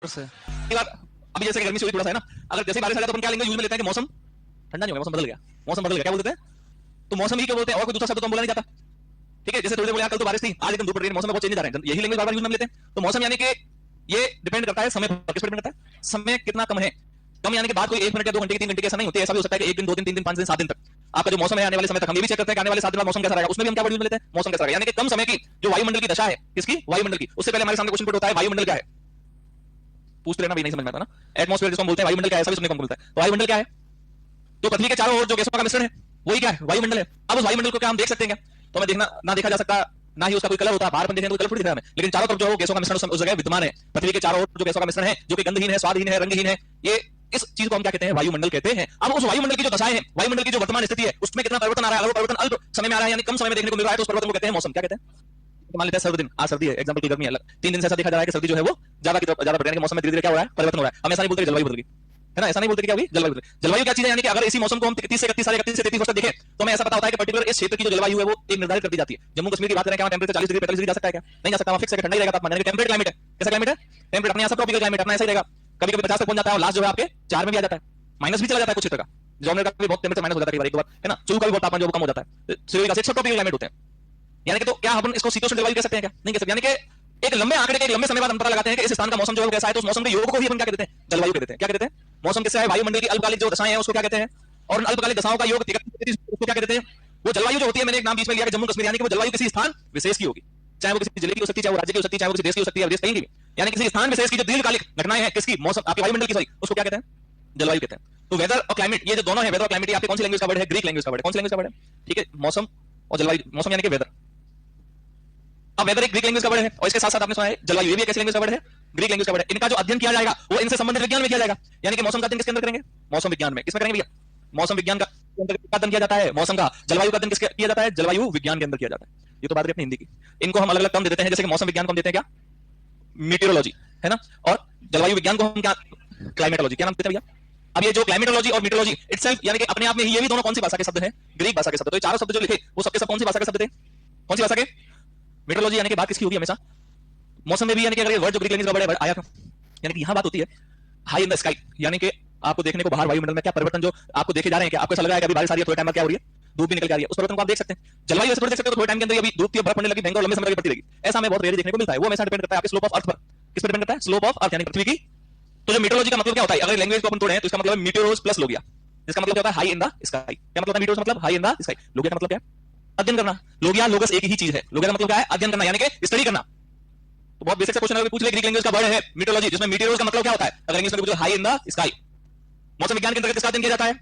से अभी जैसे गर्मी से हुई थोड़ा सा है ना, अगर जैसे बारिश आ जाए तो अपन क्या लेंगे, यूज में लेते हैं कि मौसम ठंडा नहीं हो गया, मौसम बदल गया, मौसम बदल गया, क्या बोलते हैं? तो मौसम ही क्यों बोलते हैं, और कोई दूसरा शब्द तो हम बोला नहीं जाता। ठीक है, जैसे थोड़ी देर बोले यार कल तो बारिश थी, आज एकदम धूप पड़ रही है, मौसम में बहुत चेंज आ रहा है, यही लैंग्वेज बार बार यूज में लेते हैं। तो मौसम यानी कि ये डिपेंड करता है समय पर, किस पर डिपेंड करता है, समय कितना कम है। कम यानी कि बात कोई 1 मिनट या 2 घंटे की 3 घंटे की ऐसा नहीं होती है, ऐसा भी हो सकता है कि 1 दिन 2 दिन 3 दिन 5 दिन 7 दिन तक आपका जो मौसम है आने वाले समय तक हम ये भी चेक करते हैं कि आने वाले 7 दिन बाद मौसम कैसा रहेगा, उसमें भी हम क्या वर्ड यूज में लेते हैं, मौसम कैसा रहेगा। यानी कि कम समय की जो वायुमंडल की दशा है, किसकी, वायुमंडल की। उससे पहले हमारे सामने क्वेश्चन पुट होता है वायुमंडल क्या है, पूछ लेना भी नहीं समझ में आता ना। एटमॉस्फेयर जिसको हम बोलते हैं, वायुमंडल क्या है, सभी सुनने को मिलता है। तो वायुमंडल क्या है, तो पृथ्वी के चारों ओर जो गैसों का मिश्रण है वही क्या है, वायुमंडल है। अब उस वायुमंडल को क्या हम देख सकते हैं क्या, तो हमें देखना ना देखा जा सकता, ना ही उसका कोई कलर होता है, बाहर अपन देखें तो कलर थोड़ी दिख रहा है हमें, लेकिन चारों तरफ जो है वो गैसों का मिश्रण उस जगह विद्यमान है। पृथ्वी के चारों ओर जो गैसों का मिश्रण है, जो कि गंधहीन है, स्वादहीन है, रंगहीन है, ये इस चीज को हम क्या कहते हैं, वायुमंडल कहते हैं। अब उस वायुमंडल की जो दशाएं हैं, वायुमंडल की जो वर्तमान स्थिति है, उसमें कितना परिवर्तन आ रहा है, अगर परिवर्तन अल्प समय में आ रहा है, यानी कम समय में देखने को मिल रहा है, तो उस परिवर्तन को कहते हैं मौसम। क्या कहते हैं, मान लेते हैं सर्वदिन, आज सर्दी है, एग्जांपल की गर्मी है, 3 दिन से ऐसा देखा जा रहा है कि सर्दी जो है वो ज्यादा की तरफ ज्यादा बढ़ रही है, मौसम में धीरे धीरे क्या हो रहा है, परिवर्तन हो रहा है। हम ऐसा नहीं बोलते जलवायु बदल गई है ना, ऐसा नहीं बोलते कि क्या होगी, जलवायु बदल। जलवायु क्या चीज है, यानी कि अगर इसी मौसम को हम 30 से 31 साल 31 से 33 वर्ष तक देखें तो हमें ऐसा पता होता है कि पर्टिकुलर इस क्षेत्र की जो जलवायु है वो एक निर्धारित कर दी जाती है। जम्मू कश्मीर की बात करें, क्या टेंपरेचर 40 डिग्री 45 डिग्री जा सकता है क्या, नहीं जा सकता, वहां फिक्स है, ठंडा ही रहेगा तापमान, यानी कि टेम्परेट क्लाइमेट है। कैसा क्लाइमेट है, टेम्परेट, अपने यहाँ सब ट्रॉपिकल क्लाइमेट अपना ऐसा ही रहेगा। कभी कभी 50 तक पहुंच जाता है और लास्ट जो है आपके 4 में भी आ जाता है, माइनस भी चला जाता है कुछ क्षेत्र का, जॉनर का भी बहुत टेम्परेचर माइनस हो जाता है एक बार है ना, चूरू का भी बहुत तापमान जो कम हो जाता है, सूर्य का सब ट्रॉपिकल क्लाइमेट होते हैं। यानी कि तो क्या हम इसको शीतोष्ण जलवायु कह सकते हैं क्या, नहीं कह सकते। यानी कि एक लंबे आंकड़े के एक लंबे समय बाद हम पता लगाते हैं कि इस स्थान का मौसम जो है वो कैसा है, तो उस मौसम के योग को भी अपन क्या कहते हैं, जलवायु कहते हैं। क्या कहते हैं, मौसम किससे है, वायुमंडल की अल्पकालिक जो दशाएं हैं उसको क्या कहते हैं, और अल्पकालिक दशाओं का योग उसको क्या कहते हैं। वो जलवायु जो होती है, मैंने एक नाम बीच में लिया कि जम्मू कश्मीर, यानी कि वो जलवायु किसी स्थान विशेष की होगी, चाहे वो किसी जिले की हो सकती है, चाहे वो राज्य की हो सकती है, चाहे वो किसी देश की हो सकती है, विदेश कहीं की भी, यानी किसी स्थान विशेष की जो दीर्घकालिक घटनाएं हैं, किसकी, मौसम, आपके वायुमंडल की, सॉरी, उसको क्या कहते हैं, जलवायु कहते हैं। तो वेदर और क्लाइमेट, ये जो दोनों है, वेदर और क्लाइमेट, आपकी कौन सी लैंग्वेज का वर्ड है, ग्रीक लैंग्वेज का वर्ड है, कौन सी लैंग्वेज का वर्ड है, ठीक है, मौसम और जलवायु, मौसम यानी कि वेदर। अब वेदर एक ग्रीक लैंग्वेज का वर्ड है, और इसके साथ साथ आपने सुना है जलवायु, ये भी एक ऐसी लैंग्वेज का वर्ड है, ग्रीक लैंग्वेज का वर्ड है। इनका जो अध्ययन किया जाएगा वो इनसे संबंधित विज्ञान में किया जाएगा, यानी कि मौसम का अध्ययन किसके अंदर करेंगे, मौसम विज्ञान में। किसमें करेंगे भैया, मौसम विज्ञान का अध्ययन किया जाता है मौसम का। जलवायु का अध्ययन किसके किया जाता है, जलवायु विज्ञान के अंदर किया जाता है। ये तो बात रही अपनी हिंदी की। इनको हम अलग अलग टर्म दे देते हैं, जैसे कि मौसम विज्ञान को हम देते हैं क्या, मीटेरोलॉजी, है ना, और जलवायु विज्ञान को हम क्या, क्लाइमेटोलॉजी। क्या नाम देते हैं भैया। अब ये जो क्लाइमेटोलॉजी और मीटेरोलॉजी इटसेल्फ, यानी कि अपने आप में ही ये भी दोनों कौन सी भाषा के शब्द हैं, ग्रीक भाषा के शब्द। तो ये चारों शब्द जो लिखे वो सबके सब कौन सी भाषा के शब्द थे, कौन सी भाषा के, मीटेरोलॉजी, यानी कि बात किसकी होगी हमेशा, मौसम में भी, यानी कि अगर ये वर्ड जो ग्रीक लैंग्वेज का वर्ड आया था, यानी कि यहां बात होती है हाई इन द स्काई, यानी कि आपको देखने को बाहर वायुमंडल में क्या परिवर्तन जो आपको देखे जा रहे हैं, क्या आपको ऐसा लग रहा है कि अभी बारिश आ रही है, थोड़े टाइम बाद क्या हो रही है, धूप भी निकल के आ रही है, उस परिवर्तन को आप देख सकते हैं। जलवायु ऐसे देख सकते हो, थोड़े टाइम के अंदर अभी धूप की बर्फ पड़ने लगी, भयंकर लंबे समय तक बढ़ती रहेगी, ऐसा हमें बहुत रेयर देखने को मिलता है। वो हमेशा डिपेंड करता है आपके स्लोप ऑफ अर्थ पर, किस पर डिपेंड करता है, स्लोप ऑफ अर्थ, यानी पृथ्वी की। तो जो मीटरोलॉजी का मतलब क्या होता है, अगर लैंग्वेज को अपन तोड़े तो इसका मतलब मीटेरोस प्लस लोगिया, इसका मतलब क्या होता है, हाई इन द स्काई। क्या मतलब है मीटेरोस, मतलब high in the sky. Logia का मतलब क्या है, अध्ययन करना। लोगिया लोगस एक ही चीज है, लोगिया का मतलब क्या है, अध्ययन करना, यानी कि स्टडी करना। तो बहुत बेसिक सा क्वेश्चन अगर पूछ ले, ग्रीक लैंग्वेज का वर्ड है मीटरोलॉजी, जिसमें मीटेरोस का मतलब क्या होता है, अगर इंग्लिश में पूछो हाई इन द स्काई। मौसम विज्ञान के अंतर्गत किसका अध्ययन किया जाता है,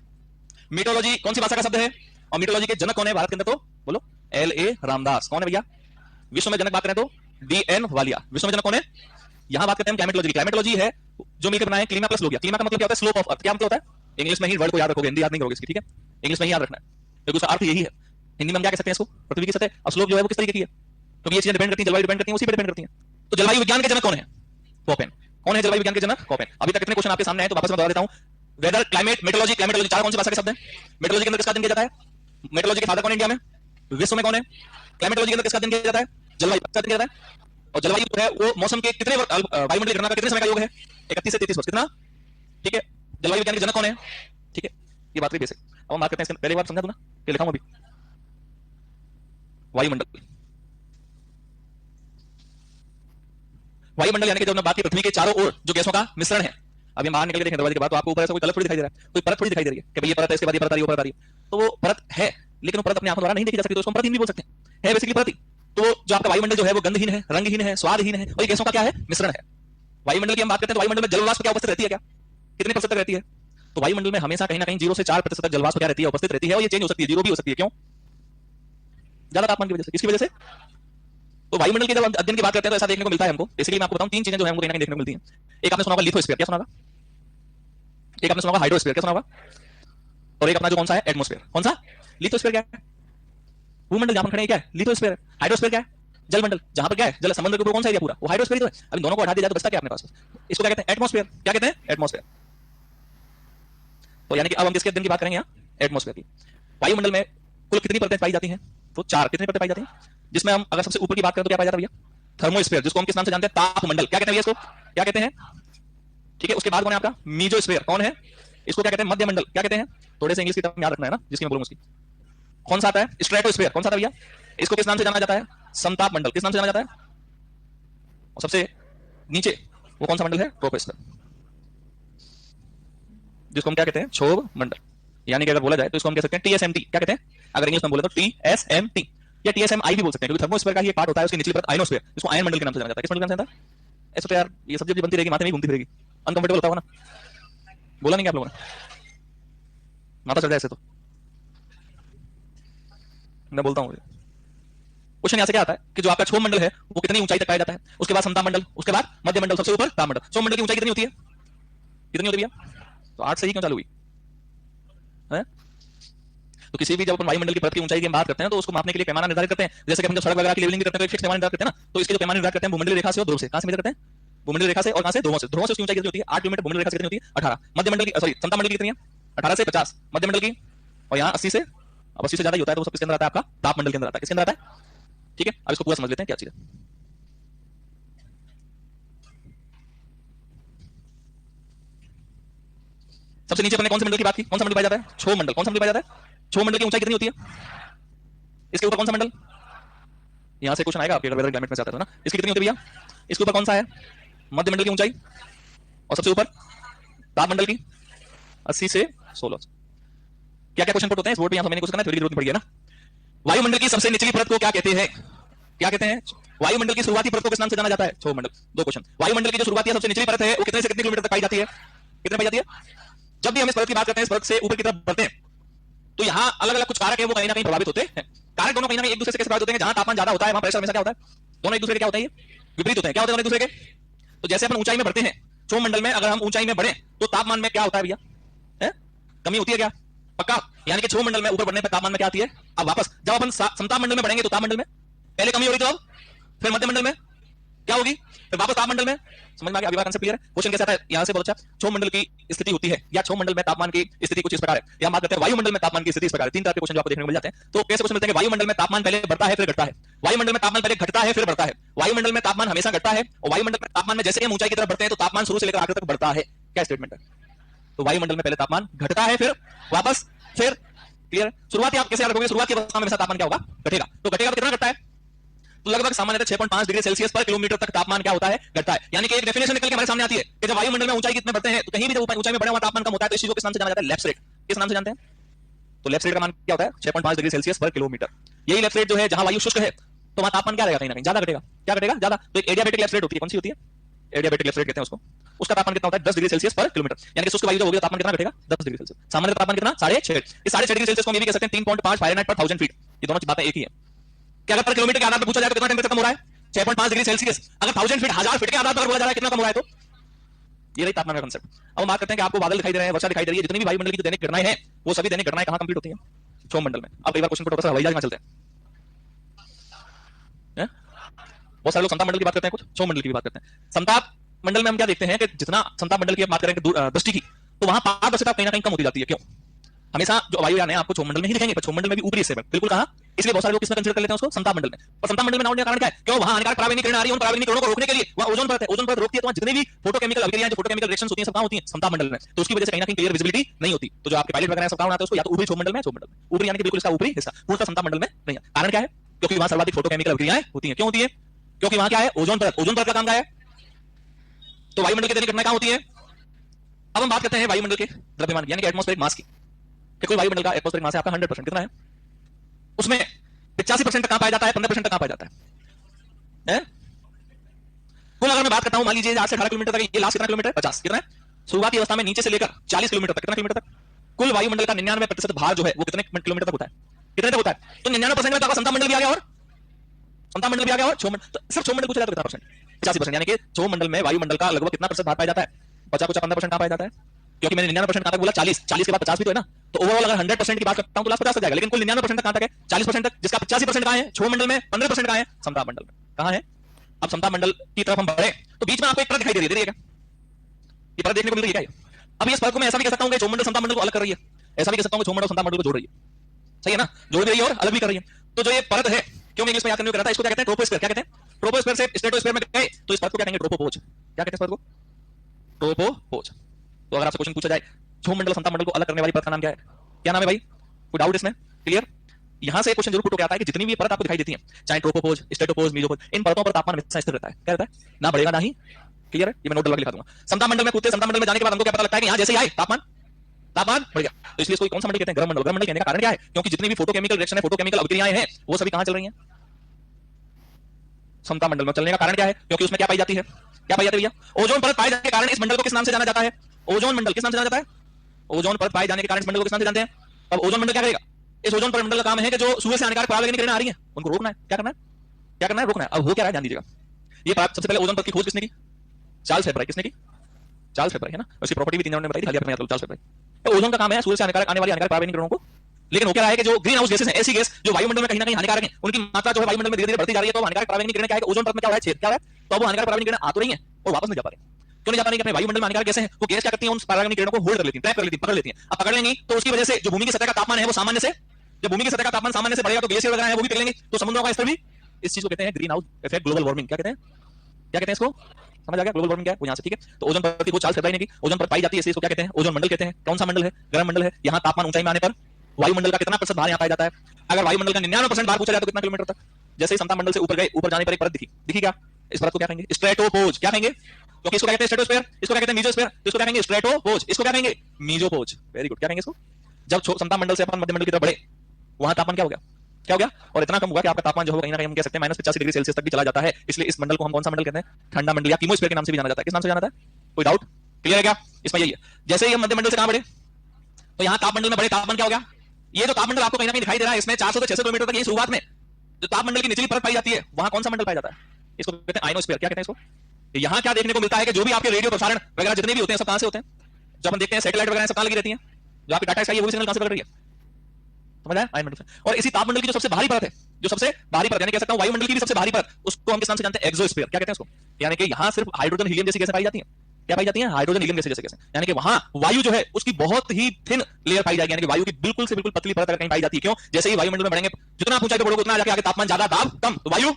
मीटरोलॉजी कौन सी भाषा का शब्द है, और मीटरोलॉजी के जनक कौन है भारत के अंदर, तो बोलो L.A. रामदास। कौन है भैया, विश्व में जनक बात करें तो D.N. वालिया। विश्व में जनक कौन है, यहां बात करते हैं क्लाइमेटोलॉजी की। क्लाइमेटोलॉजी है जो मिलकर बनाए क्लीमा प्लस लोगिया। क्लीमा का मतलब क्या होता है, स्लोप ऑफ अर्थ। क्या मतलब होता है, इंग्लिश में ही वर्ड को याद रखोगे, हिंदी याद नहीं करोगे इसकी, ठीक है, इंग्लिश में ही याद रखना है, क्योंकि उसका अर्थ यही है। हिंदी में हम क्या कह सकते हैं इसको, पृथ्वी की सतह। अब स्लोप जो है वो किस तरीके की है, क्योंकि ये चीजें डिपेंड करती है, जलवायु डिपेंड करती है, उसी पर डिपेंड करती है। तो जलवायु विज्ञान के जनक कौन है, कोपेन। कौन है जलवायु विज्ञान के जनक, कोपेन। अभी तक कितने क्वेश्चन आपके सामने हैं, तो वापस मैं बता देता हूं। वेदर, क्लाइमेट, मेट्रोलॉजी, क्लाइमेटोलॉजी, चार कौन सी भाषा के शब्द हैं। मेट्रोलॉजी के अंदर किसका अध्ययन किया जाता है, मेट्रोलॉजी के फादर कौन है इंडिया में, विश्व में कौन है। क्लाइमेटोलॉजी के अंदर किसका अध्ययन किया जाता है, जलवायु का अध्ययन किया जाता है। और जलवायु जो है वो मौसम के कितने वायुमंडलीय घटना का कितने समय का योग है, 31 से 33 वर्ष, कितना, ठीक है। जलवायु विज्ञान के जनक कौन है, ठीक है, ये बात भी बेसिक। अब हम बात करते हैं इसके पहले बार समझा दूं ना, ये लिखा हूं अभी, वायुमंडल। वायुमंडल यानी कि जब बात की पृथ्वी के चारों ओर जो गैसों का मिश्रण है। अभी हम बाहर निकल के देखें दरवाजे के बाद, तो आपको ऊपर ऐसा कोई कलर थोड़ी दिखाई दे रहा है, कोई परत थोड़ी दिखाई दे रही है कि भाई ये परत है, इसके बाद ये परत आ रही है, वो परत आ रही है। तो वो परत है, लेकिन वो परत अपने आंखों द्वारा नहीं देखी जा सकती, तो उसको हम परतहीन भी बोल सकते हैं, है बेसिकली परत ही। तो जो आपका वायुमंडल जो है वो गंधहीन है, रंगहीन है, स्वादहीन है, और ये गैसों का क्या है, मिश्रण है। वायुमंडल की हम बात करते हैं तो वायुमंडल में जलवाष्प क्या उपस्थित रहती है, क्या कितने प्रतिशत तक रहती है, तो वायुमंडल में हमेशा कहीं ना कहीं 0 से 4% तक जलवाष्प क्या रहती है, उपस्थित रहती है, और ये चेंज हो सकती है, 0 भी हो सकती है। क्यों, ज्यादा तापमान की वजह से, किसकी वजह से। तो वायुमंडल की जब अध्ययन की बात करते हैं तो ऐसा देखने को मिलता है हमको। बेसिकली मैं आपको बताऊं, 3 चीजें जो है हमको कहीं ना कहीं देखने को मिलती हैं। एक आपने सुना होगा लिथोस्फीयर, क्या सुना होगा, एक आपने सुना होगा हाइड्रोस्फीयर, क्या सुना होगा, और एक अपना जो कौन सा है, एटमॉस्फेयर। कौन सा, लिथोस्फीयर क्या है, भूमंडल जहां पर खड़े हैं, क्या है, लिथोस्फीयर है। हाइड्रोस्फीयर क्या है, जलमंडल, जहां पर क्या है, जल समुद्र के ऊपर कौन सा एरिया पूरा, वो हाइड्रोस्फीयर ही तो है। अभी दोनों को हटा दिया जाए तो बचता क्या अपने पास, इसको क्या कहते हैं, एटमॉस्फेयर। क्या कहते हैं, एटमॉस्फेयर। तो यानी कि अब हम किसके अध्ययन की बात करेंगे यहाँ, एटमॉस्फेयर की। वायुमंडल में कुल कितनी परतें पाई जाती हैं, तो 4। कितनी परतें पाई जाती हैं, जिसमें हम अगर सबसे ऊपर की बात करें तो क्या पाया जाता है भैया, थर्मोस्फीयर, जिसको हम किस नाम से जानते हैं, तापमंडल। क्या कहते हैं भैया इसको, क्या कहते हैं, ठीक है, उसके बाद कौन है आपका मीजोस्फीयर, कौन है, इसको क्या कहते हैं, मध्य मंडल, क्या कहते हैं, थोड़े से इंग्लिश की टर्म याद रखना है ना जिसकी मैं बोलूंगा उसकी। कौन सा आता है, स्ट्रेटोस्फीयर, कौन सा था भैया, इसको किस नाम से जाना जाता है, समताप मंडल, किस नाम से जाना जाता है, और सबसे नीचे वो कौन सा मंडल है, ट्रोपोस्फीयर, जिसको हम क्या कहते हैं, क्षोभ मंडल। यानी कि अगर बोला जाए तो इसको हम कह सकते हैं टीएसएमटी, क्या कहते हैं, अगर इंग्लिश में बोले तो टीएसएमटी या टीएसएमआई भी बोल सकते हैं, क्योंकि थर्मोस्फीयर का ही एक पार्ट होता है, उसकी निचली परत आयनोस्फीयर, इसको आयन मंडल के नाम से जाना जाता है। किस मंडल के नाम से जाता है, ऐसे तो यार ये सब्जेक्ट बनती रहेगी, माथे में घूमती रहेगी, अनकंफर्टेबल होता होगा ना, बोला नहीं क्या आप लोगों ने, माथा चढ़ जाए ऐसे तो मैं बोलता हूँ। क्वेश्चन यहाँ से क्या आता है कि जो आपका क्षोभ मंडल है वो कितनी ऊंचाई तक पाया जाता है, उसके बाद समताप मंडल, उसके बाद मध्य मंडल, सबसे ऊपर ताप मंडल। क्षोभ मंडल की ऊंचाई कितनी होती है, कितनी होती है भैया, तो 8 से ही क्यों चालू हुई है? तो किसी भी जब अपन वायुमंडल की परत की ऊंचाई की बात करते हैं तो उसको मापने के लिए पैमाना निर्धारित करते हैं, जैसे कि हम जब सड़क वगैरह की लेवलिंग करते हैं तो एक फिक्स पैमाना निर्धारित करते हैं ना, तो इसके जो पैमाना निर्धारित करते हैं भूमंडलीय रेखा से और ध्रुव से, कहां से मेजर करते हैं, भूमंडलीय रेखा से और कहां से, ध्रुवों से। ध्रुवों से उसकी ऊंचाई कितनी होती है, 8 किलोमीटर, भूमंडलीय रेखा से कितनी होती है, 18। मध्य मंडल की सॉरी समताप मंडल की कितनी है, 18 से 50, मध्य मंडल की और यहाँ 80 से, अब 80 से ज्यादा ही होता है तो वो सब किसके अंदर आता है, आपका ताप मंडल के अंदर आता है। किसके अंदर आता है, ठीक है, अब इसको पूरा समझ लेते हैं क्या चीज है। सबसे नीचे अपने कौन से मंडल की बात की, कौन सा मंडल पाया जाता है, क्षोभ मंडल। कौन सा मंडल पाया जाता है, क्षोभ मंडल की ऊंचाई कितनी होती है, इसके ऊपर कौन सा मंडल, यहां से क्वेश्चन आएगा आपके अगर वेदर क्लाइमेट में से आता है ना, इसकी कितनी होती है भैया, इसके ऊपर कौन सा है, मध्य मंडल की ऊंचाई, और सबसे ऊपर ताप मंडल की 80 से 16। क्या क्या क्वेश्चन पुट होते हैं इस बोर्ड पे, यहां समझने की कोशिश करना, थोड़ी जरूरत पड़ी है ना। वायुमंडल की सबसे निचली परत को क्या कहते हैं, क्या कहते हैं, वायुमंडल की शुरुआती परत को किस नाम से जाना जाता है, क्षोभ मंडल। दो क्वेश्चन, वायुमंडल की जो शुरुआती सबसे निचली परत है वो कितने से कितने किलोमीटर तक पाई जाती है, कितने पाई जाती है। जब भी हम इस परत की बात करते हैं, इस परत से ऊपर की तरफ बढ़ते हैं तो यहाँ अलग अलग कुछ कारक है वो कहीं ना कहीं प्रभावित होते हैं। कारक दोनों कहीं ना कहीं एक दूसरे से कैसे प्रभावित होते हैं, जहां तापमान ज्यादा होता है वहां प्रेशर हमेशा क्या होता है, दोनों एक दूसरे के क्या होते हैं, विपरीत होते हैं। क्या होते हैं दोनों एक दूसरे के, तो जैसे अपन ऊंचाई में बढ़ते हैं, क्षोभ मंडल में अगर हम ऊंचाई में बढ़े तो तापमान में क्या होता है भैया, है कमी होती है क्या, पक्का। यानी कि क्षोभ मंडल में ऊपर बढ़ने पर तापमान में क्या आती है, अब वापस जब अपन समताप मंडल में बढ़ेंगे तो ताप मंडल में पहले कमी हो रही, तो अब फिर मध्य मंडल में क्या होगी, फिर वापस ताप मंडल में। समझ में आ गया, अभी कंसेप्ट क्लियर है। क्वेश्चन कैसे आता है यहां से बहुत अच्छा, क्षोभ मंडल की स्थिति होती है या क्षोभ मंडल में तापमान की स्थिति कुछ इस प्रकार है, या हम बात करते हैं वायुमंडल में तापमान की स्थिति इस प्रकार है। तीन तरह के क्वेश्चन जो आपको देखने को मिल जाते हैं। तो कैसे क्वेश्चन मिलते हैं कि वायुमंडल में तापमान पहले बढ़ता है फिर घटता है, वायुमंडल में तापमान पहले घटता है फिर बढ़ता है, वायुमंडल में तापमान हमेशा घटता है, और वायुमंडल में तापमान में जैसे हम ऊंचाई की तरफ बढ़ते हैं तो तापमान शुरू से लेकर आखिर तक बढ़ता है। क्या स्टेटमेंट है, तो वायुमंडल में पहले तापमान घटता है फिर वापस फिर, क्लियर। शुरुआती आप कैसे याद रखोगे, शुरुआत की अवस्था में हमेशा तापमान क्या होगा, घटेगा। तो घटेगा तो कितना घटता है, तो लगभग सामान्यतः 6.5 डिग्री सेल्सियस पर किलोमीटर तक तापमान क्या होता है, घटता है। यानी कि एक डेफिनेशन निकल के हमारे सामने आती है कि जब वायुमंडल में ऊंचाई कितने बढ़ते हैं तो कहीं भी जब ऊंचाई में बढ़ा हुआ तापमान कम होता है तो इस चीज को किस नाम से जाना जाता है, लेफ्ट रेट। किस नाम से जानते हैं, तो लेफ्ट रेट का मान क्या होता है, 6.5 डिग्री सेल्सियस पर किलोमीटर। यही लेफ्ट रेट जो है जहां वायु शुष्क है तो वहां तापमान क्या रहेगा, कहीं ना कहीं ज्यादा घटेगा। क्या घटेगा, ज्यादा। तो एक एडियाबेटिक लेफ्ट रेट होती है, कौन सी होती है, एडियाबेटिक लेफ्ट रेट कहते हैं उसको। उसका तापमान कितना होता है, 10 डिग्री सेल्सियस पर किलोमीटर। यानी कि शुष्क वायु जो होगी तापमान कितना घटेगा, 10 डिग्री सेल्सियस। सामान्य तापमान कितना, 6.5। इस 6.5 डिग्री सेल्सियस को हम ये भी कह सकते हैं 3.5 फारेनहाइट पर 1000 फीट। ये दोनों बातें एक ही है। क्या अगर पर किलोमीटर के आधार पर पूछा जाए तो कितना टेंपरेचर कम हो रहा है, 6.5 डिग्री सेल्सियस। अगर 1000 फीट 1000 फीट के आधार पर बोला जा रहा है कितना कम हो रहा है, तो ये रही तापमान का कांसेप्ट। अब हम बात करते हैं कि आपको बादल दिखाई दे रहे हैं, वर्षा दिखाई दे रही है, जितनी भी वायुमंडल की दैनिक घटनाएं हैं वो सभी दैनिक घटनाएं कहां कंप्लीट होती हैं, क्षोभ मंडल में। अब कई बार क्वेश्चन पुट होता है हवाई जहाज में चलते हैं, बहुत सारे लोग समताप मंडल की बात करते हैं, कुछ क्षोभ मंडल की भी बात करते हैं। समताप मंडल में हम क्या देखते हैं कि जितना समताप मंडल की बात करें दृष्टि की, तो वहां पारदर्शिता कहीं ना कहीं कम होती जाती है। क्यों, हमेशा जो वायुयान है आपको क्षोभ मंडल में ही दिखेंगे, पर क्षोभ मंडल में भी ऊपरी हिस्से में, बिल्कुल कहां, इसलिए बहुत सारे लोग किसमें कंसीडर कर लेते हैं उसको, समताप मंडल में। पर समताप मंडल में ना होने का कारण क्या है, क्यों, वहां हानिकारक पराबैंगनी किरण आ रही है, उन पराबैंगनी किरणों को रोकने के लिए वहां ओजोन परत है, ओजोन परत रोकती है, तो जितने भी फोटोकेमिकल अभिक्रियाएं, जो फोटोकेमिकल रिएक्शंस होती हैं सब कहां होती हैं, समताप मंडल में। तो उसकी वजह से कहीं ना कहीं क्लियर विजिबिलिटी नहीं होती। तो जो आपके पायलट वगैरह सब कहां बनाते हैं उसको, या तो ऊपरी क्षोभ मंडल में, क्षोभ मंडल में ऊपरी, यानी कि बिल्कुल इसका ऊपरी हिस्सा, पूर्णतः समताप मंडल में नहीं है। कारण क्या है, क्योंकि वहां सर्वाधिक फोटोकेमिकल अभिक्रियाएं होती हैं। क्यों होती है, क्योंकि वहां क्या है, ओजोन परत। ओजोन परत का काम क्या है, तो वायुमंडल की दैनिक घटनाएं कहां होती है। अब हम बात करते हैं वायुमंडल के द्रव्यमान यानी कि एटमॉस्फेरिक मास की। कि कोई वायुमंडल का एटमॉस्फेरिक मास है आपका 100%, कितना है, उसमें 85% तक कहां पाया जाता है, 15% तक कहां पाया जाता है। कुल अगर मैं बात करता हूं, मान लीजिए 8 से 18 किलोमीटर तक, ये लास्ट कितना किलोमीटर है, 50, कितना है शुरुआती अवस्था में, नीचे से लेकर 40 किलोमीटर तक, कितना किलोमीटर तक, कुल वायुमंडल का 99% भार जो है वो कितने किलोमीटर तक होता है, कितने तक होता है। तो 99% में तो आपका समताप मंडल भी आ गया, और समताप मंडल भी आ गया, और क्षोभ मंडल, तो सिर्फ क्षोभ मंडल पूछा जाए तो कितना परसेंट, 85%। यानी कि क्षोभ मंडल में वायुमंडल का लगभग कितना प्रतिशत भार पाया जाता है, 50-15% कहां पाया जाता है, क्योंकि मैंने 99% कहां तक बोला, 40 के बाद 50 भी तो है ना। तो ओवरऑल अगर 100% की बात करता हूं तो लास्ट 50 तक जाएगा, लेकिन कुल 99% तक कहां तक है, 40% तक, जिसका 85% कहां है, क्षोभ मंडल में, 15% कहां है, समताप मंडल में। कहां है, अब समताप मंडल की तरफ हम बढ़े तो बीच में आपको एक परत दिखाई दे रही है क्या, ये परत देखने को मिल रही है क्या। अब इस परत को मैं ऐसा भी कह सकता हूं कि क्षोभ मंडल समताप मंडल को अलग कर रही है, ऐसा भी कह सकता हूं कि क्षोभ मंडल समताप मंडल को जोड़ रही है, सही है ना, जोड़ भी रही है और अलग भी कर रही है। तो जो ये परत है, क्यों मैं इंग्लिश में याद करने को कह रहा था, इसको क्या कहते हैं, ट्रोपोस्फीयर। क्या कहते हैं, ट्रोपोस्फीयर से स्ट्रेटोस्फीयर में गए तो इस परत को क्या कहेंगे, ट्रोपोपोज। क्या कहते हैं इस परत को, ट्रोपोपोज। तो अगर आपसे क्वेश्चन पूछा जाए क्षोभ मंडल समता मंडल को अलग करने वाली परत का नाम क्या है, क्या नाम है भाई? कोई डाउट इसमें? क्लियर? यहां से क्वेश्चन जरूर पुट होकर आता है कि जितनी भी परत आपको दिखाई देती है, चाहे ट्रोपोपोज, स्टेटोपोज, मीजोपोज, इन परतों पर तापमान हमेशा स्थिर रहता है। क्या रहता है? ना बढ़ेगा ना ही। क्लियर है? ये मैं नोट डलवा के लिखा दूंगा। समता मंडल में कूदते, समता मंडल में जाने के बाद हमको क्या पता लगता है कि यहां जैसे ही आए तापमान तापमान बढ़ गया। तो इसलिए इसको कौन सा मंडल कहते हैं? गर्म मंडल। गर्म मंडल कहने का कारण क्या है? क्योंकि जितनी भी फोटोकेमिकल रिएक्शन है, फोटोकेमिकल अभिक्रियाएं हैं, वो सभी कहां चल रही हैं? समता मंडल में। चलने का कारण क्या है? क्योंकि उसमें क्या पाई जाती है? क्या पाई जाती है भैया? ओजोन परत पाए जाने के कारण इस मंडल को किस नाम से जाना जाता है? ओजोन मंडल किस नाम से जाना जाता है? ओजोन परत पाए जाने के कारण इस मंडल को किस नाम से जानते हैं? अब ओजोन मंडल क्या करेगा? इस ओजोन पर मंडल का काम है कि जो सूर्य से हानिकारक पराबैंगनी किरणें आ रही हैं उनको रोकना है। क्या करना है? क्या करना है? रोकना है। अब हो क्या रहा है ध्यान दीजिएगा। ये सबसे पहले ओजोन परत की खोज किसने की? चार्ल्स फेब्राई। किसने की? चार्ल्स फेब्राई, है ना? उसकी प्रॉपर्टी भी तीन ने बताई थी, खाली चार्ल्स फेब्राई। तो ओजोन का काम है सूर्य से हानिकारक आने वाली हानिकारक पराबैंगनी किरणों को, लेकिन वो क्या रहा है कि जो ग्रीन हाउस गैसेस हैं, ऐसी गैस जो वायुमंडल में कहीं ना कहीं हानिकारक है, उनकी मात्रा जो है वायुमंडल में धीरे धीरे बढ़ती जा रही है। तो हानिकारक पराबैंगनी किरणें क्या है? ओजोन परत में क्या हो रहा है? छेद क्या हो रहा है? तो अब वो हानिकारक पराबैंगनी किरणें आ तो रही हैं और वापस नहीं जा पा रही। क्यों नहीं जा पा रही? कि अपने वायुमंडल में हानिकारक गैसें हैं, वो गैस क्या करती हैं? उन पराबैंगनी किरणों को होल्ड कर लेती हैं, ट्रैप कर लेती हैं, पकड़ लेती हैं। अब पकड़ लेंगी तो उसकी वजह से जो भूमि की सतह का तापमान है वो सामान्य से, जब भूमि की सतह का तापमान सामान्य से बढ़ेगा तो ग्लेशियर वगैरह है वो भी पिघलेंगे, तो समुद्रों का स्तर भी। इस चीज को कहते हैं green house effect, global warming. क्या कहते हैं? क्या कहते हैं इसको? समझ आ गया ग्लोबल वार्मिंग क्या है? वो यहां से ठीक है। तो ओजोन परत की खोज चार्ल्स फेब्राई ने की। ओजोन परत पाई जाती है इसलिए इसको क्या कहते हैं? ओजोन मंडल कहते हैं। कौन सा मंडल है? गर्म मंडल है। यहाँ तापमान ऊंचाई में आने पर वायुमंडल का कितना प्रतिशत भार यहाँ पाया जाता है? अगर वायुमंडल का 99% भार पूछा जाए तो कितना किलोमीटर तक? जैसे ही समता मंडल से ऊपर गए, ऊपर जाने पर एक परत दिखी। दिखी क्या? इस परत को क्या कहेंगे? स्ट्रेटोपोज। क्या कहेंगे? क्योंकि इसको क्या कहते हैं? स्ट्रेटोस्फीयर। इसको क्या कहते हैं? मीजोस्फीयर। तो इसको क्या कहेंगे? स्ट्रेटोपोज। इसको क्या कहेंगे? मीजोपोज। Very good. क्या कहेंगे इसको? जब समता मंडल से अपन मध्य मंडल की तरफ बढ़े, वहां तापमान क्या हो गया? क्या हो गया? और इतना कम हुआ कि आपका तापमान जो है कहीं ना कहीं हम कह सकते हैं -85 डिग्री सेल्सियस तक भी चला जाता है। इसलिए इस मंडल को हम कौन सा मंडल कहते हैं? ठंडा मंडल या कीमोस्फीयर के नाम से भी जाना जाता है। किस नाम से जाना जाता है? कोई डाउट? क्लियर है क्या? इसमें यही है। जैसे ही हम मध्य मंडल से कहां बढ़े, तो यहाँ तापमंडल में बड़े तापमान क्या हो गया? ये जो तापमंडल आपको कहीं ना कहीं दिखाई दे रहा है, इसमें 400 से 600 किलोमीटर तक, यही शुरुआत में जो तापमंडल की निचली परत पाई जाती है, वहां कौन सा मंडल पाया जाता है? इसको कहते हैं आइनोस्फीयर। क्या कहते हैं इसको? यहाँ क्या देखने को मिलता है कि जो भी आपके रेडियो प्रसारण वगैरह जितने भी होते हैं सब कहां से होते हैं? जब हम देखते हैं सैटेलाइट वगैरह सब कहां लगी रहती है, जो आपकी डाटा स्काई है वो भी सिग्नल कहां से पकड़ रही है? समझ आया? आयनमंडल से। और इसी तापमंडल की जो सबसे भारी परत है, जो सबसे भारी परत यानी कह सकता हूं वायुमंडल की भी सबसे भारी परत, उसको हम किस नाम से जानते हैं? एक्सोस्फीयर। क्या कहते हैं उसको? यानी कि यहाँ सिर्फ हाइड्रोजन हीलियम जैसी गैसें पाई जाती हैं। क्या पाई जाती हैं? हाइड्रोजन हीलियम जैसी गैसें। यानी कि वहां वायु जो है उसकी बहुत ही थिन लेयर पाई जाएगी, यानी कि वायु की बिल्कुल से बिल्कुल पतली परत अगर कहीं पाई जाती है। क्यों? जैसे ही वायुमंडल में बढ़ेंगे, जितना आप ऊंचाई पे बढ़ोगे उतना जाके आगे तापमान ज्यादा, दाब कम, तो वायु।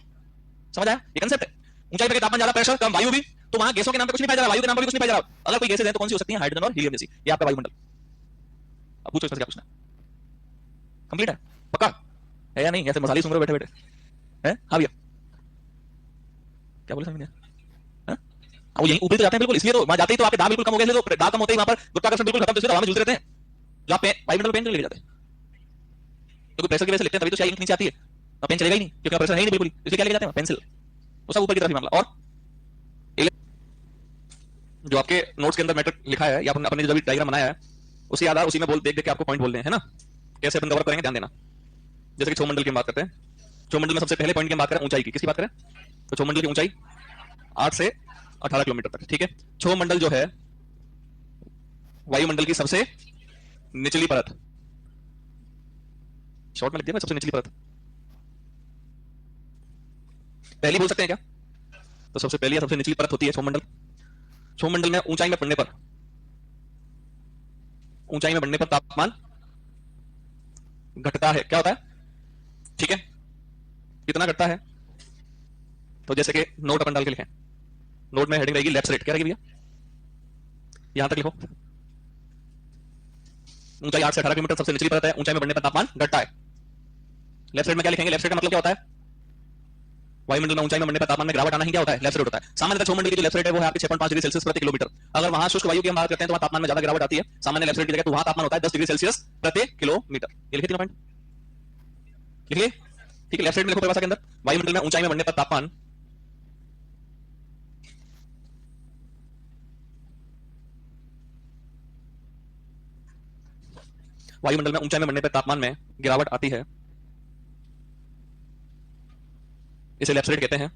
समझ आया? ये कंसेप्ट है। ऊंचाई पे तापमान ज्यादा, प्रेशर कम, वायु भी। तो वहां गैसों के नाम पे कुछ नहीं पाया जा रहा, वायु के नाम पे भी कुछ नहीं पाया जा रहा। अगर कोई गैसें हैं तो कौन सी हो सकती है? हाइड्रोजन और हीलियम जैसी। ये आपका वायुमंडल। अब पूछो इसमें क्या पूछना है? कंप्लीट है? पक्का है या नहीं? ऐसे मसाले सुन रहे बैठे बैठे हैं? हाँ भैया, क्या बोले समझ नहीं आया? हाँ? वो यहीं ऊपर तो जाते हैं बिल्कुल, इसलिए तो वहां जाते ही तो आपके दाब बिल्कुल कम हो गए, इसलिए तो दाब कम होते ही वहां पर गुरुत्वाकर्षण बिल्कुल खत्म, तो इसलिए हवा में झूलते रहते हैं। जो आप वायुमंडल पेन लेके जाते हैं, क्योंकि प्रेशर की वजह से लिखते हैं तभी तो शायद इंक नीचे आती है। तो पेन चलेगा ही नहीं क्योंकि प्रेशर है ही नहीं बिल्कुल ही, इसलिए क्या लेके जाते हैं? पेंसिल। तो सब ऊपर की तरफ ही मामला। और जो आपके नोट्स के अंदर मैटर लिखा है या अपने जो भी डायग्राम बनाया है, उसी आधार उसी में बोल देख देख के आपको पॉइंट बोलने हैं, है ना? कैसे अपन कवर करेंगे ध्यान देना। जैसे कि क्षोभमंडल की हम बात करते हैं, क्षोभमंडल में सबसे पहले पॉइंट की हम बात करें ऊंचाई की। किसकी बात करें? तो क्षोभमंडल की ऊंचाई 8 से 18 किलोमीटर तक, ठीक है। क्षोभमंडल जो है वायुमंडल की सबसे निचली परत, शॉर्ट में लिख दिया मैं, सबसे निचली परत। पहली बोल सकते हैं क्या? तो सबसे पहली या सबसे निचली परत होती है क्षोभमंडल। क्षोभमंडल में ऊंचाई में बढ़ने पर, ऊंचाई में बढ़ने पर तापमान घटता है। क्या होता है? ठीक है, कितना घटता है? तो जैसे कि नोट अपन डाल के लिखें, नोट में हेडिंग रहेगी लेफ्ट रेट। क्या रहेगी भैया? यहां तक लिखो, ऊंचाई 8 से 18 किलोमीटर सबसे निचली परत है, ऊंचाई में बढ़ने पर तापमान घटता है। लेफ्ट साइड में क्या लिखेंगे? लेफ्ट साइड का मतलब क्या होता है? वायुमंडल में ऊंचाई में बढ़ने पर तापमान में गिरावट आना ही क्या होता है? लेफ्ट साइड होता है। सामान्यतः क्षोभमंडल की जो लेफ्ट साइड है वो है आपकी 6.5 डिग्री सेल्सियस प्रति किलोमीटर। अगर वहां शुष्क वायु की हम बात करते हैं तो वहां तापमान में ज्यादा गिरावट आती है सामान्य लेफ्ट साइड की जगह, तो वहां तापमान होता है 10 डिग्री सेल्सियस प्रति किलोमीटर। ये लिखे तीनों पॉइंट लिखिए, ठीक है। लेफ्ट साइड में लिखो परिभाषा के अंदर, वायुमंडल में ऊंचाई में बढ़ने पर तापमान वायुमंडल में ऊंचाई में बढ़ने पर तापमान में गिरावट आती है, इसे लेफ्ट साइड कहते हैं।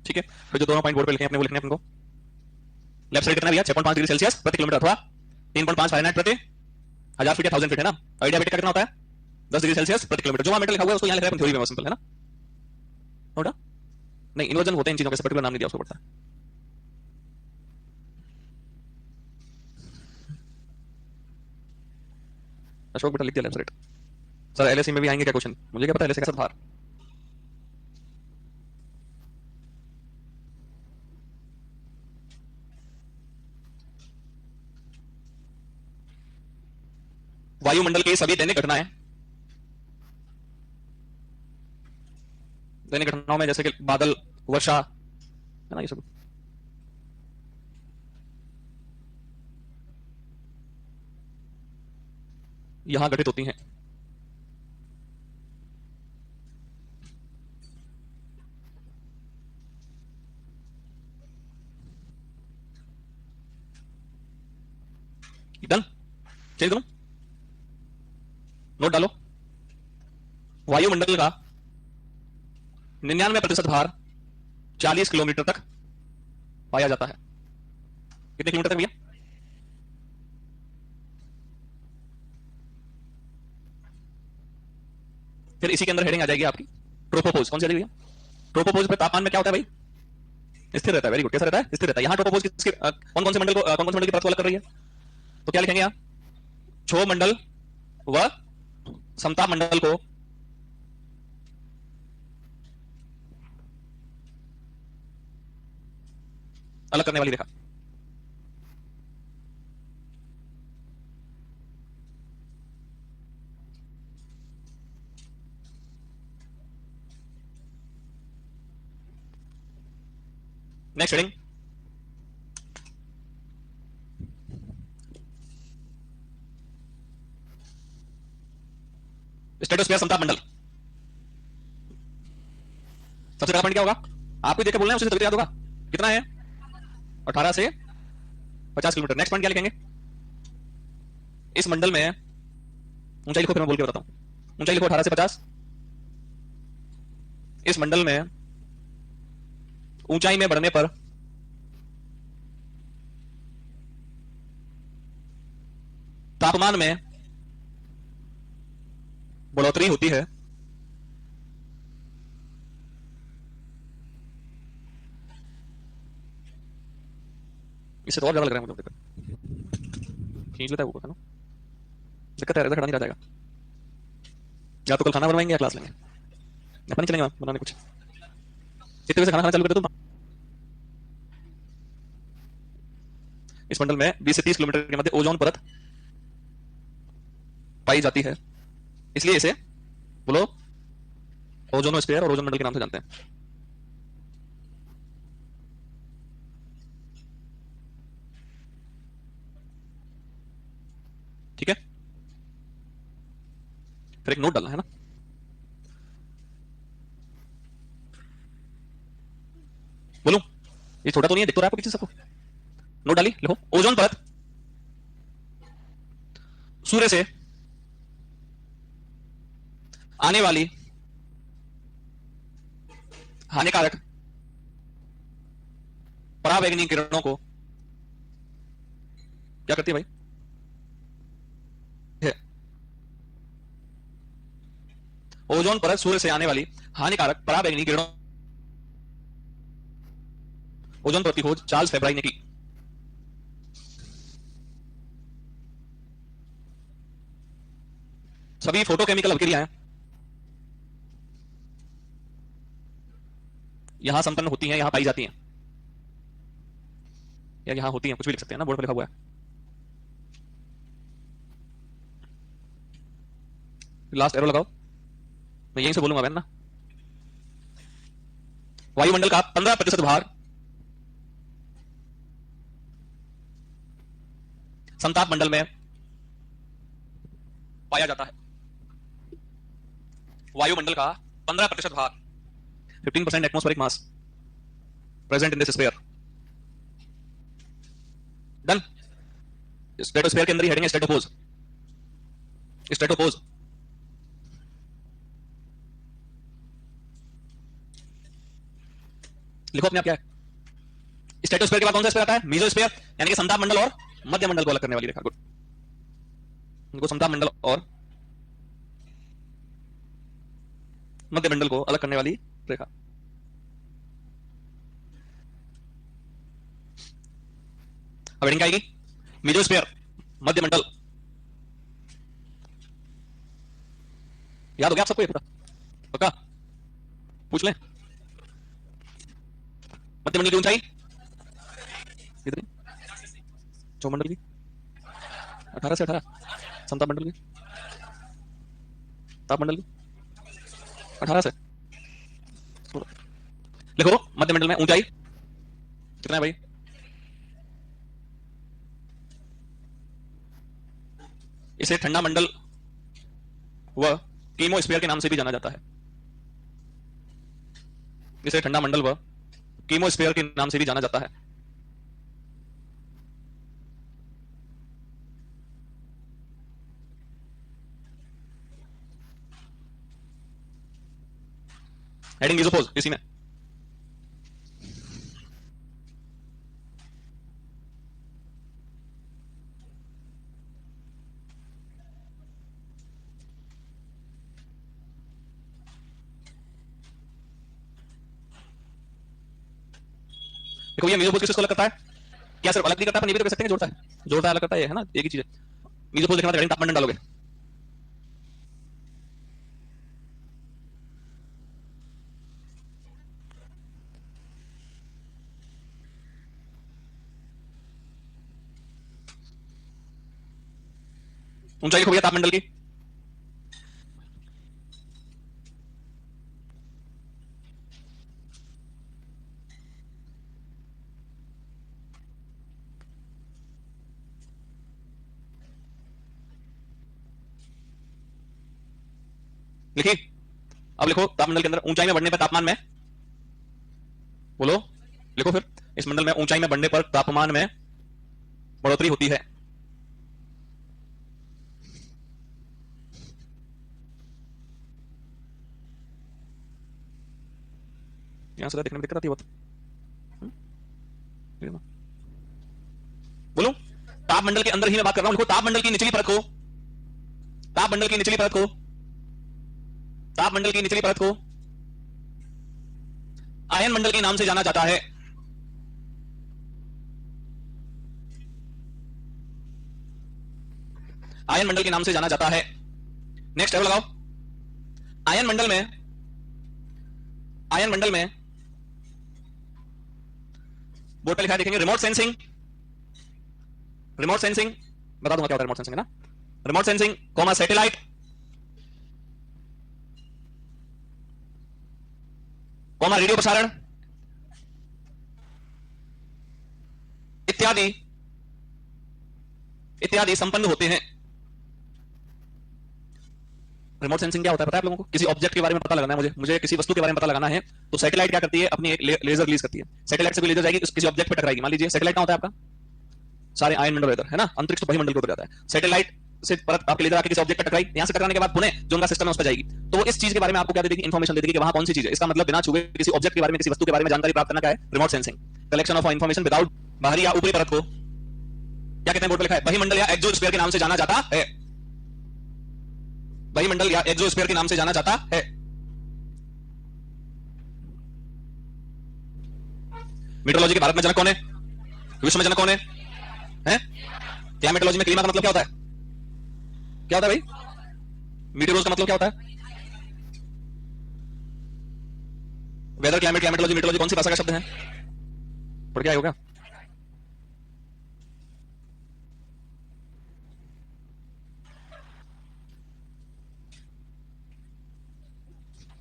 ठीक है, तो जो दोनों पॉइंट बोर्ड पे लिखे हैं अपने वो लिखने हैं अपने को। लेफ्ट साइड कितना भैया? 6.5 डिग्री सेल्सियस प्रति किलोमीटर अथवा 3.5 फारेनहाइट प्रति 1000 फीट या 1000 फीट, है ना? आइडिया बेटे का कितना होता है? 10 डिग्री सेल्सियस प्रति किलोमीटर। जो वहां मीटर लिखा हुआ है उसको यहां लिख रहे हैं थ्योरी में, सिंपल है ना? नोट नहीं, इन्वर्जन होते हैं इन चीजों के, पर्टिकुलर नाम नहीं दिया उसको पड़ता है। अशोक बेटा लिख दिया लेफ्ट साइड। सर एलएसी में भी आएंगे क्या क्वेश्चन? मुझे क्या पता एलएसी का भार। वायुमंडल की सभी दैनिक घटनाओं में जैसे कि बादल, वर्षा, है ना, ये सब यहां घटित होती हैं। डन, चेंज करूं? नोट डालो। वायुमंडल का 99% भार 40 किलोमीटर तक पाया जाता है। कितने किलोमीटर तक भैया? फिर इसी के अंदर हेडिंग आ जाएगी आपकी ट्रोपोपोज। कौन सी आ जाएगी भैया? ट्रोपोपोज पे तापमान में क्या होता है भाई? स्थिर रहता है। Very good. कैसा रहता है? स्थिर रहता है। यहां ट्रोपोपोज किसके कौन कौन से मंडल को कौन कौन से मंडल की परत को अलग कर रही है? तो क्या लिखेंगे यहां? क्षोभ मंडल व समताप मंडल को अलग करने वाली रेखा। नेक्स्ट हेडिंग, स्ट्रेटोस्फीयर समताप मंडल। सबसे पहला पॉइंट क्या होगा? आपको देख के बोलना है, उसे तभी तो याद होगा। कितना है? 18 से 50 किलोमीटर। नेक्स्ट पॉइंट क्या लिखेंगे? इस मंडल में ऊंचाई लिखो, फिर मैं बोल के बताता हूं। ऊंचाई लिखो 18 से 50। इस मंडल में ऊंचाई में बढ़ने पर तापमान में बढ़ोतरी होती है। इससे तो और ज्यादा लग रहा है मुझे। खींच लेता है वो, है ना? दिक्कत है, खड़ा नहीं रह जाएगा। या तो कल खाना बनवाएंगे या क्लास लेंगे। अपन नहीं चलेंगे बनाने कुछ। कितने बजे से खाना खाना चालू करते तुम? इस मंडल में 20 से 30 किलोमीटर के मध्य ओजोन परत पाई जाती है, इसलिए इसे बोलो ओजोनोस्फीयर और ओजोन मंडल के नाम से जानते हैं। ठीक है, फिर एक नोट डालना है ना। बोलूं? ये छोटा तो नहीं है, दिख तो रहा है आपको पीछे सबको। नोट डाली, लिखो। ओजोन परत सूर्य से आने वाली हानिकारक पराबैंगनी किरणों को क्या करती है भाई? है। ओजोन परत सूर्य से आने वाली हानिकारक पराबैंगनी किरणों, ओजोन परत की खोज चार्ल्स फेब्राई ने की। सभी फोटोकेमिकल अभिक्रियाएं यहां संपन्न होती हैं, यहां पाई जाती हैं, या यहां होती हैं, कुछ भी लिख सकते हैं ना, बोर्ड पर लिखा हुआ है। लास्ट एरो लगाओ, मैं यहीं से बोलूंगा मैं ना। वायुमंडल का 15% भाग समताप मंडल में पाया जाता है। वायुमंडल का 15% भाग, 15% atmospheric mass present in this sphere. Done. Stratosphere के अंदर ही हेडिंग है स्ट्रेटोपोज। स्ट्रेटोपोज लिखो अपने आप क्या है। स्ट्रेटोस्फीयर के बाद कौन सा स्फीयर आता है? मीजोस्फीयर, यानी कि समताप मंडल और मध्य मंडल को अलग करने वाली रेखा। गुड। इनको समताप मंडल और मध्य मंडल को अलग करने वाली रेखा। अब हेडिंग क्या आएगी? मीजोस्फीयर, मध्य मंडल, याद हो गया आप सबको ये पूरा? पक्का? पूछ लें? मध्य मंडल की ऊंचाई कितनी? चौमंडल की 18 से 18। समताप मंडल की? ताप मंडल की 18 से 16। लिखो मध्य मंडल में ऊंचाई कितना है भाई? इसे ठंडा मंडल व कीमोस्फीयर के नाम से भी जाना जाता है। इसे ठंडा मंडल व कीमोस्फीयर के नाम से भी जाना जाता है। हेडिंग मीसोपोज इसी में। देखो ये मीसोपोज किसको अलग करता है? क्या सिर्फ अलग नहीं करता, अपन ये भी तो कह सकते हैं जोड़ता है। जोड़ता है, अलग करता है, ये है ना, एक ही चीज है। मीसोपोज लिखना तो हेडिंग तापमान डालोगे। ऊंचाई लिखो भैया तापमंडल की। लिखी? अब लिखो तापमंडल के अंदर ऊंचाई में बढ़ने पर तापमान में, बोलो, लिखो फिर। इस मंडल में ऊंचाई में बढ़ने पर तापमान में बढ़ोतरी होती है। यहां से देखने में दिक्कत आती है बहुत। बोलो, तापमंडल के अंदर ही मैं बात कर रहा हूं। लिखो तापमंडल की निचली परत को, तापमंडल की निचली परत को, तापमंडल की निचली परत को आयन मंडल के नाम से जाना जाता है। आयन मंडल के नाम से जाना जाता है। नेक्स्ट एरो लगाओ। आयन मंडल में, आयन मंडल में बोर्ड पे लिखा है, देखेंगे, रिमोट सेंसिंग। रिमोट सेंसिंग बता दूंगा क्या होता है रिमोट सेंसिंग, है ना। Remote sensing comma satellite comma radio प्रसारण इत्यादि इत्यादि संपन्न होते हैं। रिमोट सेंसिंग क्या होता है पता है आप लोगों को? किसी ऑब्जेक्ट के बारे में पता लगाना है, मुझे किसी वस्तु के बारे में पता लगाना है, तो सैटेलाइट क्या करती है, अपनी एक लेजर रिलीज करती है। सैटेलाइट से कोई लेजर जाएगी, किसी ऑब्जेक्ट पे टकराएगी। मान लीजिए सैटेलाइट क्या होता है आपका? सारे आयन मंडल इधर है ना, अंतरिक्ष तो बहिमंडल के ऊपर जाता है। सैटेलाइट से परत आपके लेजर आके किसी ऑब्जेक्ट पर टकराई, यहां से टकराने के बाद पुनः जो उनका सिस्टम है उस पर जाएगी, तो वो इस चीज के बारे में आपको क्या दे देगी, इन्फॉर्मेशन दे देगी कि वहां कौन सी चीज है। इसका मतलब बिना छुए किसी ऑब्जेक्ट के बारे में, किसी वस्तु के बारे में जानकारी प्राप्त करना क्या है? Remote sensing. Collection of information without, बाहरी या ऊपरी परत को क्या कहते हैं? बोर्ड पर लिखा है, बहिमंडल या एक्सोस्फीयर के नाम से जाना जाता है। बहिमंडल या एक्सोस्फीयर के नाम से जाना जाता है। मीटरोलॉजी के भारत में जनक कौन है? विश्व में जनक कौन है? हैं? क्लाइमेटोलॉजी में क्लीमा का मतलब क्या होता है? क्या होता है भाई? मीटरोलॉजी का मतलब क्या होता है? वेदर, क्लाइमेट, क्लाइमेटोलॉजी, मीटरोलॉजी कौन सी भाषा का शब्द है? पढ़ के आए होगा।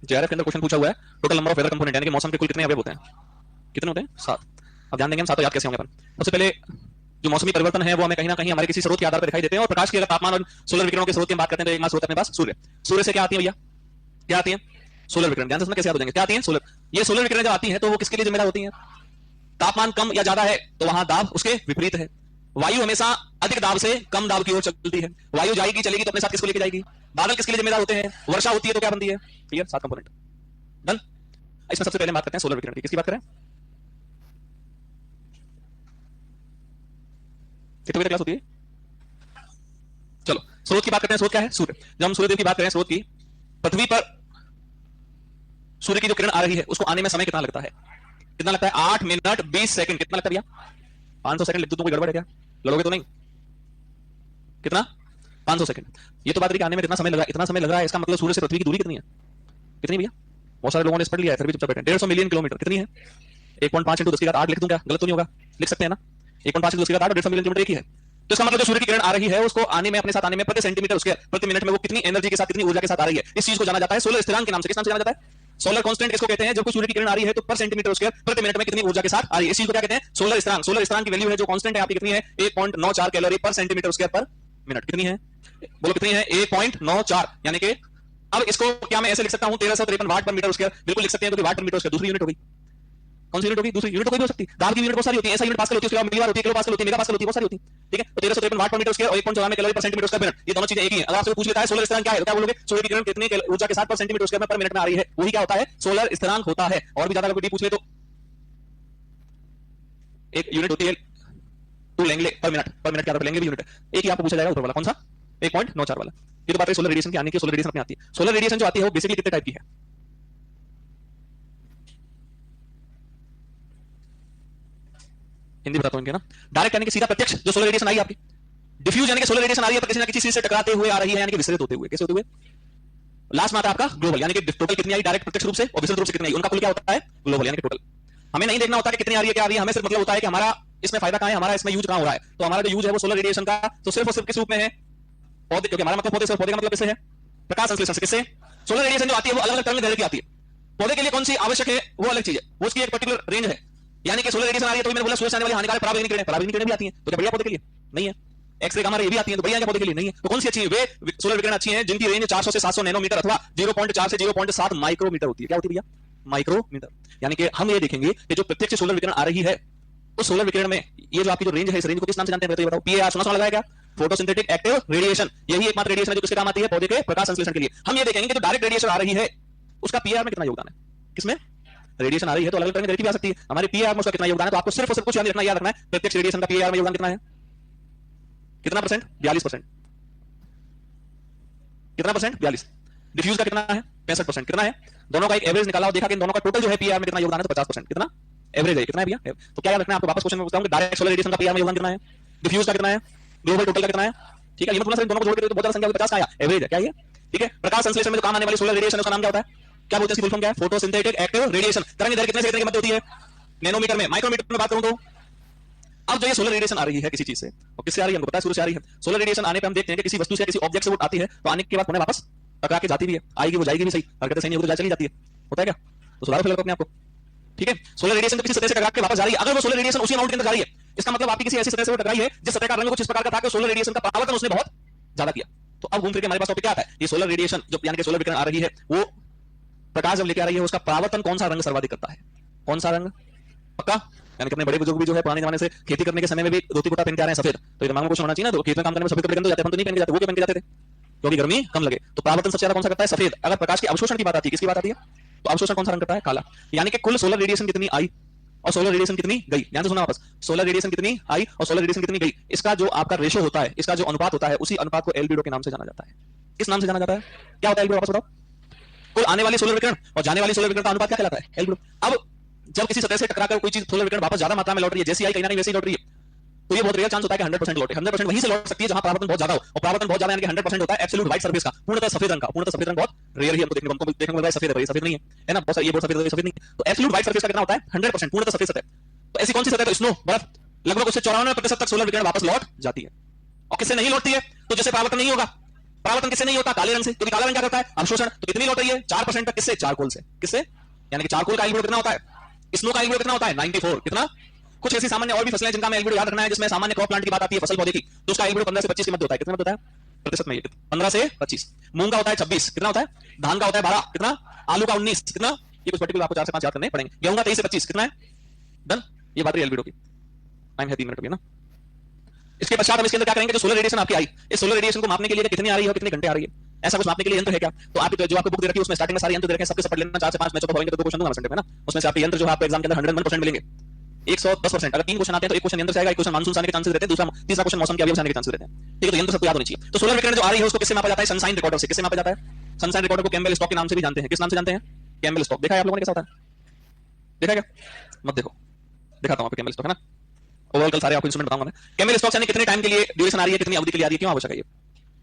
जेआरएफ के अंदर क्वेश्चन पूछा हुआ है, total number of weather component, यानी कि मौसम के कुल कितने अवयव होते हैं? कितने होते हैं? 7। अब ध्यान देंगे हम, 7 याद कैसे होंगे अपन। सबसे पहले जो मौसमी परिवर्तन है वो हमें कहीं ना कहीं हमारे किसी स्रोत के आधार पर दिखाई देते हैं, और प्रकाश के अगर तापमान और सोलर विकिरणों के स्रोत की बात करते हैं तो एक स्रोत अपने पास सूर्य। सूर्य से क्या आती है भैया? क्या आती है? सोलर विकिरण। ध्यान से सुनना, कैसे याद हो जाएंगे। क्या आती है? सोलर। ये सोलर विकिरण जब आती है तो वो किसके लिए जिम्मेदार होती है? तापमान कम या ज्यादा है तो वहां दाब उसके विपरीत है। वायु हमेशा अधिक दाब से कम दाब की ओर चलती है। वायु जाएगी चलेगी तो अपने साथ किसको लेके जाएगी? बादल किसके लिए जिम्मेदार होते हैं? वर्षा होती है तो क्या बनती है? क्लियर? 7 component done. इसमें सबसे पहले बात करते हैं सोलर विकिरण की। किसकी बात करें? कितने बजे क्लास होती है? चलो स्रोत की बात करते हैं। स्रोत क्या है? सूर्य। जब हम सूर्यदेव की बात करें, स्रोत की, पृथ्वी पर सूर्य की जो किरण आ रही है उसको आने में समय कितना लगता है? कितना लगता है? 8 मिनट 20 सेकंड। कितना लगता है भैया? 500 सेकंड लिख दूं तो कोई गड़बड़ है क्या? लड़ोगे तो नहीं? कितना? 500 सेकंड। ये तो बात रही कि आने में कितना समय लगा, इतना समय लग रहा है, इसका मतलब सूर्य से पृथ्वी की दूरी कितनी है? कितनी भैया? बहुत सारे लोगों ने पढ़ लिया है, फिर भी चुपचाप बैठे हैं। 150 मिलियन किलोमीटर कितनी है? 1.5 × 10⁸ लिख दूं क्या? गलत तो नहीं होगा? लिख सकते हैं ना? 1.5 × 10⁸ और 150 मिलियन किलोमीटर एक ही है। तो इसका मतलब जो सूर्य की किरण आ रही है उसको आने में, अपने साथ आने में प्रति सेंटीमीटर स्क्वायर प्रति मिनट में वो कितनी एनर्जी के साथ, कितनी ऊर्जा के साथ आ रही है, इस चीज को जाना जाता है सोलर स्थिरांक के नाम से। किस नाम से जाना जाता है? सोलर कांस्टेंट किसको कहते हैं? जब कोई सूर्य की किरण आ रही है तो पर सेंटीमीटर स्क्वायर प्रति मिनट में कितनी ऊर्जा के साथ आ रही है, इस चीज को क्या कहते हैं? सोलर स्थिरांक। सोलर स्थिरांक की वैल्यू है जो कांस्टेंट है आपकी, कितनी है? 1.94 कैलोरी पर सेंटीमीटर स्क्वायर पर मिनट। कितनी है? बोलो कितनी है? 1.94। यानी कि अब इसको क्या मैं ऐसे लिख सकता हूं? 1353 वाट पर मीटर स्क्वायर। बिल्कुल लिख सकते हैं, क्योंकि वाट पर मीटर स्क्वायर दूसरी यूनिट हो गई। कौन सी यूनिट होगी? दूसरी यूनिट तो कोई भी हो सकती है। दाब की यूनिट बहुत सारी होती है, ऐसा यूनिट पास्कल होती है, उसके अलावा मिलीबार होती है, किलो पास्कल होती है, मेगा पास्कल होती है, बहुत सारी होती है। ठीक है, तो 1353 वाट पर मीटर स्क्वायर और 1.94 कैलोरी पर सेंटीमीटर स्क्वायर मिनट, ये दोनों चीजें एक ही हैं। अगर आपसे पूछ लेता है सोलर स्थिरांक क्या है, तो क्या बोलोगे? सूर्य की किरण कितनी ऊर्जा के साथ पर सेंटीमीटर स्क्वायर पर मिनट में आ रही है, वही क्या होता है? सोलर स्थिरांक होता है। और भी ज्यादा अगर कोई पूछ ले तो एक यूनिट होती है टू लेंगले पर मिनट। पर मिनट क्या लेंगे भी यूनिट है, एक ही आपको पूछा जाएगा ऊपर वाला, कौन सा? 1.94 वाला। ये तो बात है सोलर रेडिएशन की आने की। सोलर रेडिएशन अपने आती है। सोलर रेडिएशन जो आती है वो बेसिकली कितने टाइप की है? हिंदी बताता हूं इनके ना। डायरेक्ट यानी कि सीधा प्रत्यक्ष जो सोलर रेडिएशन आई आपकी। डिफ्यूज यानी कि सोलर रेडिएशन आ रही है पर किसी ना किसी चीज से टकराते हुए आ रही है, यानी कि विसरित होते हुए। कैसे होते हुए? लास्ट में आता है आपका ग्लोबल, यानी कि टोटल कितनी आई डायरेक्ट प्रत्यक्ष रूप से और विसरित रूप से कितनी आई, उनका कुल क्या होता है? ग्लोबल, यानी कि टोटल। हमें नहीं देखना होता कि कितनी आ रही है, क्या आ रही है, हमें सिर्फ मतलब होता है कि हमारा इसमें फायदा कहां है, हमारा इसमें यूज कहां हो रहा है। तो हमारा जो यूज है वो सोलर रेडिएशन का तो सिर्फ और सिर्फ किस रूप में है? पौधे, क्योंकि हमारा मतलब पौधे से, पौधे का मतलब किससे है? प्रकाश संश्लेषण से। किससे? सोलर रेडिएशन जो आती है वो अलग अलग तरंग की आती है। पौधे के लिए कौन सी आवश्यक है वो अलग चीज है, वो उसकी एक पर्टिकुलर रेंज है। यानी कि सोलर रेडिएशन आ रही है तो मैंने बोला सूर्य से आने वाली हानिकारक पराबैंगनी किरणें, पराबैंगनी किरणें भी आती हैं, तो क्या बढ़िया पौधे के लिए? नहीं है। एक्सरे गामा रे भी आती हैं, तो बढ़िया क्या पौधे के लिए? नहीं है। तो कौन सी अच्छी है? वे सोलर विकिरण अच्छी हैं जिनकी रेंज 400 से 700 नैनोमीटर अथवा 0.4 से 0.7 माइक्रोमीटर होती है। क्या होती है भैया? माइक्रोमीटर। यानी कि हम ये देखेंगे कि जो प्रत्यक्ष सोलर विकिरण आ रही है उस सोलर विकिरण में ये जो आपकी जो रेंज है, इस रेंज को किस नाम से जानते हैं? तो ये बताओ। पीएआर सुना सुना लगा है क्या? Photosynthetic active radiation. यही एकमात्र रेडिएशन है जो किसके काम आती है? पौधे के प्रकाश संश्लेषण के लिए। हम ये देखेंगे कि जो डायरेक्ट रेडिएशन आ रही है उसका पीएआर में कितना योगदान है। किसमें रेडिएशन आ रही है तो अलग अलग तरह की भी आ सकती है, हमारे पीआर में उसका कितना योगदान है। तो आपको सिर्फ और सिर्फ कुछ याद रखना है, प्रत्यक्ष रेडिएशन का पीआर में योगदान कितना है? कितना परसेंट? 42%। कितना परसेंट? 42। डिफ्यूज का कितना है? 65%। कितना है? दोनों का एक एवरेज निकाला और देखा कि दोनों का टोटल जो है पीआर में कितना योगदान है, तो 50%। कितना एवरेज है? कितना है भैया? तो क्या याद रखना है आपको? वापस क्वेश्चन में पूछता हूं कि डायरेक्ट सोलर रेडिएशन का पीआर में योगदान कितना है, डिफ्यूज का कितना है, ग्लोबल टोटल का कितना है। ठीक है, ये मतलब दोनों को जोड़ के तो बहुत ज्यादा संख्या 50 का आया, एवरेज है। क्या ये? ठीक है। प्रकाश संश्लेषण में जो काम आने वाली सोलर रेडिएशन उसका नाम क्या होता है? क्या बोलते हैं? इसकी फुल फॉर्म क्या है? Photosynthetic active radiation. तरंग दैर्घ्य कितने से कितने की मध्य होती है? नैनोमीटर में। माइक्रोमीटर में बात करूं तो अब जो ये सोलर रेडिएशन आ रही है किसी चीज से, और किससे आ रही है हमको पता है? सूर्य से आ रही है। सोलर रेडिएशन आने पे हम देखते हैं कि किसी वस्तु से, किसी ऑब्जेक्ट से वो आती है तो आने के बाद पुनः वापस टकरा के जाती भी है, आएगी वो जाएगी भी सही, हरकतें सही नहीं होगी तो चली जाती है। होता है क्या? तो सुधारो फिर अपने आपको। ठीक है, सोलर रेडिएशन तो किसी सतह से टकरा के वापस जा रही है। अगर वो सोलर रेडिएशन उसी अमाउंट के अंदर जा रही है, इसका मतलब आपकी किसी ऐसी सतह से वो टकराई है जिस सतह का रंग कुछ इस प्रकार का था कि सोलर रेडिएशन का परावर्तन उसने बहुत ज्यादा किया। तो अब घूम फिर के हमारे पास टॉपिक क्या आता है? ये सोलर रेडिएशन जो यानी कि सोलर विकिरण आ रही है, वो प्रकाश जब लेके आ रही है उसका परावर्तन कौन सा रंग सर्वाधिक करता है? कौन सा रंग? पक्का? यानी कि अपने बड़े बुजुर्ग भी जो है पुराने जमाने से खेती करने के समय में भी धोती कुर्ता पहन के आ रहे हैं सफेद, तो ये दिमाग में कुछ होना चाहिए ना। तो खेत में काम करने में सफेद कपड़े पहन जाते हैं, हम तो नहीं पहन के जाते। वो क्यों पहन के जाते थे? क्योंकि गर्मी कम लगे। तो परावर्तन सबसे ज्यादा कौन सा करता है? सफेद। अगर प्रकाश के अवशोषण की बात आती है, किसकी बात आती है? तो अवशोषण कौन सा रंग करता है? काला। यानी कि कुल सोलर रेडिएशन कितनी आई और सोलर रेडिएशन कितनी गई? ध्यान से सुना वापस। सोलर रेडिएशन कितनी आई और सोलर रेडिएशन कितनी गई, इसका जो आपका रेशो होता है, इसका जो अनुपात होता है, उसी अनुपात को एल्बिडो के नाम से जाना जाता है। किस नाम से जाना जाता है? क्या होता है एल्बिडो? वापस बताओ। कुल आने वाली सोलर विकिरण और जाने वाली सोलर विकिरण का अनुपात क्या कहलाता है? एल्बिडो। अब जब किसी सतह से टकराकर कोई चीज सोलर विकिरण वापस ज्यादा मात्रा में लौट रही है, जैसी आई कहीं ना कहीं वैसी लौट रही है, तो ये बहुत रेयर चांस होता है कि 100% लौटे। 100% वहीं से लौट सकती है जहां परावर्तन बहुत ज्यादा हो, और परावर्तन बहुत ज्यादा यानी कि 100% होता है एब्सोल्यूट व्हाइट सरफेस का, पूर्णतः सफेद रंग का। पूर्णतः सफेद रंग बहुत रेयर ही हमको देखने को मिलता है। सफेद है, सफेद नहीं है ना, बहुत सारी ये बहुत सफेद है, सफेद नहीं। तो एब्सोल्यूट व्हाइट सरफेस का कितना होता है? 100%, पूर्णतः सफेद सतह। तो ऐसी कौन सी सतह? तो स्नो, बर्फ। लगभग उससे 94% तक सोलर विकिरण वापस लौट जाती है। और किससे नहीं लौटती है? तो जैसे परावर्तन नहीं होगा। परावर्तन किससे नहीं होता? काले रंग से, क्योंकि काला रंग क्या करता है? अवशोषण। तो कितनी लौट रही है? 4% तक। किससे? चारकोल से। किससे? यानी कि चारकोल का एल्बिडो कितना होता है? स्नो का एल्बिडो कितना होता है? 94। कितना? कुछ ऐसी सामान्य और भी फसलें जिनका मैं एल्बिडो याद रखना है, जिसमें सामान्य क्रॉप प्लांट की बात आती है, फसल पौधे की, तो उसका एल्बिडो 15 से 25 के मध्य होता है। कितना होता है प्रतिशत में? 15 से 25। मूंग का होता है 26। कितना होता है? धान का होता है 12। कितना? आलू का 19। कितना? ये कुछ पर्टिकुलर आपको 4 से 5 याद करने पड़ेंगे। गेहूं का 23 से 25। कितना है? डन। ये बात रही एल्बिडो की। टाइम है 3 मिनट हो गया ना। इसके पश्चात हम इसके अंदर क्या करेंगे? जो सोलर रेडिएशन आपकी आई, इस सोलर रेडिएशन को मापने के लिए कितनी आ रही है और कितने घंटे आ रही है, ऐसा कुछ मापने के लिए यंत्र है क्या? तो आप जो आपको बुक दे रखी है उसमें स्टार्टिंग में सारे यंत्र दे रखे हैं, सबके सब पढ़ लेना। 4 से 5 मैचों को होंगे तो 2 क्वेश्चन दूंगा संडे में ना, उसमें से आपके यंत्र जो है आपको एग्जाम के अंदर 101% मिलेंगे, 110%। अगर 3 क्वेश्चन आते हैं तो एक क्वेश्चन यंत्र से आएगा, एक क्वेश्चन मानसून से आने के चांसेस रहते हैं, दूसरा तीसरा क्वेश्चन मौसम के अवयव से आने के चांसेस रहते हैं। ठीक है, तो यंत्र सबको याद होनी चाहिए। तो सोलर विकिरण जो आ रही है उसको किससे मापा जाता है? सनशाइन रिकॉर्डर से। किससे मापा जाता है? सनशाइन रिकॉर्डर को कैम्बेल स्टॉक के नाम से भी जानते हैं। किस नाम से जानते हैं? Campbell stock. देखा है आप लोगों ने कैसा होता है? देखा क्या? मत देखो, दिखाता हूं आपको कैम्बेल स्टॉक है ना। ओवरऑल कल सारे आपको इंस्ट्रूमेंट बताऊंगा मैं। कैम्बेल स्टॉक यानी कितने टाइम के लिए ड्यूरेशन आ रही है, कितनी अवधि के लिए आ रही है, क्यों आवश्यक है ये?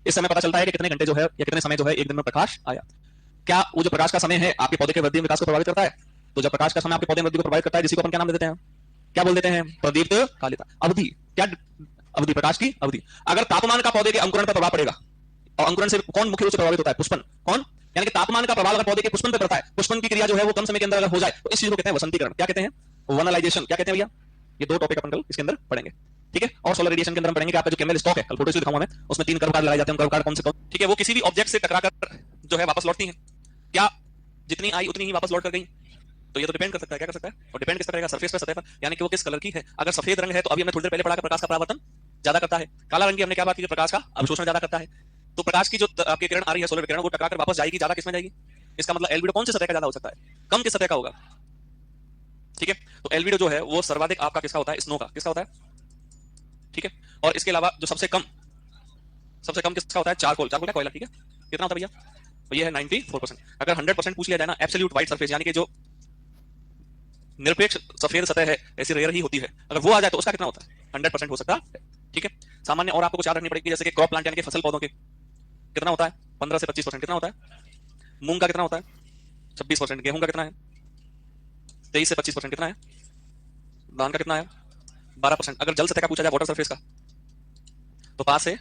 इस समय पता चलता है कि कितने घंटे जो है या कितने समय जो है एक दिन में प्रकाश आया। क्या वो जो प्रकाश का समय है आपके पौधे के वृद्धि में विकास को प्रभावित करता है? तो जब प्रकाश का समय आपके पौधे में वृद्धि को प्रभावित करता है, जिसी को अपन क्या नाम दे देते हैं, क्या बोल देते हैं, प्रदीप्त कालिता। अवधि क्या, अवधि, प्रकाश की अवधि। अगर तापमान का पौधे के अंकुरण पर प्रभाव पड़ेगा, और अंकुरण से कौन मुख्य रूप से प्रभावित होता है, पुष्पन। कौन, यानी कि तापमान का प्रभाव अगर पौधे के पुष्पन पर पड़ता है, पुष्पन की क्रिया जो है वो कम समय के अंदर अगर हो जाए, तो इस चीज को कहते हैं वसंतीकरण। क्या कहते हैं, वनलाइजेशन। क्या कहते हैं भैया, ये दो टॉपिक अपन कल इसके अंदर पढ़ेंगे, ठीक है। और सोलर रेडिएशन के अंदर हम पढ़ेंगे कि आपका जो केमिकल स्टॉक है, कल फोटो दिखाऊंगा मैं, उसमें 3 कर्व कार्ड लगाए जाते हैं। कर्व कार्ड कौन से कौन, ठीक है, वो किसी भी ऑब्जेक्ट से टकराकर जो है वापस लौटती हैं। क्या जितनी आई उतनी ही वापस लौट कर गई? तो ये तो डिपेंड कर सकता है, क्या कर सकता है, और डिपेंड किस तरह का सरफेस पर, सतह पर, यानी कि वो किस कलर की है। अगर सफेद रंग है तो अभी हमने थोड़ी देर पहले पढ़ा कि प्रकाश का परावर्तन ज्यादा करता है। काला रंग की हमने क्या बात की, प्रकाश का अवशोषण ज्यादा करता है। तो प्रकाश की जो आपकी किरण आ रही है, सोलर किरण, वो टकराकर वापस जाएगी, ज्यादा किसमें जाएगी? इसका मतलब एल्बिडो कौन सी सतह का ज्यादा हो सकता है, कम किस सतह का होगा, ठीक है। तो एल्बिडो जो है वो सर्वाधिक आपका किसका होता है, स्नो का। किसका होता है, ठीक है। और इसके अलावा जो सबसे कम किसका होता है, चारकोल। चारकोल का कोयला, ठीक है। कितना होता है भैया, तो ये है 94%। अगर 100% पूछ लिया जाए ना, एब्सोल्यूट व्हाइट सरफेस, यानी कि जो निरपेक्ष सफेद सतह है, ऐसी रेयर ही होती है, अगर वो आ जाए तो उसका कितना होता है, 100% हो सकता है, ठीक है। सामान्य और आपको कुछ याद रखनी पड़ेगी, जैसे कि क्रॉप प्लांट यानी कि फसल पौधों के कितना होता है, 15 से 25%। कितना होता है, मूंग का कितना होता है, 26%। गेहूं का कितना है, 23 से 25%। कितना है, धान का कितना है, 12%। अगर जल सतह का पूछा जाए, वाटर सरफेस का, तो 5 से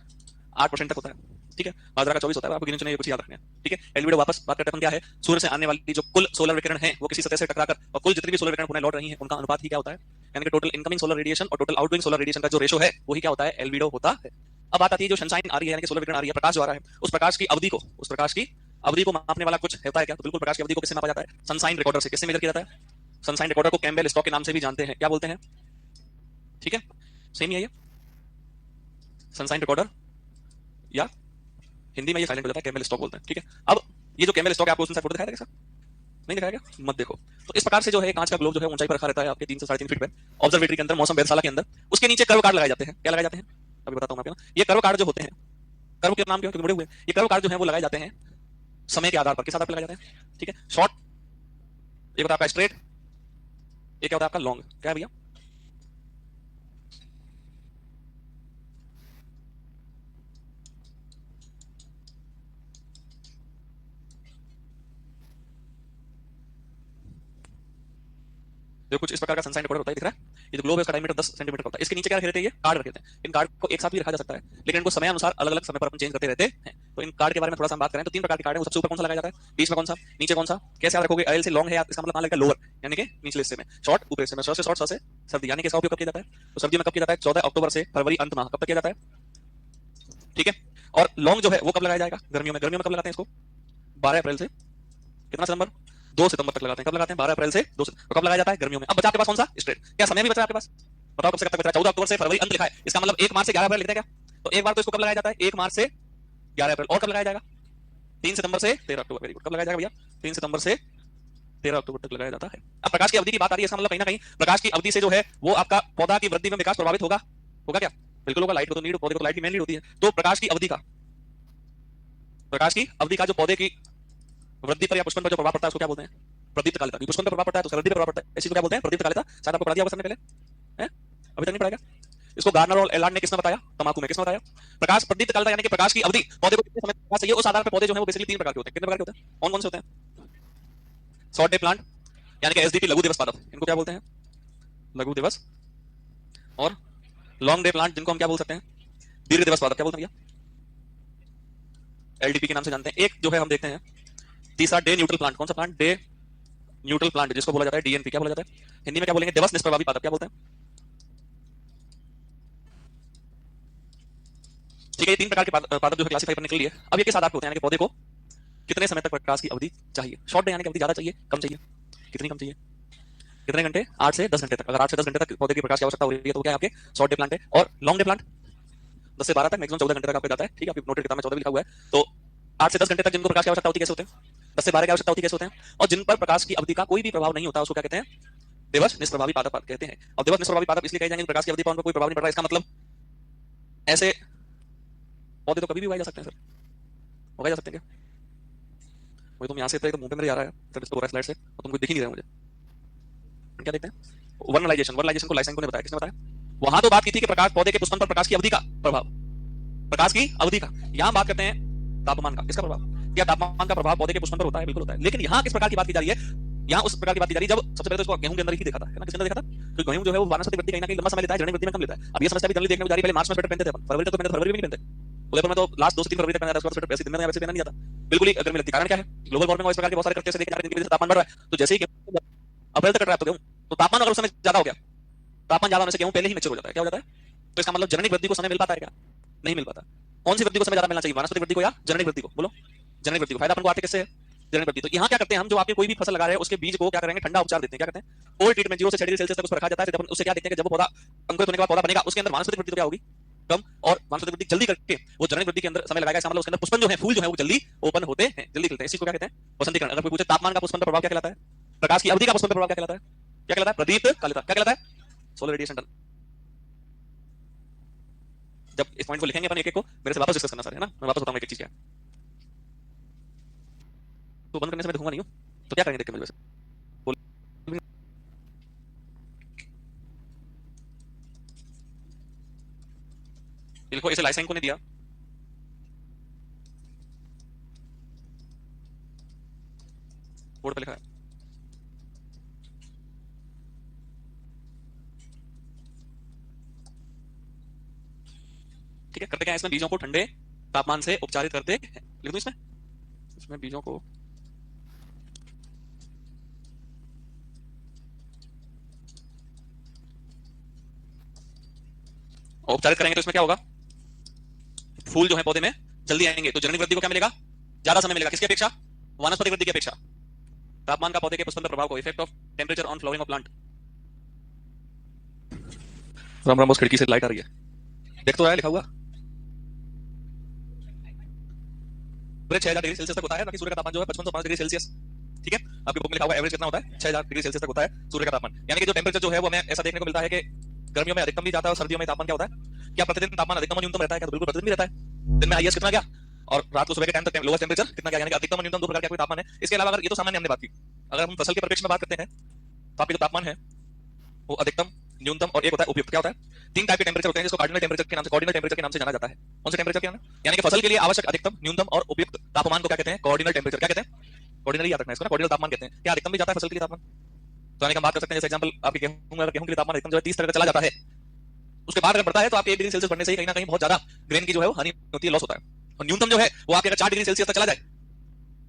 8% तक होता है, ठीक है। बाजरा का 24 होता है। आपको गिने चुने कुछ याद रखने हैं, ठीक है। एल्बिडो वापस बात करते हैं, क्या है, सूर्य से आने वाली जो कुल सोलर विकिरण है वो किसी सतह से टकराकर, और कुल जितनी भी सोलर विकिरण पुनः लौट रही है, उनका अनुपात ही क्या होता है, यानी कि टोटल इनकमिंग सोलर रेडिएशन और टोटल आउटगोइंग सोलर रेडिएशन का जो रेशो है वही क्या होता है, एल्बिडो होता है। अब बात आती है जो सनशाइन आ रही है, यानी कि सोलर विकिरण आ रही है, प्रकाश जो आ रहा है, उस प्रकाश की अवधि को मापने वाला कुछ होता है क्या? तो बिल्कुल, प्रकाश की अवधि को किससे मापा जाता है, सनशाइन रिकॉर्डर से। किससे मेजर किया जाता है, सनशाइन रिकॉर्डर को कैम्बेल स्टॉक के नाम से भी जानते हैं। क्या बोलते हैं, ठीक है, सेम ही है ये, सनशाइन रिकॉर्डर, या हिंदी में ये साइलेंट हो जाता है, कैम्बेल स्टॉक बोलते हैं, ठीक है। अब ये जो कैम्बेल स्टॉक है, आपको उसमें फोटो दिखाया था क्या, नहीं दिखाया क्या, मत देखो। तो इस प्रकार से जो है कांच का ग्लोब जो है ऊंचाई पर रखा रहता है आपके 3 से 3.5 फीट पे, ऑब्जर्वेटरी के अंदर, मौसम वेधशाला के अंदर। उसके नीचे कर्व कार्ड लगाए जाते हैं। क्या लगाए जाते हैं, अभी बताता हूं मैं आपको। ये कर्व कार्ड जो होते हैं, कर्व के नाम क्यों, क्योंकि मुड़े हुए, ये कर्व कार्ड जो है वो लगाए जाते हैं समय के आधार पर। किस आधार पर लगाए जाते हैं, ठीक है। शॉर्ट ये होता है आपका स्ट्रेट, ये क्या होता है आपका लॉन्ग। क्या है भैया, जो कुछ इस प्रकार का सनसाइन रिकॉर्डर होता है, दिख रहा है। ये जो ग्लोब है उसका डायमीटर 10 सेंटीमीटर होता है। इसके नीचे क्या रखे रहते हैं, ये कार्ड रखे रहते हैं। इन कार्ड को एक साथ भी रखा जा सकता है, लेकिन इनको समय अनुसार अलग अलग समय पर अपन चेंज करते रहते हैं। तो इन कार्ड के बारे में थोड़ा सा हम बात करें तो 3 प्रकार के कार्ड है। सबसे ऊपर कौन सा लगाया जाता है, बीच में कौन सा, नीचे कौन सा, कैसे आप रखोगे, एल से लॉन्ग है, इसका मतलब कहां लगेगा, लोअर, यानी कि निचले हिस्से में। शॉर्ट ऊपर हिस्से में, शॉर्ट से शॉर्ट, से सर्दी, यानी कि इसका उपयोग कब किया जाता है, तो सर्दी में कब किया जाता है, 14 अक्टूबर से फरवरी अंत माह, कब तक किया जाता है, ठीक है। और लॉन्ग जो है वो कब लगाया जाएगा, गर्मियों में। गर्मियों में कब लगाते हैं इसको, 12 अप्रैल से कितना सितंबर, 2 सितंबर तक लगाते हैं। कब लगाते हैं, 12 अप्रैल से 2 सितंबर। तो कब लगाया जाता है, गर्मियों में। अब बचा आपके पास कौन सा, स्ट्रेट। क्या समय भी बचा आपके पास, बताओ कब से कब तक बचा है, 14 अक्टूबर से फरवरी अंत लिखा है, इसका मतलब 1 मार्च से 11 अप्रैल लिखते हैं क्या। तो एक बार तो इसको कब लगाया जाता है, 1 मार्च से 11 अप्रैल। और कब लगाया जाएगा, 3 सितंबर से 13 अक्टूबर। वेरी गुड, कब लगाया जाएगा भैया, 3 सितंबर से 13 अक्टूबर तक लगाया जाता है। अब प्रकाश की अवधि की बात आ रही है, इसका मतलब कहीं ना कहीं प्रकाश की अवधि से जो है वो आपका पौधा की वृद्धि में विकास प्रभावित होगा। होगा क्या, बिल्कुल होगा। लाइट को तो नीड, पौधे को तो लाइट की मेन नीड होती है। तो प्रकाश की अवधि का जो पौधे की वृद्धि पर या पुष्पन पर जो प्रभाव पड़ता है उसको क्या बोलते हैं, प्रदीप्त कालिता। पुष्पन पर प्रभाव पड़ता है तो सर्दी पर प्रभाव पड़ता है, इसी को क्या बोलते हैं, प्रदीप्त कालिता। शायद आपको पढ़ा दिया होगा सर ने पहले, हैं, अभी तक नहीं पढ़ाया। इसको गार्नर और एलार्ड ने किसने बताया, तंबाकू में। किसने बताया, प्रकाश प्रदीप्त कालिता, यानी कि प्रकाश की अवधि पौधे को कितने समय तक चाहिए, उस आधार पर पौधे जो है वो बेसिकली 3 प्रकार के होते हैं। कितने प्रकार के होते हैं, कौन कौन से होते हैं, शॉर्ट डे प्लांट, यानी कि एसडीपी, लघु दिवस पादप, इनको क्या बोलते हैं, लघु दिवस। और लॉन्ग डे प्लांट, जिनको हम क्या बोल सकते हैं, दीर्घ दिवस पादप। क्या बोलते हैं भैया, एलडीपी के नाम से जानते हैं। एक जो है हम देखते हैं तीसरा, डे न्यूट्रल प्लांट। कौन सा प्लांट, डे न्यूट्रल प्लांट, जिसको बोला जाता है डीएनपी। क्या बोला जाता है, हिंदी में क्या बोलेंगे, दिवस निष्प्रभावी पादप। क्या बोलते हैं, ठीक है। ये 3 प्रकार के पादप जो है क्लासिफाई करने के लिए। अब ये किस आधार पर होते हैं, यानी कि पौधे को कितने समय तक प्रकाश की अवधि चाहिए। शॉर्ट डे यानी कि अवधि ज्यादा चाहिए, कम चाहिए, कितनी कम चाहिए, कितने घंटे, 8 से 10 घंटे तक। अगर 8 से 10 घंटे तक पौधे की प्रकाश की आवश्यकता हो रही है तो क्या है आपके शॉर्ट डे प्लांट है। और लॉन्ग डे प्लांट 10 से 12 तक, मैक्सिमम 14 घंटे तक आपको जाता है, ठीक है। आपकी नोटेड किताब में 14 लिखा हुआ है। तो 8 से 10 घंटे तक जिनको प्रकाश की आवश्यकता होती है, कैसे होते हैं, 10 से 12 की आवश्यकता होती है, कैसे होते हैं। और जिन पर प्रकाश की अवधि का कोई भी प्रभाव नहीं होता उसको क्या कहते हैं, दिवस निष्प्रभावी पादप कहते हैं। और दिवस निष्प्रभावी पादप इसलिए कहे जाएंगे प्रकाश की अवधि पर उनको कोई प्रभाव नहीं पड़ रहा है। इसका मतलब ऐसे पौधे तो कभी भी उगाए जा सकते हैं सर, उगाए जा सकते हैं क्या, वही तुम यहाँ से तो मुंह पे मेरे आ रहा है सर, इसको स्लाइड से, और तुम कुछ दिख ही नहीं रहे मुझे। क्या देखते हैं, वर्नलाइजेशन। वर्नलाइजेशन को लाइसेंस को ने बताया, किसने बताया। वहां तो बात की थी कि प्रकाश, पौधे के पुष्पन पर प्रकाश की अवधि का प्रभाव, प्रकाश की अवधि का। यहां बात करते हैं तापमान का, किसका प्रभाव, क्या तापमान का प्रभाव पौधे के पुष्पन पर होता है? बिल्कुल होता है। लेकिन यहाँ किस प्रकार की बात की जा रही है, यहाँ उस प्रकार की बात की जा रही है जब सबसे पहले तो इसको गेहूं के अंदर ही देखा था, है ना, किसके अंदर देखा था? तो गेहूं जो है वो वानस्पतिक वृद्धि कहीं ना कहीं लंबा समय लेता है, जननी वृद्धि में कम लेता है। अब ये समस्या भी जनरली देखने में जा रही है, पहले मार्च में स्वेटर पहनते थे अपन, फरवरी तक तो मैंने फरवरी में नहीं पहनते, उदयपुर में तो लास्ट 2 से 3 फरवरी तक पहना था, स्वेटर वैसे दिन में वैसे पहना नहीं जाता, बिल्कुल ही गर्मी लगती। कारण क्या है? ग्लोबल वार्मिंग और इस प्रकार के बहुत सारे करते देखे जा रहे हैं जिनकी वजह से तापमान बढ़ रहा है। तो जैसे ही अप्रैल तक कट रहा है तो गेहूं, तो तापमान अगर उस समय ज्यादा हो गया, तापमान ज्यादा होने से गेहूं पहले ही मैच्योर हो जाता है। क्या हो जाता है? तो इसका मतलब जननिक वृद्धि को समय मिल पाता है क्या? नहीं मिल पाता। कौन सी वृद्धि को समय ज्यादा मिलना चाहिए, वानस्पतिक वृद्धि को या जननिक वृद्धि को? बोलो, जननिक वृद्धि को। फायदा अपन को आर्थिक किससे है? जननिक वृद्धि। तो यहाँ क्या करते हैं हम, जो आपके कोई भी फसल लगा रहे हैं उसके बीज को क्या करेंगे, ठंडा उपचार देते हैं। क्या कहते हैं? कोल्ड ट्रीटमेंट, 0 से 6 डिग्री सेल्सियस तक उस पर रखा जाता है। उससे क्या देखते हैं कि जब वो पौधा अंकुरित होने के बाद पौधा बनेगा, उसके अंदर वानस्पतिक वृद्धि तो क्या होगी, कम, और वानस्पतिक वृद्धि जल्दी करके वो जननिक वृद्धि के अंदर समय लगाएगा। इसका मतलब उसके अंदर पुष्पन जो है, फूल जो है वो जल्दी ओपन होते हैं, जल्दी खिलते हैं। इसी को क्या कहते हैं? वसंतीकरण। अगर कोई पूछे तापमान का पुष्पन पर प्रभाव क्या कहलाता है, प्रकाश की अवधि का पुष्पन पर प्रभाव क्या कहलाता है, क्या कहलाता है? प्रदीप्त कालिता। क्या कहलाता है? सोलर रेडिएशन टन। जब इस पॉइंट को लिखेंगे अपन एक एक को, मेरे से वापस डिस्कस करना सर, है ना, मैं वापस बताऊंगा एक एक चीज क्या है। तो बंद करने से मैं देखूंगा नहीं हूं, तो क्या करेंगे देख के मुझे वैसे देखो, इसे लाइसेंस को नहीं दिया, बोर्ड पे लिखा है। ठीक है, करते क्या है इसमें, बीजों को ठंडे तापमान से उपचारित करते हैं। लिख दूं इसमें, इसमें बीजों को उपचारित करेंगे तो इसमें क्या होगा, फूल जो है पौधे में जल्दी आएंगे। तो जननिक वृद्धि को क्या मिलेगा, ज्यादा समय मिलेगा। किसकी अपेक्षा? वानस्पतिक वृद्धि की अपेक्षा। तापमान का पौधे के पुष्पन पर प्रभाव को, effect of temperature on flowering of plant. Ram Ram, बस खिड़की से लाइट आ रही है, देख तो रहा है लिखा हुआ। 6000 डिग्री सेल्सियस तक होता है बाकी सूर्य का तापमान जो है 55 से 5 डिग्री सेल्सियस। ठीक है, आपकी बुक में लिखा हुआ एवरेज कितना होता है, 6000 डिग्री सेल्सियस तक होता है सूर्य का तापमान। यानी कि जो टेम्परेचर जो है वो हमें ऐसा देखने को मिलता है कि गर्मियों में अधिकतम भी जाता है और सर्दियों में तापमान क्या होता है, क्या प्रतिदिन तापमान अधिकतम और न्यूनतम रहता है? क्या? तो बिल्कुल प्रतिदिन भी रहता है। दिन में हाईएस्ट कितना गया और रात को सुबह के टाइम तक लोएस्ट टेम्परेचर कितना गया, यानी कि अधिकतम और न्यूनतम दो प्रकार का कोई तापमान है। इसके अलावा अगर ये तो सामान्य हमने बात की, अगर हम फसल के परिप्रेक्ष्य में बात करते हैं तो आपके जो तापमान है वो अधिकतम, न्यूनतम और एक होता है उपयुक्त। क्या होता है? 3 टाइप के टेम्परेचर होते हैं जिसको कार्डिनल टेम्परेचर के नाम से, कॉर्डिनल टेम्परेचर के नाम से जाना जाता है। कौन से टेम्परेचर क्या है? यानी कि फसल के लिए आवश्यक अधिकतम, न्यूनतम और उपयुक्त तापमान को क्या कहते हैं? Cardinal temperature. क्या कहते हैं? कॉर्डिनल याद रखना है इसको ना, कॉर्डिनल तापमान कहते हैं। क्या अधिकतम भी जाता है फसल के लिए तापमान? तो यानी कि हम बात कर सकते हैं, जैसे एग्जांपल आपके गेहूं में, गेहूं के लिए तापमान अधिकतम जो है 30 तक चला जाता है, उसके बाद अगर बढ़ता है तो आपके 1 डिग्री सेल्सियस बढ़ने से ही कहीं ना कहीं बहुत ज्यादा ग्रेन की जो है वो हानि होती है, लॉस होता है। और न्यूनतम जो है वो आपके अगर 4 डिग्री सेल्सियस तक चला जाए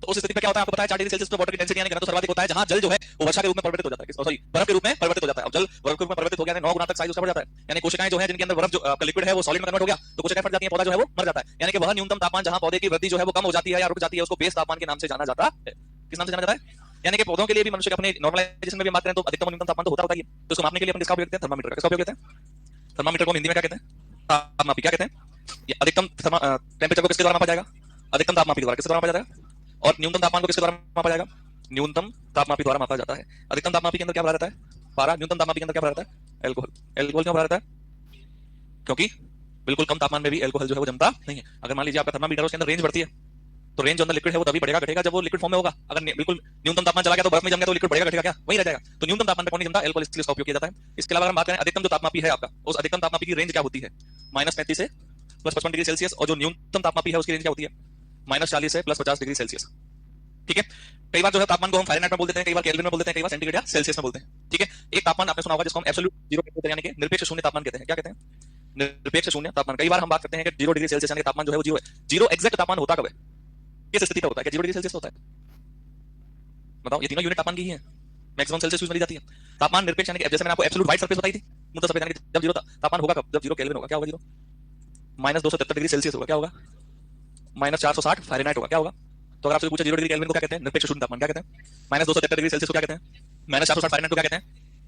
तो उस स्थिति में क्या होता है आपको पता है? 4 डिग्री सेल्सियस पर वाटर की डेंसिटी यानी घनत्व सर्वाधिक होता है, जहां जल जो है वो वर्षा के रूप में परिवर्तित हो जाता है, सॉरी बर्फ के रूप में परिवर्तित हो जाता है। अब जल बर्फ के रूप में परिवर्तित हो गया है, 9 गुना तक साइज उसका बढ़ जाता है। यानी कोशिकाएं जो है जिनके अंदर बर्फ जो का लिक्विड है वो सॉलिड में कन्वर्ट हो गया तो कोशिकाएं फट जाती हैं, पौधा जो है वो मर जाता है। यानी कि वह न्यूनतम तापमान जहां पौधे की वृद्धि जो है वो कम हो जाती है या रुक जाती है उसको बेस तापमान के नाम से जाना जाता है। किस नाम से जाना जाता है? यानी कि पौधों के लिए भी, मनुष्य के अपने नॉर्मलाइजेशन में भी बात करें तो अधिकतम और न्यूनतम तापमान तो होता है। तो इसको मापने के लिए अपन किसका उपयोग करते हैं? थर्मामीटर। किसका उपयोग करते हैं? थर्मामीटर को हिंदी में क्या कहते हैं? तापमापी। क्या कहते हैं? ये अधिकतम टेम्परेचर को किसके द्वारा मापा जाएगा? अधिकतम तापमापी द्वारा। किसके द्वारा मापा जाता है? और न्यूनतम तापमान को किसके द्वारा मापा जाएगा? न्यूनतम तापमापी द्वारा मापा जाता है। अधिकतम तापमापी के अंदर क्या भरा रहता है? पारा। न्यूनतम तापमापी के अंदर क्या भरा रहता है? एल्कोहल। एल्कोहल क्यों भरा रहता है? क्योंकि बिल्कुल कम तापमान में भी एल्कोहल जो है वो जमता नहीं है। अगर मान लीजिए आपका थर्मामीटर उसके अंदर रेंज बढ़ती है तो रेंज जो अंदर लिक्विड है वो तभी बढ़ेगा घटेगा जब वो लिक्विड फॉर्म में होगा। अगर बिल्कुल न्यूनतम तापमान चला गया तो बर्फ में जम गया तो लिक्विड बढ़ेगा घटेगा क्या? वही रह जाएगा। तो न्यूनतम तापमान पर कौन नहीं जमता? एल्कोहल, इसलिए इसका उपयोग किया जाता है। इसके अलावा हम बात करें अधिकतम जो तापमापी है आपका, उस अधिकतम तापमापी की रेंज क्या होती है? -35 से +55 डिग्री सेल्सियस। और जो न्यूनतम तापमापी है उसकी रेंज क्या होती है? -40 से +50 डिग्री सेल्सियस। ठीक है, कई बार जो है तापमान को हम फ़ारेनहाइट में बोल देते हैं, कई बार केल्विन में बोल देते हैं, कई बार सेंटीग्रेड या सेल्सियस में बोलते हैं। ठीक है, एक तापमान आपने सुना होगा जिसको हम एब्सोल्यूट जीरो टेम्परेचर यानी कि निरपेक्ष शून्य तापमान कहते हैं। क्या कहते हैं? निरपेक्ष शून्य तापमान। कई बार हम बात करते हैं कि 0 डिग्री सेल्सियस यानी कि तापमान जो है वो जीरो है। जीरो एग्जैक्ट तापमान होता कब है? किस स्थिति पर होता है? क्या 0 डिग्री सेल्सियस होता है? बताओ, ये तीनों यूनिट तापमान की ही है, मैक्सिमम सेल्सियस यूज में ली जाती है। तापमान निरपेक्ष यानी कि जैसे मैंने आपको एब्सोल्यूट व्हाइट सरफेस बताई थी, मुद्दा सफेद यानी कि जब जीरो तापमान होगा कब? जब 0 केल्विन होगा। क्या होगा? 0 -273 डिग्री सेल्सियस होगा। क्या होगा? -460 फ़ारेनहाइट होगा। क्या होगा? तो अगर आपसे पूछे 0 डिग्री केल्विन को क्या कहते हैं? निरपेक्ष शून्य तापमान। क्या कहते हैं? -273 डिग्री सेल्सियस को क्या कहते हैं? -460 फ़ारेनहाइट को क्या कहते हैं?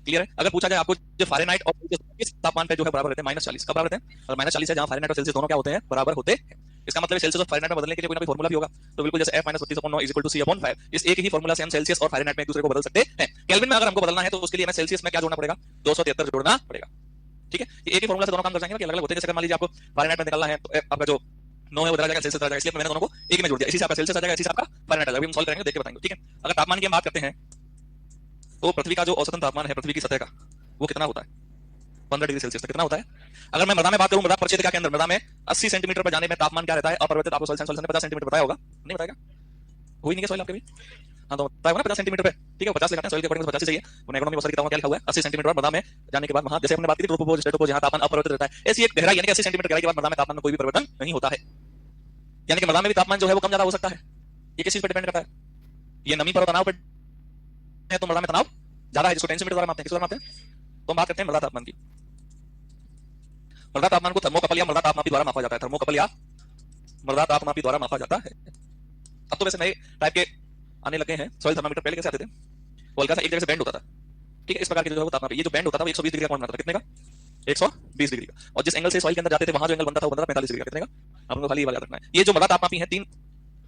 क्लियर है? अगर पूछा जाए आपको जो फ़ारेनहाइट और सेल्सियस किस तापमान पे जो है बराबर रहते हैं? -40 कब बराबर रहते हैं? और -40 है जहां फ़ारेनहाइट और सेल्सियस दोनों क्या होते हैं? बराबर होते हैं। इसका मतलब सेल्सियस और फ़ारेनहाइट में बदलने के लिए कोई ना कोई फार्मूला भी होगा। तो बिल्कुल जैसे F-32/9 = C/5, इस एक ही फार्मूला से हम सेल्सियस और फ़ारेनहाइट में एक दूसरे को बदल सकते हैं। केल्विन में अगर हमको बदलना है तो उसके लिए हमें सेल्सियस में क्या जोड़ना पड़ेगा? 273 जोड़ना पड़ेगा। ठीक है, ये एक ही फार्मूला से दोनों काम कर जाएंगे कि अलग-अलग होते हैं। जैसे मान लीजिए आपको फ़ारेनहाइट में निकालना है तो आपका जो 9 है वो चला जाएगा, सेल्सियस चला जाएगा, इसलिए मैंने दोनों को एक में जोड़ दिया। इसी से आपका सेल्सियस आ जाएगा, इसी से आपका फ़ारेनहाइट आ जाएगा। अभी हम सॉल्व करेंगे, देख के बताएंगे। ठीक है, अगर तापमान की हम बात करते हैं तो पृथ्वी का जो औसतन तापमान है पृथ्वी की सतह का वो कितना होता है? 15 डिग्री सेल्सियस तक कितना होता है? अगर मैं मृदा में बात करूं, मृदा परिक्षेत्र के अंदर मृदा में 80 सेंटीमीटर पर जाने में तापमान क्या रहता है अपरिवर्तित? आपको सॉइल ने 50 सेंटीमीटर बताया होगा, नहीं बताएगा? हुई नहीं क्या सॉइल आपके भी? हाँ तो बताया होगा ना 50 सेंटीमीटर पे, ठीक है 50 लिखा है सॉइल के अकॉर्डिंग 50 ही चाहिए। उन्हें इकोनॉमी बहुत सारी किताबों में क्या लिखा हुआ है 80 सेंटीमीटर पर मृदा में जाने के बाद वहां जैसे हमने बात की थी ट्रोपोपोज स्ट्रेटोपोज, जहां तापमान अपरिवर्तित रहता है, ऐसी एक गहराई यानी कि 80 सेंटीमीटर गहराई के बाद मृदा में तापमान में कोई भी परिवर्तन नहीं होता है। यानी कि मृदा में भी तापमान जो है वो कम ज्यादा हो सकता है। ये किस चीज पर डिपेंड करता है? ये नमी पर और तनाव पर है, तो मृदा में तनाव ज्यादा है जिसको टेंसीमीटर द्वारा मापते हैं। किस द्वारा मापते हैं? तो हम बात करते हैं मृदा तापमान की। मृदा तापमान को थर्मोकपल या मृदा तापमापी द्वारा मापा जाता है। थर्मोकपल या मृदा तापमापी द्वारा मापा जाता है। अब तो वैसे नए टाइप के आने लगे हैं सॉइल थर्मामीटर। पहले कैसे आते थे? वो हल्का सा एक जगह से बेंड होता था, ठीक है, इस प्रकार के जो है वो तापमान, ये जो बेंड होता था वो 120 डिग्री का कोण बनाता था। कितने का? 120 डिग्री का। और जिस एंगल से सॉइल के अंदर जाते थे वहां जो एंगल बनता था वो बनता था 45 डिग्री का। कितने का? आप लोगों को खाली ये वाला याद रखना है। ये जो मृदा तापमापी है तीन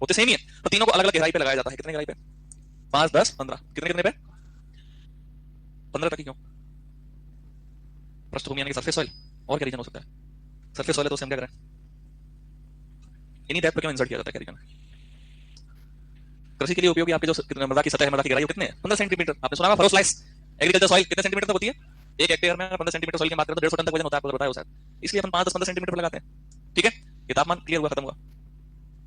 होते सेम ही है, तो तीनों को अलग अलग गहराई पे लगाया जाता है। कितने गहराई पे? 5, 10, 15। कितने कितने पे? 15 तक ही। क्यों? पृष्ठभूमि यानी कि सरफेस सॉइल। और क्या रीजन हो सकता है? सरफेस सॉइल है तो हम क्या करें? इन्हीं डेप्थ पे क्यों इंसर्ट किया जाता है? क्या रीजन है? कृषि के लिए उपयोगी आपके जो मृदा की सतह है, मृदा की गहराई वो कितने है? 15 सेंटीमीटर। आपने सुना होगा फरोस्लाइस एग्रीकल्चर सॉइल कितने सेंटीमीटर तक होती है? एक हेक्टेयर में 15 सेंटीमीटर सॉइल की बात करें तो 150 टन तक वजन होता है, आपको बताया हो शायद। इसलिए अपन 5-10-15 सेंटीमीटर पर लगाते हैं, ठीक है। ये तापमान क्लियर हुआ, खत्म हुआ।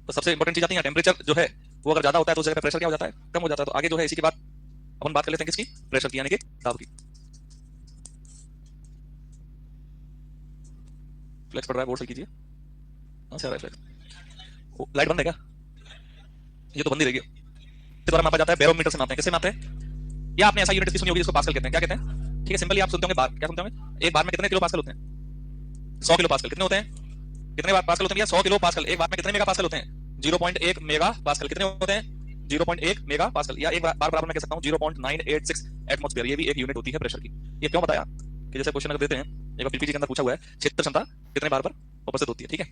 तो सबसे इंपॉर्टेंट चीज आती है टेम्परेचर जो है वो अगर ज्यादा होता है तो उस जगह पे प्रेशर क्या हो जाता है? कम हो जाता है। तो आगे जो है इसी के बाद अपन बात कर लेते हैं किसकी? प्रेशर की, यानी कि दाब की। फ्लेक्स पड़ रहा है, बोर्ड से कीजिए। हाँ से आ रहा है फ्लेक्स। लाइट बंद है क्या? ये तो बंद ही रहेगी। किस द्वारा मापा जाता है? बैरोमीटर से मापते हैं। किससे मापते हैं? या आपने ऐसा यूनिट सुनी होगी जिसको पास्कल कहते हैं। क्या कहते हैं? ठीक है, सिंपली आप सुनते होंगे बार। क्या सुनते होंगे? एक बार में कितने किलो पास्कल होते हैं? 100 किलो पास्कल। कितने होते हैं? कितने बार पास्कल होते हैं भैया? 100 किलो पास्कल। एक बार में कितने मेगा पास्कल होते हैं? 0.1 मेगा पास्कल। कितने होते हैं? 0.1 मेगा पास्कल, या एक बार बराबर मैं कह सकता हूं 0.986 एटमॉस्फेयर। ये भी एक यूनिट होती है प्रेशर की। ये क्यों बताया? कि जैसे क्वेश्चन अगर देते हैं, एक बार पीपीटी के अंदर पूछा हुआ है क्षेत्र क्षमता कितने बार पर उपस्थित होती है, ठीक है।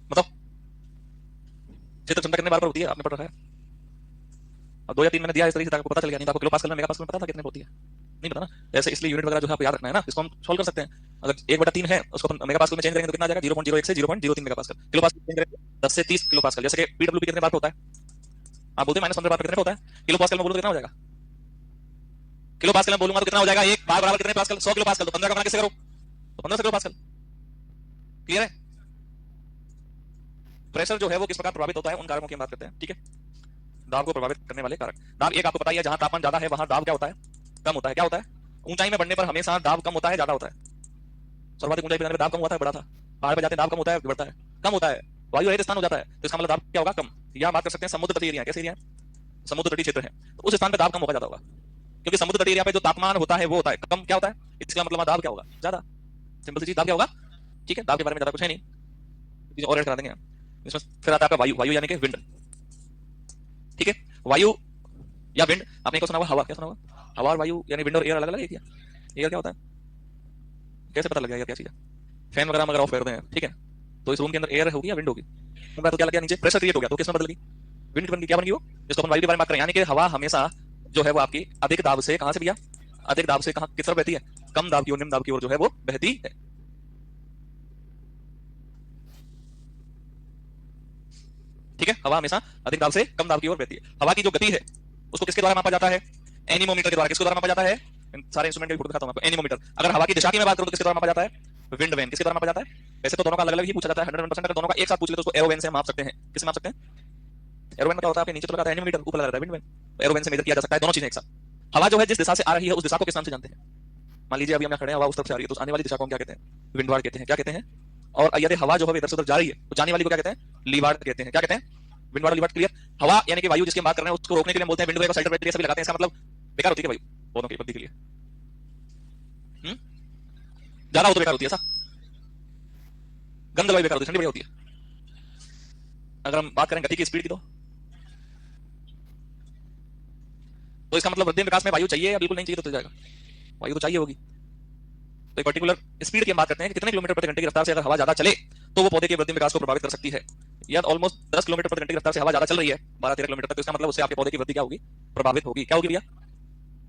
मतलब क्षेत्र क्षमता कितने बार पर होती है? आपने पढ़ रखा है। और 2 या 3 मैंने दिया इस तरीके से, आपको पता चल गया। नहीं तो आपको किलो पास्कल में मेगा पास्कल में पता था कितने होती है? नहीं पता ना। ऐसे इसलिए यूनिट वगैरह जो है आपको याद रखना है ना। इसको हम सॉल्व कर सकते हैं। अगर 1/3 है उसको अपन मेगा पास्कल में चेंज करेंगे तो कितना आ जाएगा? 0.01 से 0.03 mega pascal. Kilo pascal change करेंगे 10 से 30 किलो पास्कल। जैसे कि पीडब्ल्यूपी कितने बार पे होता है? आप बोलते हैं -15 बार पे। कितने पे होता है? किलो पास्कल में बोलूं तो कितना हो जाएगा? किलो पास्कल में बोलूंगा तो कितना हो जाएगा? एक बार बराबर कितने पास्कल? 100 kilo pascal. तो 15 का गुणा किससे करो? तो 15 किलो पास्कल। क्लियर है? प्रेशर जो है वो किस प्रकार प्रभावित होता है उन कारकों की हम बात करते हैं, ठीक है। दाब को प्रभावित करने वाले कारक। दाब एक आपको पता ही है, जहां तापमान ज्यादा है वहां दाब क्या होता है? कम होता है। क्या होता है? ऊंचाई में बढ़ने पर हमेशा दाब कम होता है, ज्यादा होता है? सर्वाधिक ऊंचाई पर जाने पर दाब कम होता है, बढ़ा था। पहाड़ पर जाते दाब कम होता है, बढ़ता है? कम होता है। वायु रहित स्थान हो जाता है तो इसका मतलब दाब क्या होगा? कम। या बात कर सकते हैं समुद्र तटीय एरिया। कैसे एरिया है? समुद्र तटीय क्षेत्र है तो उस स्थान पर दाब कम होगा, ज्यादा होगा। क्योंकि समुद्र तटीय एरिया पे जो तापमान होता है वो होता है कम। क्या होता है? इसका मतलब दाब क्या होगा? ज्यादा। सिंपल सी चीज, दाब क्या होगा? ठीक है, दाब के बारे में ज्यादा कुछ है नहीं, और ऐड करा देंगे। इसमें फिर आता है आपका वायु। वायु यानी कि विंड, ठीक है। वायु या विंड। आपने एक सुना होगा हवा। क्या सुना होगा? हवा और वायु यानी विंड और एयर अलग अलग है क्या? एयर क्या होता है? कैसे पता लग गया क्या चीज है? फैन वगैरह अगर ऑफ कर दें, ठीक है, तो इस रूम के अंदर एयर होगी या विंड होगी? उनका तो क्या लग गया? नीचे प्रेशर क्रिएट हो गया, तो किसमें बदल गई? विंड बन गई। क्या बन गई वो? जिसको अपन वायु के बारे में बात करें, यानी कि हवा हमेशा जो है वो आपकी अधिक दाब से कहां से भैया? अधिक दाब से कहां किस तरफ बहती है? कम दाब की ओर, निम्न दाब की ओर जो है वो बहती है, ठीक है। हवा हमेशा अधिक दाब से कम दाब की ओर बहती है। हवा की जो गति है उसको किसके द्वारा मापा जाता है? एनीमोमीटर के द्वारा। किसके द्वारा मापा जाता है? सारे इंस्ट्रूमेंट की फोटो दिखाता हूं आपको। एनीमोमीटर। अगर हवा की दिशा की मैं बात करूं तो किसके द्वारा मापा जाता है? Wind vane. किसके द्वारा मापा जाता है? वैसे तो दोनों का अलग अलग ही पूछा जाता है 100%। अगर दोनों का एक साथ पूछ ले तो उसको एरोवेन से माप सकते हैं। किससे माप सकते हैं? एरोवेन में क्या होता है? आपके नीचे तो लगाता है एनीमोमीटर, ऊपर लगाता है विंड वैन। एरोवेन से मेजर किया जा सकता है दोनों चीजें एक साथ। हवा जो है जिस दिशा से आ रही है उस दिशा को किस नाम से जानते हैं? मान लीजिए अभी हम यहाँ खड़े हैं, हवा उस तरफ से आ रही है तो आने वाली दिशा को हम क्या कहते हैं? विंडवार्ड कहते हैं। क्या कहते हैं? और यदि हवा जो है इधर से उधर जा रही है तो जाने वाली को क्या कहते हैं? लीवार्ड कहते हैं। क्या कहते हैं? Windward, leeward. क्लियर? हवा यानी कि वायु जिसकी हम बात कर रहे हैं उसको रोकने के लिए बोलते हैं विंड वेग और साइड वेग, सभी लगाते हैं। इसका मतलब बेकार होती है वायु पौधों की वृद्धि के लिए। ज्यादा हो तो बेकार होती है ऐसा? गंध वायु बेकार होती है, ठंडी बढ़िया होती है। अगर हम बात करें गति की, स्पीड की, तो इसका मतलब वृद्धि विकास में वायु चाहिए या बिल्कुल नहीं चाहिए? तो चल जाएगा, वायु तो चाहिए होगी। तो एक पर्टिकुलर स्पीड की हम बात करते हैं कि कितने किलोमीटर प्रति घंटे की रफ्तार से अगर हवा ज्यादा चले तो वो पौधे के वृद्धि विकास को प्रभावित कर सकती है। या ऑलमोस्ट 10 किलोमीटर प्रति घंटे की रफ्तार से हवा ज्यादा चल रही है 12-13 किलोमीटर तक, तो इसका मतलब उससे आपके पौधे की वृद्धि क्या होगी? प्रभावित होगी। क्या होगी भैया?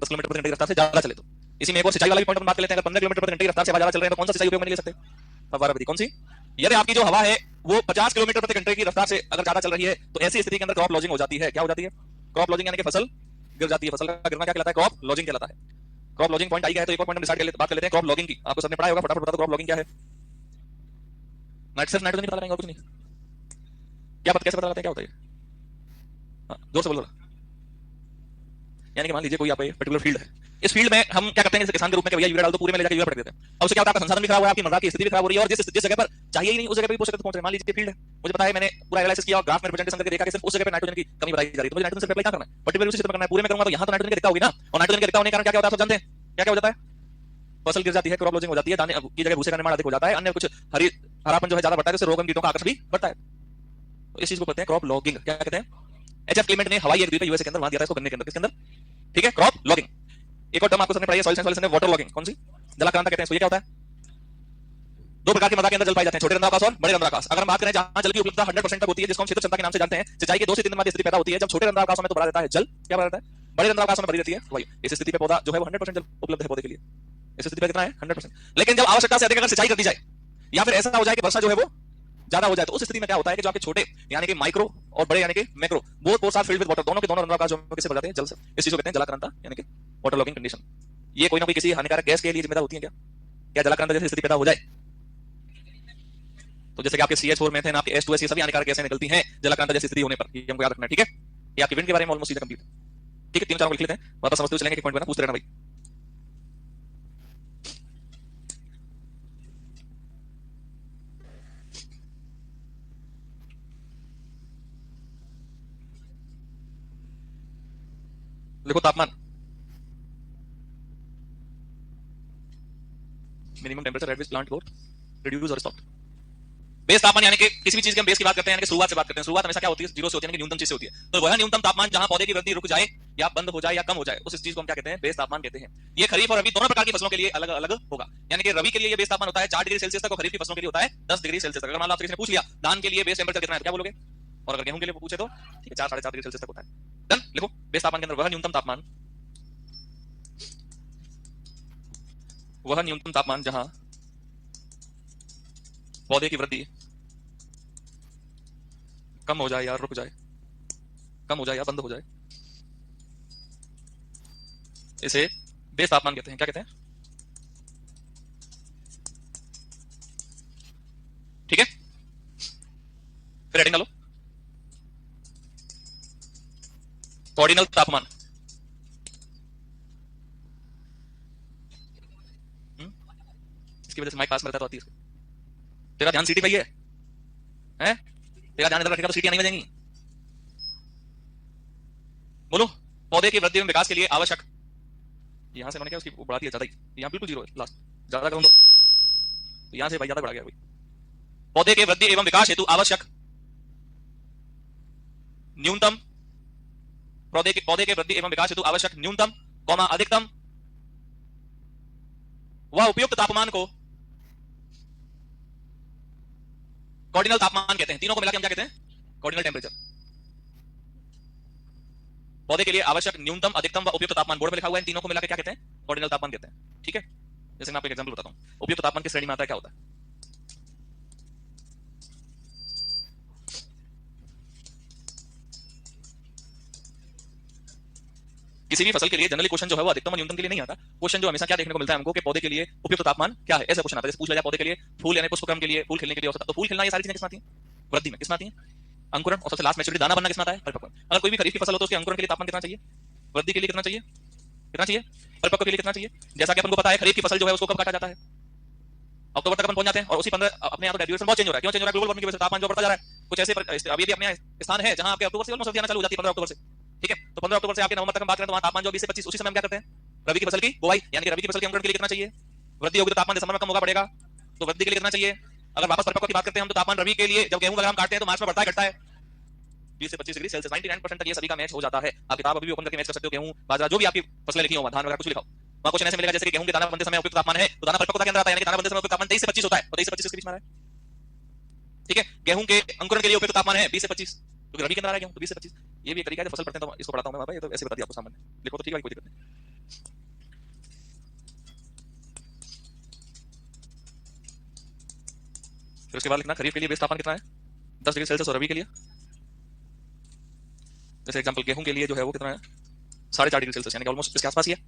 10 किलोमीटर प्रति घंटे की रफ्तार से ज्यादा चले तो इसी में एक और सिंचाई वाला भी पॉइंट बात कर लेते हैं। अगर 15 किलोमीटर प्रति घंटे की रफ्तार से हवा ज्यादा चल रही है तो कौन सा सिंचाई उपयोग में ले सकते हैं? फव्वारा विधि। कौन सी? यदि आपकी जो हवा है वो 50 किलोमीटर प्रति घंटे की रफ्तार से अगर ज्यादा चल रही है तो ऐसी स्थिति के अंदर क्रॉप लॉजिंग हो जाती है। क्या हो जाती है? क्रॉप लॉजिंग, यानी कि फसल गिर जाती है। फसल का गिरना क्या कहलाता है? क्रॉप लॉजिंग कहलाता है। क्रॉप लॉजिंग पॉइंट आई गया है तो एक और पॉइंट हम डिसाइड कर लेते, बात कर लेते हैं क्रॉप लॉगिंग की। आपको सर ने पढ़ाया होगा, फटाफट बता दो क्रॉप लॉगिंग क्या है। सिर्फ नाइट्रोजन नहीं पता लगाएंगे और कुछ नहीं। क्या पता, कैसे पता लगाते हैं, क्या होता है? जोर से बोलो। यानी कि मान लीजिए कोई आप पर्टिकुलर फील्ड है, इस फील्ड में हम क्या करते हैं जैसे किसान के रूप में कि भैया यूरिया डाल दो, पूरे में ले जाकर यूरिया पटक देते हैं। अब उससे क्या होता है? आपका संसाधन भी खराब हो रहा है, आपकी मृदा की स्थिति भी खराब हो रही है, और जिस जगह पर चाहिए ही नहीं उस जगह पे पोषक तत्व पहुंच रहे हैं। मान लीजिए फील्ड है, मुझे पता है, मैंने पूरा एनालिसिस किया और ग्राफ में रिप्रेजेंटेशन करके देखा कि सिर्फ उस जगह पे नाइट्रोजन की कमी बताई जा रही है, तो मुझे नाइट्रोजन से अप्लाई क्या करना है? पर्टिकुलर उसी क्षेत्र में करना है। पूरे में करूंगा तो यहां तो नाइट्रोजन की दिक्कत होगी ना, और नाइट्रोजन की दिक्कत होने के कारण क्या होता है आप सब जानते हैं? क्या क्या हो जाता है? फसल गिर जाती है, क्रॉप लॉजिंग हो जाती है, दाने की जगह भूसे का निर्माण अधिक हो जाता है, अन्य कुछ हरापन जो है ज्यादा बढ़ता है, जिससे रोग एवं कीटों का आकर्षण भी बढ़ता है। तो इस चीज को कहते हैं क्रॉप लॉगिंग। क्या कहते हैं? एचएफ क्लेमेंट ने हवाई एक द्वीप यूएसए के अंदर वहां दिया था इसको, गन्ने के अंदर, किसके अंदर? ठीक है, क्रॉप लॉगिंग। एक और टर्म आपको सर ने पढ़ाई है सॉइल साइंस वाले सर ने, वाटर लॉगिंग। कौन सी? जलाक्रांता कहते हैं इसको। ये क्या होता है? दो प्रकार की मृदा के अंदर जल पाए जाते हैं, छोटे रंध्राकाश और बड़े रंध्राकाश। अगर हम बात करें जहां जल की उपलब्धता 100% तक होती है, जिसको हम क्षेत्र क्षमता के नाम से जानते हैं, सिंचाई के 2 से 3 दिन बाद स्थिति पैदा होती है जब छोटे रंध्राकाशों में तो बढ़ा देता है जल, क्या बढ़ा देता है? बड़े रंध्राकाशों में भरी रहती है वायु। इस स्थिति पे पौधा जो है वो 100% जल उपलब्ध है पौधे के लिए। इस स्थिति पे कितना है? 100%। लेकिन जब आवश्यकता से अधिक अगर सिंचाई कर दी जाए या फिर ऐसा हो जाए कि वर्षा जो है वो ज्यादा हो जाए, तो उस स्थिति में क्या होता है कि जो आपके छोटे यानी कि माइक्रो और बड़े यानी कि macro, both are filled with water, दोनों के दोनों रंध्राकाश जो किससे भर जाते हैं? जल से। इस चीज को कहते हैं जलाक्रांता यानी कि वाटर लॉगिंग कंडीशन। ये कोई ना कोई किसी हानिकारक गैस के लिए जिम्मेदार होती है क्या? क्या जलाक्रांता जैसी स्थिति पैदा हो जाए तो जैसे कि आपके CH4 मीथेन, आपके H2S, ये सभी हानिकारक गैसें निकलती हैं जलाक्रांता जैसी स्थिति होने पर। ये हमको याद रखना है, ठीक है? ये आपके विंड के बारे में ऑलमोस्ट सीधा कंप्लीट है, ठीक है? 3-4 को लिख लेते हैं, वापस समझते हुए चलेंगे, एक पॉइंट बना पूछते रहना भाई। देखो तापमान, minimum temperature at which plant growth reduce और स्टॉप। बेस तापमान यानी कि किसी भी चीज के हम बेस की बात करते हैं, यानी कि शुरुआत से बात करते हैं। शुरुआत हमेशा क्या होती है? जीरो से होती है, यानी कि न्यूनतम चीज से होती है। तो वह न्यूनतम तापमान जहां पौधे की वृद्धि रुक जाए या बंद हो जाए या कम हो जाए, उस चीज को हम क्या कहते हैं? बेस तापमान कहते हैं। ये खरीफ और रबी दोनों प्रकार की फसलों के लिए अलग अलग होगा। यानी कि रबी के लिए ये बेस तापमान होता है 4 डिग्री सेल्सियस तक, और खरीफ की फसलों के लिए होता है 10 डिग्री सेल्सियस तक। अगर मान लो आपसे किसी ने पूछ लिया धान के लिए बेस टेंपरेचर कितना है तो क्या बोलोगे? और अगर गेहूं के लिए पूछे तो ठीक है 4-4.5 डिग्री सेल्सियस तक होता है। डन, लिखो बेस तापमान के अंदर वह न्यूनतम तापमान जहां पौधे की वृद्धि कम हो जाए या रुक जाए, कम हो जाए या बंद हो जाए, इसे बेस तापमान कहते हैं। क्या कहते हैं? ठीक है, फिर हेडिंग डालो, कॉर्डिनल तापमान। इसकी वजह से माइक पास में रहता तो आती है। तेरा ध्यान सीटी पे ही है, हैं? तेरा ध्यान इधर रखेगा तो सीटियां नहीं बजेंगी। बोलो, पौधे की वृद्धि एवं विकास के लिए आवश्यक, यहां से मैंने क्या उसकी बढ़ा दिया ज्यादा ही, यहां बिल्कुल जीरो है लास्ट, ज्यादा करूं तो यहां से भाई ज्यादा बढ़ा गया भाई। पौधे के वृद्धि एवं विकास हेतु आवश्यक न्यूनतम, पौधे के वृद्धि एवं विकास हेतु आवश्यक न्यूनतम कौमा अधिकतम वह उपयुक्त तापमान को कॉर्डिनल तापमान कहते हैं। तीनों को मिलाकर हम क्या कहते हैं? Cardinal temperature. पौधे के लिए आवश्यक न्यूनतम, अधिकतम व उपयुक्त तापमान बोर्ड में लिखा हुआ है। इन तीनों को मिलाकर क्या कहते हैं? कॉर्डिनल तापमान कहते हैं, ठीक है? जैसे मैं आपको एक एग्जांपल बताता हूं, उपयुक्त तापमान किस श्रेणी में आता है, क्या होता है? किसी भी फसल के लिए जनरली क्वेश्चन जो है वो अधिकतम और न्यूनतम के लिए नहीं आता। क्वेश्चन जो हमेशा क्या देखने को मिलता है हमको कि पौधे के लिए उपयुक्त तापमान क्या है, ऐसा क्वेश्चन आता है। जैसे पूछ लिया जाए पौधे के लिए फूल यानी पुष्पक्रम के लिए, फूल खिलने के लिए औसत, तो फूल खिलना ये सारी चीजें किसमें आती हैं? वृद्धि में। किसमें आती है? अंकुरण। और सबसे लास्ट मैच्योरिटी, दाना बनना किसमें आता है? परिपक्व। अगर कोई भी खरीफ की फसल हो तो उसके अंकुरण के लिए तापमान कितना चाहिए? वृद्धि के लिए कितना चाहिए? कितना चाहिए? परिपक्व के लिए कितना चाहिए? जैसा कि अपन को पता है खरीफ की फसल जो है उसको कब काटा जाता है? अक्टूबर तक अपन पहुंच जाते हैं, और उसी 15 अपने यहाँ तो ड्यूरेशन बहुत चेंज हो रहा है। क्यों चेंज हो रहा है? ग्लोबल वार्मिंग की वजह से तापमान जो बढ़ता जा रहा है। कुछ ऐसे अभी भी अपने स्थान है जहां आपके अक्टूबर से ऑलमोस्ट सर्दी आना चालू हो जाती है, 15 अक्टूबर से, ठीक है? तो 15 अक्टूबर से आपके नवंबर तक हम बात करें तो वहां तापमान जो 20 से 25, उसी समय हम क्या करते हैं? रबी की फसल की बुआई, यानी कि रबी की फसल के अंकुरण के लिए कितना चाहिए? वृद्धि होगी तो तापमान दिसंबर में कम होगा बढ़ेगा, तो वृद्धि के लिए कितना चाहिए? अगर वापस परिपक्व की बात करते हैं हम तो तापमान रबी के लिए जब गेहूं वगैरह हम काटते हैं तो मार्च में बढ़ता है घटता है? 20 से 25 डिग्री सेल्सियस, 99% तक ये सभी का मैच हो जाता है। आप किताब अभी भी ओपन करके मैच कर सकते हो, गेहूं बाजरा जो भी आपकी फसलें लिखी हो, धान वगैरह कुछ लिखा हो, वहां क्वेश्चन ऐसे मिलेगा जैसे कि गेहूं के दाना बनते समय उपयुक्त तापमान है, तो दाना परिपक्वता के अंदर आता है, यानी कि दाना बनते समय उपयुक्त तापमान 23 से 25 होता है, और 23 से 25 के बीच में आ रहा है, ठीक है? गेहूं के अंकुरण के लिए उपयुक्त तापमान है 20 से 25, क्योंकि रबी के अंदर आ रहा है गेहूं, तो 20 से 25। ये भी एक तरीका है, जब फसल पढ़ते हैं तो इसको पढ़ाता हूं मैं भाई, ये तो ऐसे बता दिया आपको सामान्य, लिखो तो ठीक है, कोई दिक्कत नहीं। फिर उसके बाद लिखना खरीफ के लिए बेस तापमान कितना है 10 डिग्री सेल्सियस, और रबी के लिए जैसे एग्जांपल गेहूं के लिए जो है वो कितना है 4.5 डिग्री सेल्सियस, यानी कि ऑलमोस्ट इसके आसपास ही है।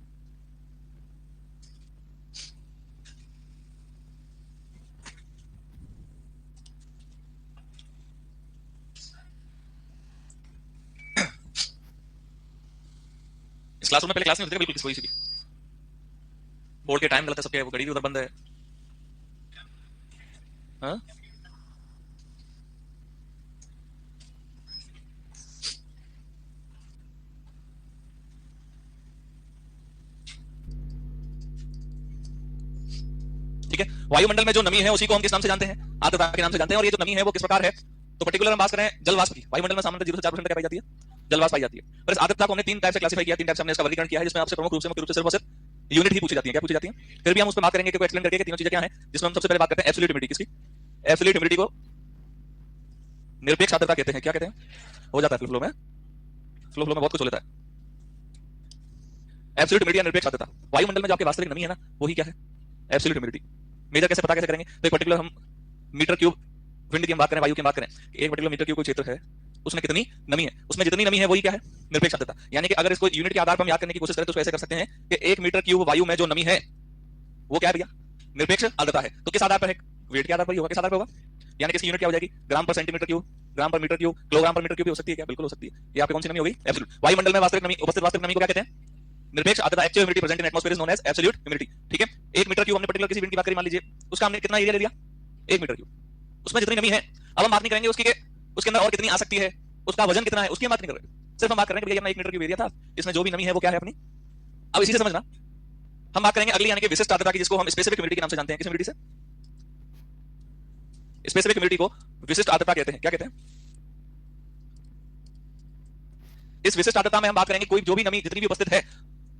इस क्लासरूम में पहले क्लास नहीं होती बिल्कुल किसी भी, बोर्ड के टाइम गलत है सबके, वो घड़ी भी उधर बंद है। हाँ ठीक है, वायुमंडल में जो नमी है उसी को हम किस नाम से जानते हैं, आर्द्रता के नाम से जानते हैं। और ये जो नमी है वो किस प्रकार है, तो पर्टिकुलर हम बात करें जलवाष्प की, वायुमंडल में सामान्यतः 0 से 4% पाई जाती है, जलवाष्प पाई जाती है। पर इस आर्द्रता को हमने 3 टाइप से क्लासिफाई किया, 3 टाइप से हमने इसका वर्गीकरण किया है, जिसमें आपसे प्रमुख रूप से मुख्य रूप से सिर्फ और सिर्फ यूनिट ही पूछी जाती है। क्या पूछी जाती है, फिर भी हम उस पर बात करेंगे कि एक्सप्लेन करके कि तीनों चीजें क्या हैं, जिसमें हम सबसे पहले बात करते हैं एब्सोल्यूट ह्यूमिडिटी। किसकी, एब्सोल्यूट ह्यूमिडिटी को निरपेक्ष आर्द्रता कहते हैं। क्या कहते हैं, हो जाता है फ्लो में, फ्लो में बहुत कुछ हो लेता है। एब्सोल्यूट ह्यूमिडिटी या निरपेक्ष आर्द्रता, वायुमंडल में जो आपकी वास्तविक नमी है ना वही क्या है, एब्सोल्यूट ह्यूमिडिटी। मेजर कैसे पता कैसे करेंगे, तो एक पर्टिकुलर हम मीटर क्यूब विंड की हम बात करें, वायु की बात करें, एक पर्टिकुलर मीटर क्यूब कोई क्षेत्र है, उसमें कितनी नमी है, उसमें जितनी नमी है वही क्या है, निरपेक्ष आर्द्रता। यानी कि अगर इसको यूनिट के आधार पर हम याद करने की कोशिश करें तो ऐसे कर सकते हैं कि 1 मीटर क्यूब वायु में जो नमी है वो क्या है भैया, निरपेक्ष आर्द्रता है। तो किस आधार पर है, वेट के आधार पर ही होगा। किस आधार पर होगा, यानी कि इसकी यूनिट क्या हो जाएगी, ग्राम पर सेंटीमीटर क्यूब, ग्राम पर मीटर क्यूब, किलोग्राम पर मीटर क्यूब भी हो सकती है। क्या, बिल्कुल हो सकती है। ये आपकी कौन सी नमी हो गई, एब्सोल्यूट। वायुमंडल में वास्तविक नमी, उपस्थित वास्तविक नमी को क्या कहते हैं, निरपेक्ष आर्द्रता। Actual humidity present in atmosphere is known as absolute humidity. ठीक है, 1 मीटर क्यूब हमने पर्टिकुलर किसी विंड की बात करी, मान लीजिए उसका हमने कितना एरिया ले लिया, 1 मीटर क्यूब, उसमें जितनी नमी है, अब हम बात नहीं करेंगे उसकी के उसके अंदर और कितनी आ सकती है, उसका वजन कितना है, उसकी हम बात नहीं कर रहे। सिर्फ हम बात कर रहे हैं कि भैया अपना 1 मीटर क्यूब एरिया था, इसमें जो भी नमी है वो क्या है अपनी। अब इसी से समझना, हम बात करेंगे अगली यानी कि विशिष्ट आर्द्रता की, जिसको हम स्पेसिफिक ह्यूमिडिटी के नाम से जानते हैं। किस ह्यूमिडिटी से, स्पेसिफिक ह्यूमिडिटी को विशिष्ट आर्द्रता कहते हैं। क्या कहते हैं, इस विशिष्ट आर्द्रता में हम बात करेंगे कोई जो भी नमी जितनी भी उपस्थित है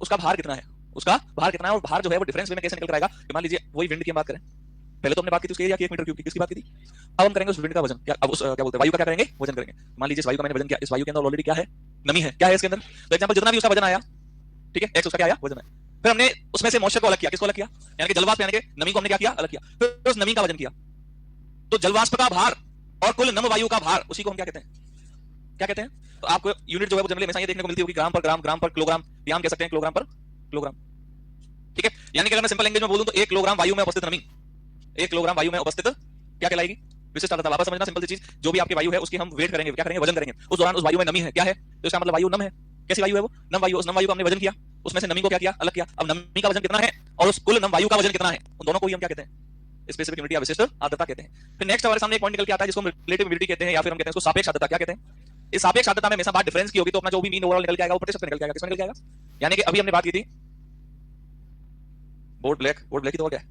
उसका भार कितना है, उसका भार कितना है। और भार जो है वो डिफरेंस वे में कैसे निकल कर आएगा, कि मान लीजिए वही विंड की हम बात करें, पहले तो हमने बात की थी उसके एरिया की 1 मीटर क्यूब की, किसकी बात की थी। अब हम करेंगे उस विंड का वजन, क्या अब उस क्या बोलते हैं वायु का क्या करेंगे, वजन करेंगे। मान लीजिए इस वायु का मैंने वजन किया, इस वायु के अंदर ऑलरेडी क्या है, नमी है। क्या है इसके अंदर, तो एग्जांपल जितना भी उसका वजन आया, ठीक है, एक्स उसका क्या आया, वजन है। फिर हमने उसमें से मॉइस्चर को अलग किया, किसको अलग किया, यानी कि जलवाष्प, यानी कि नमी को हमने क्या किया, अलग किया। फिर उस नमी का वजन किया, तो जलवाष्प का भार और कुल नम वायु का भार, उसी को हम क्या कहते हैं, क्या कहते हैं। तो आपको यूनिट जो है वो जनरली हमेशा ये देखने को मिलती होगी, ग्राम पर ग्राम, ग्राम पर किलोग्राम, या हम कह सकते हैं किलोग्राम पर किलोग्राम। ठीक है, यानी कि अगर मैं सिंपल लैंग्वेज में बोलूं तो 1 किलोग्राम वायु में उपस्थित नमी, 1 किलोग्राम वायु में उपस्थित क्या कहलाएगी, विशिष्ट आर्द्रता। वापस समझना, सिंपल सी चीज, जो भी आपकी वायु है उसकी हम वेट करेंगे, क्या करेंगे, वजन करेंगे। उस दौरान उस वायु में नमी है, क्या है, तो इसका मतलब वायु नम है। कैसी वायु है वो, नम वायु। उस नम वायु को हमने वजन किया, उसमें से नमी को क्या किया, अलग किया। अब नमी का वजन कितना है और उस कुल नम वायु का वजन कितना है, उन दोनों को ही हम क्या कहते हैं, स्पेसिफिक ह्यूमिडिटी या विशिष्ट आर्द्रता कहते हैं। फिर नेक्स्ट हमारे सामने एक पॉइंट निकल के आता है जिसको हम रिलेटिव ह्यूमिडिटी कहते हैं, या फिर हम कहते हैं उसको सापेक्ष आर्द्रता। क्या कहते हैं, इस सापेक्ष आर्द्रता में हमेशा बात डिफरेंस की होगी, तो अपना जो भी मीन ओवरऑल निकल के आएगा वो प्रतिशत में निकल के आएगा। किसमें निकल के आएगा, यानी कि अभी हमने बात की थी बोर्ड ब्लैक, बोर्ड ब्लैक ही तो और क्या है।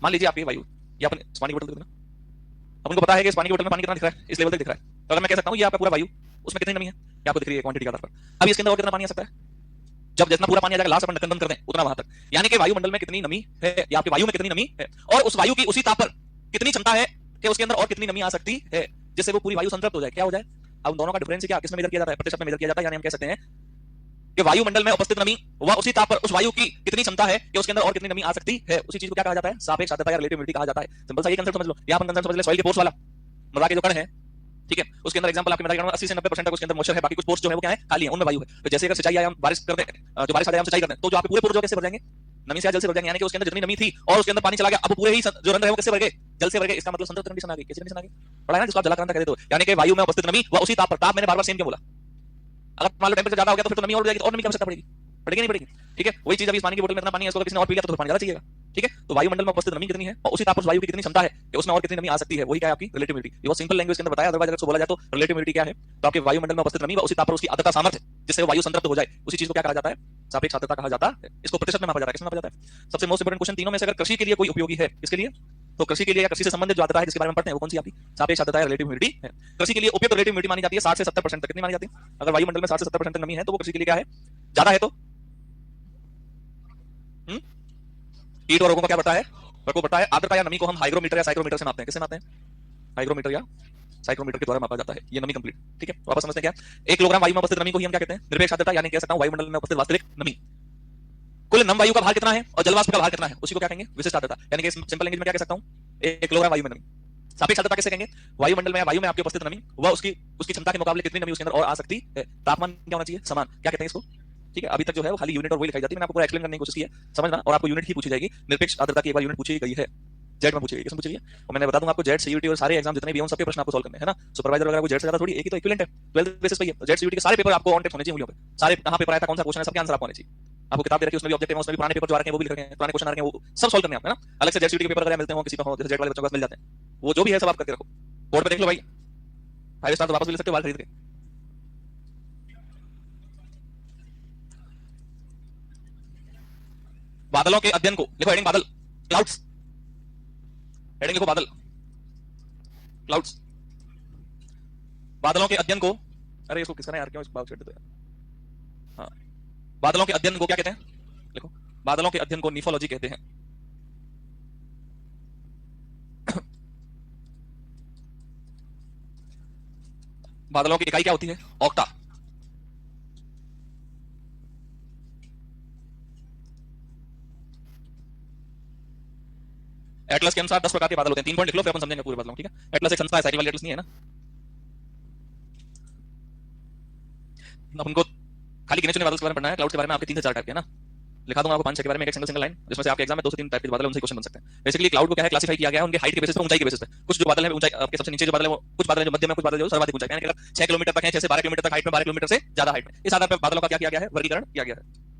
मान लीजिए आपकी वायु, ये अपन पानी की बोतल देखना, अपन को पता है कि इस पानी की बोतल में पानी कितना दिख रहा है, इस लेवल तक दिख रहा है। तो अगर मैं कह सकता हूं ये आपका पूरा वायु, उसमें कितनी नमी है, क्या आपको दिख रही है क्वांटिटी के आधार पर। अब इसके अंदर और कितना पानी आ सकता है, जब जितना पूरा पानी आ जाएगा लास्ट अपन ढक्कन बंद कर दें उतना वहां तक। यानी कि वायुमंडल में कितनी नमी है, या आपकी वायु में कितनी नमी है, और उस वायु की उसी ताप पर कितनी क्षमता है कि उसके अंदर और कितनी नमी आ सकती है, जिससे वो पूरी वायु संतृप्त हो जाए, क्या हो जाए। अब दोनों का डिफरेंस क्या, किसमें मेजर किया जाता है, प्रतिशत में मेजर किया जाता है। यानी हम कह सकते हैं कि वायुमंडल में उपस्थित नमी व उसी ताप पर उस वायु की कितनी क्षमता है कि उसके अंदर और कितनी नमी आ सकती है, उसी चीज को क्या कहा जाता है, सापेक्ष आर्द्रता या रिलेटिव ह्यूमिडिटी कहा जाता है। सिंपल सा ये कंसेप्ट समझ लो। यहां पर कंसेप्ट समझ ले, सॉइल के पोर्स वाला, मृदा के जो कण है, ठीक है, उसके अंदर एग्जांपल आपके मृदा के कण 80 से 90% तक उसके अंदर मॉइस्चर है, बाकी कुछ पोर्स जो है वो क्या है, खाली है, उनमें वायु है। तो जैसे अगर सिंचाई आया, बारिश कर दे, जो बारिश आ जाए हम सिंचाई कर दें, तो जो आपके पूरे पोर्स जो कैसे भर जाएंगे, नमी से जल से भर जाएंगे। यानी कि उसके अंदर जितनी नमी थी और उसके अंदर पानी चला गया, अब पूरे ही जो रंध्र है वो किससे भर गए, जल से भर गए। इसका मतलब संतृप्त कंडीशन आ गई, कैसी कंडीशन आ गई, पढ़ा है ना, जिसको आप जलाक्रांता कहते हो। यानी कि वायु में उपस्थित नमी व उसी ताप पर, ताप मैंने बार-बार सेम क्यों बोला, अगर मान लो टेंपरेचर ज्यादा हो गया तो फिर तो नमी और बढ़ जाएगी, तो और नमी की आवश्यकता पड़ेगी, पड़ेगी नहीं पड़ेगी। ठीक है, वही चीज अभी इस पानी की बोतल में इतना पानी है, इसको किसी ने और पी लिया तो पानी ज्यादा चाहिएगा। ठीक है, तो वायुमंडल में उपस्थित नमी कितनी है और उसी ताप पर वायु की कितनी क्षमता है कि उसमें और कितनी नमी आ सकती है, वही क्या है आपकी रिलेटिव ह्यूमिडिटी। ये बहुत सिंपल लैंग्वेज के अंदर बताया, अदरवाइज अगर बोला जाए तो रिलेटिव ह्यूमिडिटी क्या है, तो आपके वायुमंडल में उपस्थित नमी व उसी ताप पर उसकी आर्द्रता सामर्थ्य जिससे वायु संतृप्त हो जाए, उसी चीज को क्या कहा जाता है, सापेक्ष आर्द्रता कहा जाता है। इसको प्रतिशत में मापा जाता है, किसमें मापा जाता है। सबसे मोस्ट इंपोर्टेंट क्वेश्चन तीनों में से अगर कृषि के लिए कोई उपयोगी है, किसके लिए, तो कृषि के लिए या कृषि से संबंधित जो आर्द्रता है जिसके बारे में पढ़ते हैं वो कौन सी आपकी सापेक्ष आर्द्रता है, रिलेटिव ह्यूमिडिटी है। कृषि के लिए उपयुक्त रिलेटिव ह्यूमिडिटी मानी जाती है 60 से 70% तक। कितनी मानी जाती है, अगर वायुमंडल में 60 से 70% तक नमी है तो वो कृषि के लिए क्या है, ज्यादा है। तो कीट और रोगों का क्या बढ़ता है, प्रकोप बढ़ता है। आर्द्रता या नमी को हम हाइग्रोमीटर या साइक्रोमीटर से मापते हैं। किससे मापते हैं, हाइग्रोमीटर या साइक्रोमीटर के द्वारा मापा जाता है ये नमी कंप्लीट। ठीक है, वापस समझते हैं क्या, 1 किलोग्राम वायु में उपस्थित नमी को ही हम क्या कहते हैं, निरपेक्ष आर्द्रता, यानी कह सकता हूं वायुमंडल में उपस्थित वास्तविक नमी। कुल नम वायु का भार कितना है और जलवाष्प का भार कितना है, उसी को क्या कहेंगे, विशिष्ट आर्द्रता। यानी कि सिंपल लैंग्वेज में क्या कह सकता हूं, 1 किलोग्राम वायु में नमी। सापेक्ष आर्द्रता कैसे कहेंगे? वायुमंडल में, वायु में आपकी उपस्थित नमी वह उसकी क्षमता के मुकाबले कितनी नमी उसके अंदर और आ सकती है। तापमान क्या होना चाहिए? समान। क्या कहते हैं इसको? ठीक है, अभी तक जो है वो खाली यूनिट और वही लिखाई जाती है, मैंने आपको पूरा एक्सप्लेन करने की कोशिश की है, समझना। और आपको यूनिट ही पूछी जाएगी, निरपेक्ष आर्द्रता की एक बार यूनिट पूछी गई है, जेड में पूछी गई, किसमें पूछी गई है? और मैंने बता दूं आपको, जेड सीयूटी और सारे एग्जाम जितने भी हैं उन सबके प्रश्न आपको सॉल्व करने हैं ना। सुपरवाइजर वगैरह को जेड से ज्यादा थोड़ी, एक ही तो इक्विवेलेंट है, 12th बेसिस पे ही है। जेड सीयूटी के सारे पेपर आपको ऑन टेस्ट होने चाहिए उंगलियों पे, सारे कहां पेपर आया था, कौन सा क्वेश्चन है, सबके आंसर आपको आने चाहिए। आपको किताब दे रखी है, उसमें भी ऑब्जेक्टिव है, उसमें भी पुराने पेपर जो आ रखे हैं वो भी लिख रखे हैं, पुराने क्वेश्चन आ रखे हैं, वो सब सॉल्व करने हैं आपको, है ना। अलग से जेड सीयूटी के पेपर अगर मिलते हो किसी को, जैसे जेड वाले बच्चों को मिल जाते हैं, वो जो भी है सब आप करके रखो, बोर्ड पे देख लो भाई। 5 स्टार तो वापस भी ले सकते हो बाहर खरीद के। बादलों के अध्ययन को लिखो, हेडिंग बादल, क्लाउड्स, हेडिंग लिखो बादल, क्लाउड्स। बादलों के अध्ययन को, अरे इसको किसका ना यार, क्यों इसको बात छेड़ देते हैं। हाँ, बादलों के अध्ययन को क्या कहते हैं? लिखो, बादलों के अध्ययन को निफोलॉजी कहते हैं। बादलों की इकाई क्या होती है? ऑक्टा। एटलस के अनुसार 10 प्रकार के बादल होते हैं, 3 पॉइंट लिख लो फिर अपन समझेंगे पूरे बादलों, ठीक है। एटलस एक संस्था है, साइकिल वाली एटलस नहीं है ना। उनको खाली गिने चुने बादल के बारे में पढ़ना है, क्लाउड के बारे में आपके 3 से 4 टाइप के है ना। लिखा दूंगा आपको 5-6 के बारे में, एक सिंगल लाइन, जिसमें से आपके एग्जाम में 2 से 3 टाइप के बादल है, उनसे क्वेश्चन बन सकते हैं। बेसिकली क्लाउड को क्या है, क्लासिफाई किया गया है उनके हाइट के बेसिस पे, ऊंचाई के बेसिस पे। कुछ जो बादल है ऊंचाई आपके सबसे नीचे जो बादल है वो, कुछ बादल है जो मध्य में, कुछ बादल जो सर्वाधिक ऊंचाई यानी कि 6 किलोमीटर तक है, 6 से 12 किलोमीटर तक हाइट में, 12 किलोमीटर से ज्यादा हाइट में। इस आधार पर बादलों का क्या किया गया है, वर्गीकरण किया गया है।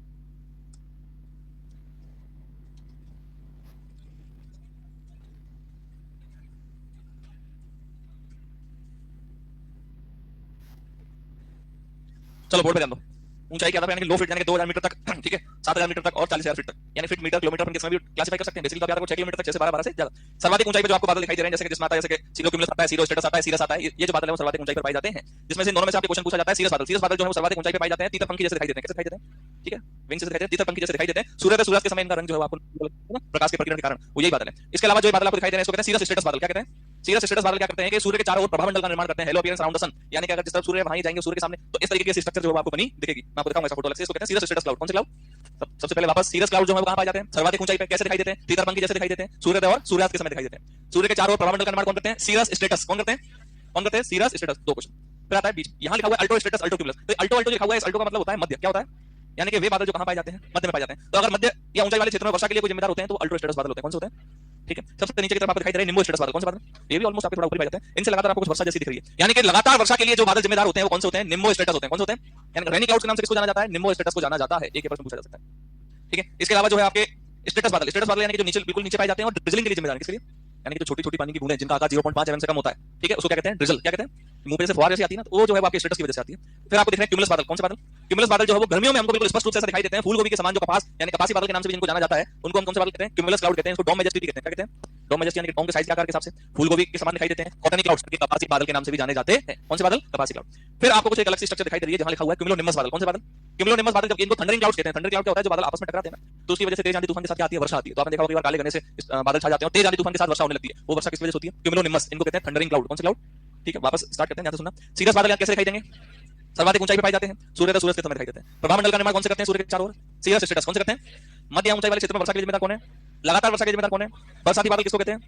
चलो बोर्ड पे ध्यान दो। ऊंचाई क्या था, यानी कि लो फीट यानी कि 2000 मीटर तक, ठीक है, 7000 मीटर तक और 40000 फीट तक, यानी फीट मीटर किलोमीटर अपन किसमें भी क्लासिफाई कर सकते हैं। बेसिकली आप याद रखो 6 किलोमीटर तक, 6 से 12 से ज्यादा। सर्वाधिक ऊंचाई पे जो आपको बादल दिखाई दे रहे हैं, जैसे कि जिसमें आता है, जैसे कि सीरो क्यूमुलस आता है, सीरो स्टेटस आता है, सीरस आता है, ये जो बादल है वो सर्वाधिक ऊंचाई पर पाए जाते हैं। जिसमें से दोनों में से आपके क्वेश्चन पूछा जाता है सीरस बादल। सीरस बादल जो है वो सर्वाधिक ऊंचाई पे पाए जाते हैं, तीतर पंखी जैसे दिखाई देते हैं। कैसे दिखाई देते हैं? ठीक है, विंग से दिखाई देते हैं, तीतर पंखी जैसे दिखाई देते हैं। सूर्य के समय इनका रंग जो है आपको प्रकाश के प्रकीर्णन के कारण, वो यही बादल है। इसके अलावा जो बादल आपको दिखाई दे रहे हैं इसको कहते हैं सीरस स्टेटस बादल। क्या कहते हैं? सीरस स्टेटस बादल क्या करते हैं कि सूर्य के चारों ओर प्रभामंडल का निर्माण करते हैं, हेलो अपीयरेंस अराउंड द सन, यानी कि अगर जिस तरफ सूर्य वहां ही जाएंगे सूर्य के सामने, तो इस तरीके की स्ट्रक्चर जो है आपको बनी दिखेगी। मैं आपको दिखाऊंगा इसका फोटो अलग से। इसको कहते हैं सीरस स्टेटस क्लाउड। कौन से क्लाउड? सबसे पहले वापस, सीरस क्लाउड जो है वो कहां पाए जाते हैं? सर्वाधिक ऊंचाई पे। कैसे दिखाई देते हैं? तीतर पंखी जैसे दिखाई देते हैं, सूर्योदय और सूर्यास्त के समय दिखाई देते हैं। सूर्य के चारों ओर प्रभामंडल का निर्माण कौन करते हैं? Cirrus stratus. कौन करते हैं? कौन करते हैं? Cirrus status. 2 क्वेश्चन फिर आता है बीच, यहां लिखा हुआ है अल्टो स्टेटस, अल्टो क्यूमुलस। तो अल्टो अल्टो लिखा हुआ है, इस अल्टो का मतलब होता है मध्य। क्या होता है? यानी कि वे बादल जो कहां पाए जाते हैं? मध्य में पाए जाते हैं। तो अगर मध्य या ऊंचाई वाले क्षेत्र में वर्षा के लिए कोई जिम्मेदार होते हैं तो अल्टो स्टेटस बादल होते हैं। कौन से होते हैं? ठीक है, सबसे नीचे की तरफ आपको दिखाई दे रहे हैं निम्बो स्टेटस बादल। कौन से बादल? ये भी ऑलमोस्ट आपके थोड़ा ऊपर ही पाए जाते हैं। इनसे लगातार आपको कुछ वर्षा जैसी दिख रही है, यानी कि लगातार वर्षा के लिए जो बादल जिम्मेदार होते हैं वो कौन से होते हैं? निम्बो स्टेटस होते हैं। कौन से होते हैं? यानी रेनी क्लाउड्स के नाम से किसको जाना जाता है? निम्बो स्टेटस को जाना जाता है। एक प्रश्न पूछा जा सकता है, ठीक है। इसके अलावा जो है आपके स्टेटस बादल, स्टेटस बादल यानी कि जो नीचे बिल्कुल नीचे पाए जाते हैं और ड्रिजलिंग के लिए जिम्मेदार है। किसके लिए? यानी कि जो छोटी छोटी पानी की बूंदें जिनका आकार 0.5 mm से कम होता है, ठीक है, उसको क्या कहते हैं? ड्रिजल। क्या कहते हैं? मुंह पे से फुहार जैसी आती है ना, तो वो जो है वो आपके स्टेटस की वजह से आती है। फिर आपको दिख रहे हैं क्यूमुलस बादल। कौन से बादल? क्यूमुलस बादल जो है वो गर्मियों में हमको बिल्कुल स्पष्ट रूप से दिखाई देते हैं, फूलगोभी के समान जो कपास यानी कपासी बादल के नाम से भी जिनको जाना जाता है, उनको हम कौन से बादल कहते हैं? क्यूमुलस क्लाउड कहते हैं। इसको डोम मेजेस्टी कहते हैं। क्या कहते हैं? डोम मेजेस्टी यानी कि डोम के साइज के आकार के हिसाब से फूलगोभी के समान दिखाई देते हैं। कॉटनी क्लाउड्स कपासी बादल के नाम से भी जाने जाते हैं। कौन से बादल? कपासी क्लाउड। फिर आपको कुछ एक अलग सी स्ट्रक्चर दिखाई दे रही है जहां लिखा हुआ है क्यूमुलोनिम्बस बादल। कौन से बादल? क्यूमुलोनिम्बस बादल, जब इनको थंडरिंग क्लाउड्स कहते हैं। थंडरिंग क्लाउड क्या होता है? जो बादल आपस में टकराते हैं ना, तो उसकी वजह से तेज आंधी तूफान के साथ क्या आती है? वर्षा आती है। तो आपने देखा होगा कई बार काले घने से बादल छा जाते हैं और तेज आंधी तूफान के साथ वर्षा होने लगती है। वो वर्षा किस वजह से होती है? क्यूमुलोनिम्बस। इनको कहते हैं थंडरिंग क्लाउड। कौन से क्लाउड? ठीक है, वापस स्टार्ट करते हैं, ध्यान से सुनना। सीरस बादल कैसे दिखाई देंगे? सर्वाधिक ऊंचाई पर पाए जाते हैं, सूर्योदय सूरज के समय दिखाई देते हैं। प्रभामंडल का निर्माण कौन से करते हैं? सूर्य के चारों ओर। सीरस स्टेटस कौन से करते हैं? मध्य ऊंचाई वाले क्षेत्र में वर्षा के लिए जिम्मेदार कौन है? लगातार वर्षा के जिम्मेदार कौन है? बरसाती बादल किसको कहते हैं?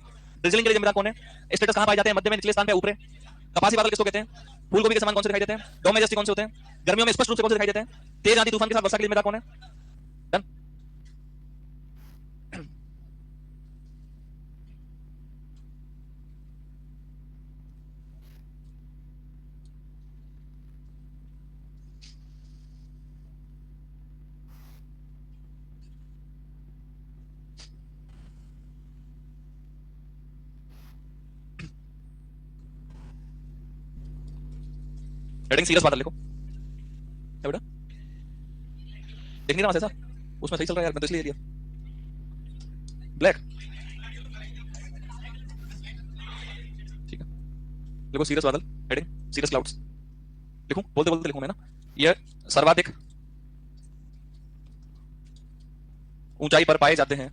ड्रिजलिंग के लिए जिम्मेदार कौन है? स्टेटस कहां पाए जाते हैं? मध्य में, निचले स्थान पे, ऊपर। कपासी बादल किसको कहते हैं? फूलगोभी के समान कौन से दिखाई देते हैं? डोम मेजेस्टी कौन से होते हैं? गर्मियों में स्पष्ट रूप से कौन से दिखाई देते हैं? तेज आंधी तूफान के साथ वर्षा के लिए जिम्मेदार कौन है? डन। हेडिंग सीरस बादल लिखो। क्या बेटा? देख नहीं रहा ऐसा? उसमें सही चल रहा है यार, मैं तो इसलिए दिया ब्लैक। ठीक है, लिखो सीरस बादल, हेडिंग सीरस क्लाउड्स। लिखूं? बोलते बोलते लिखूं मैं ना। ये सर्वाधिक ऊंचाई पर पाए जाते हैं।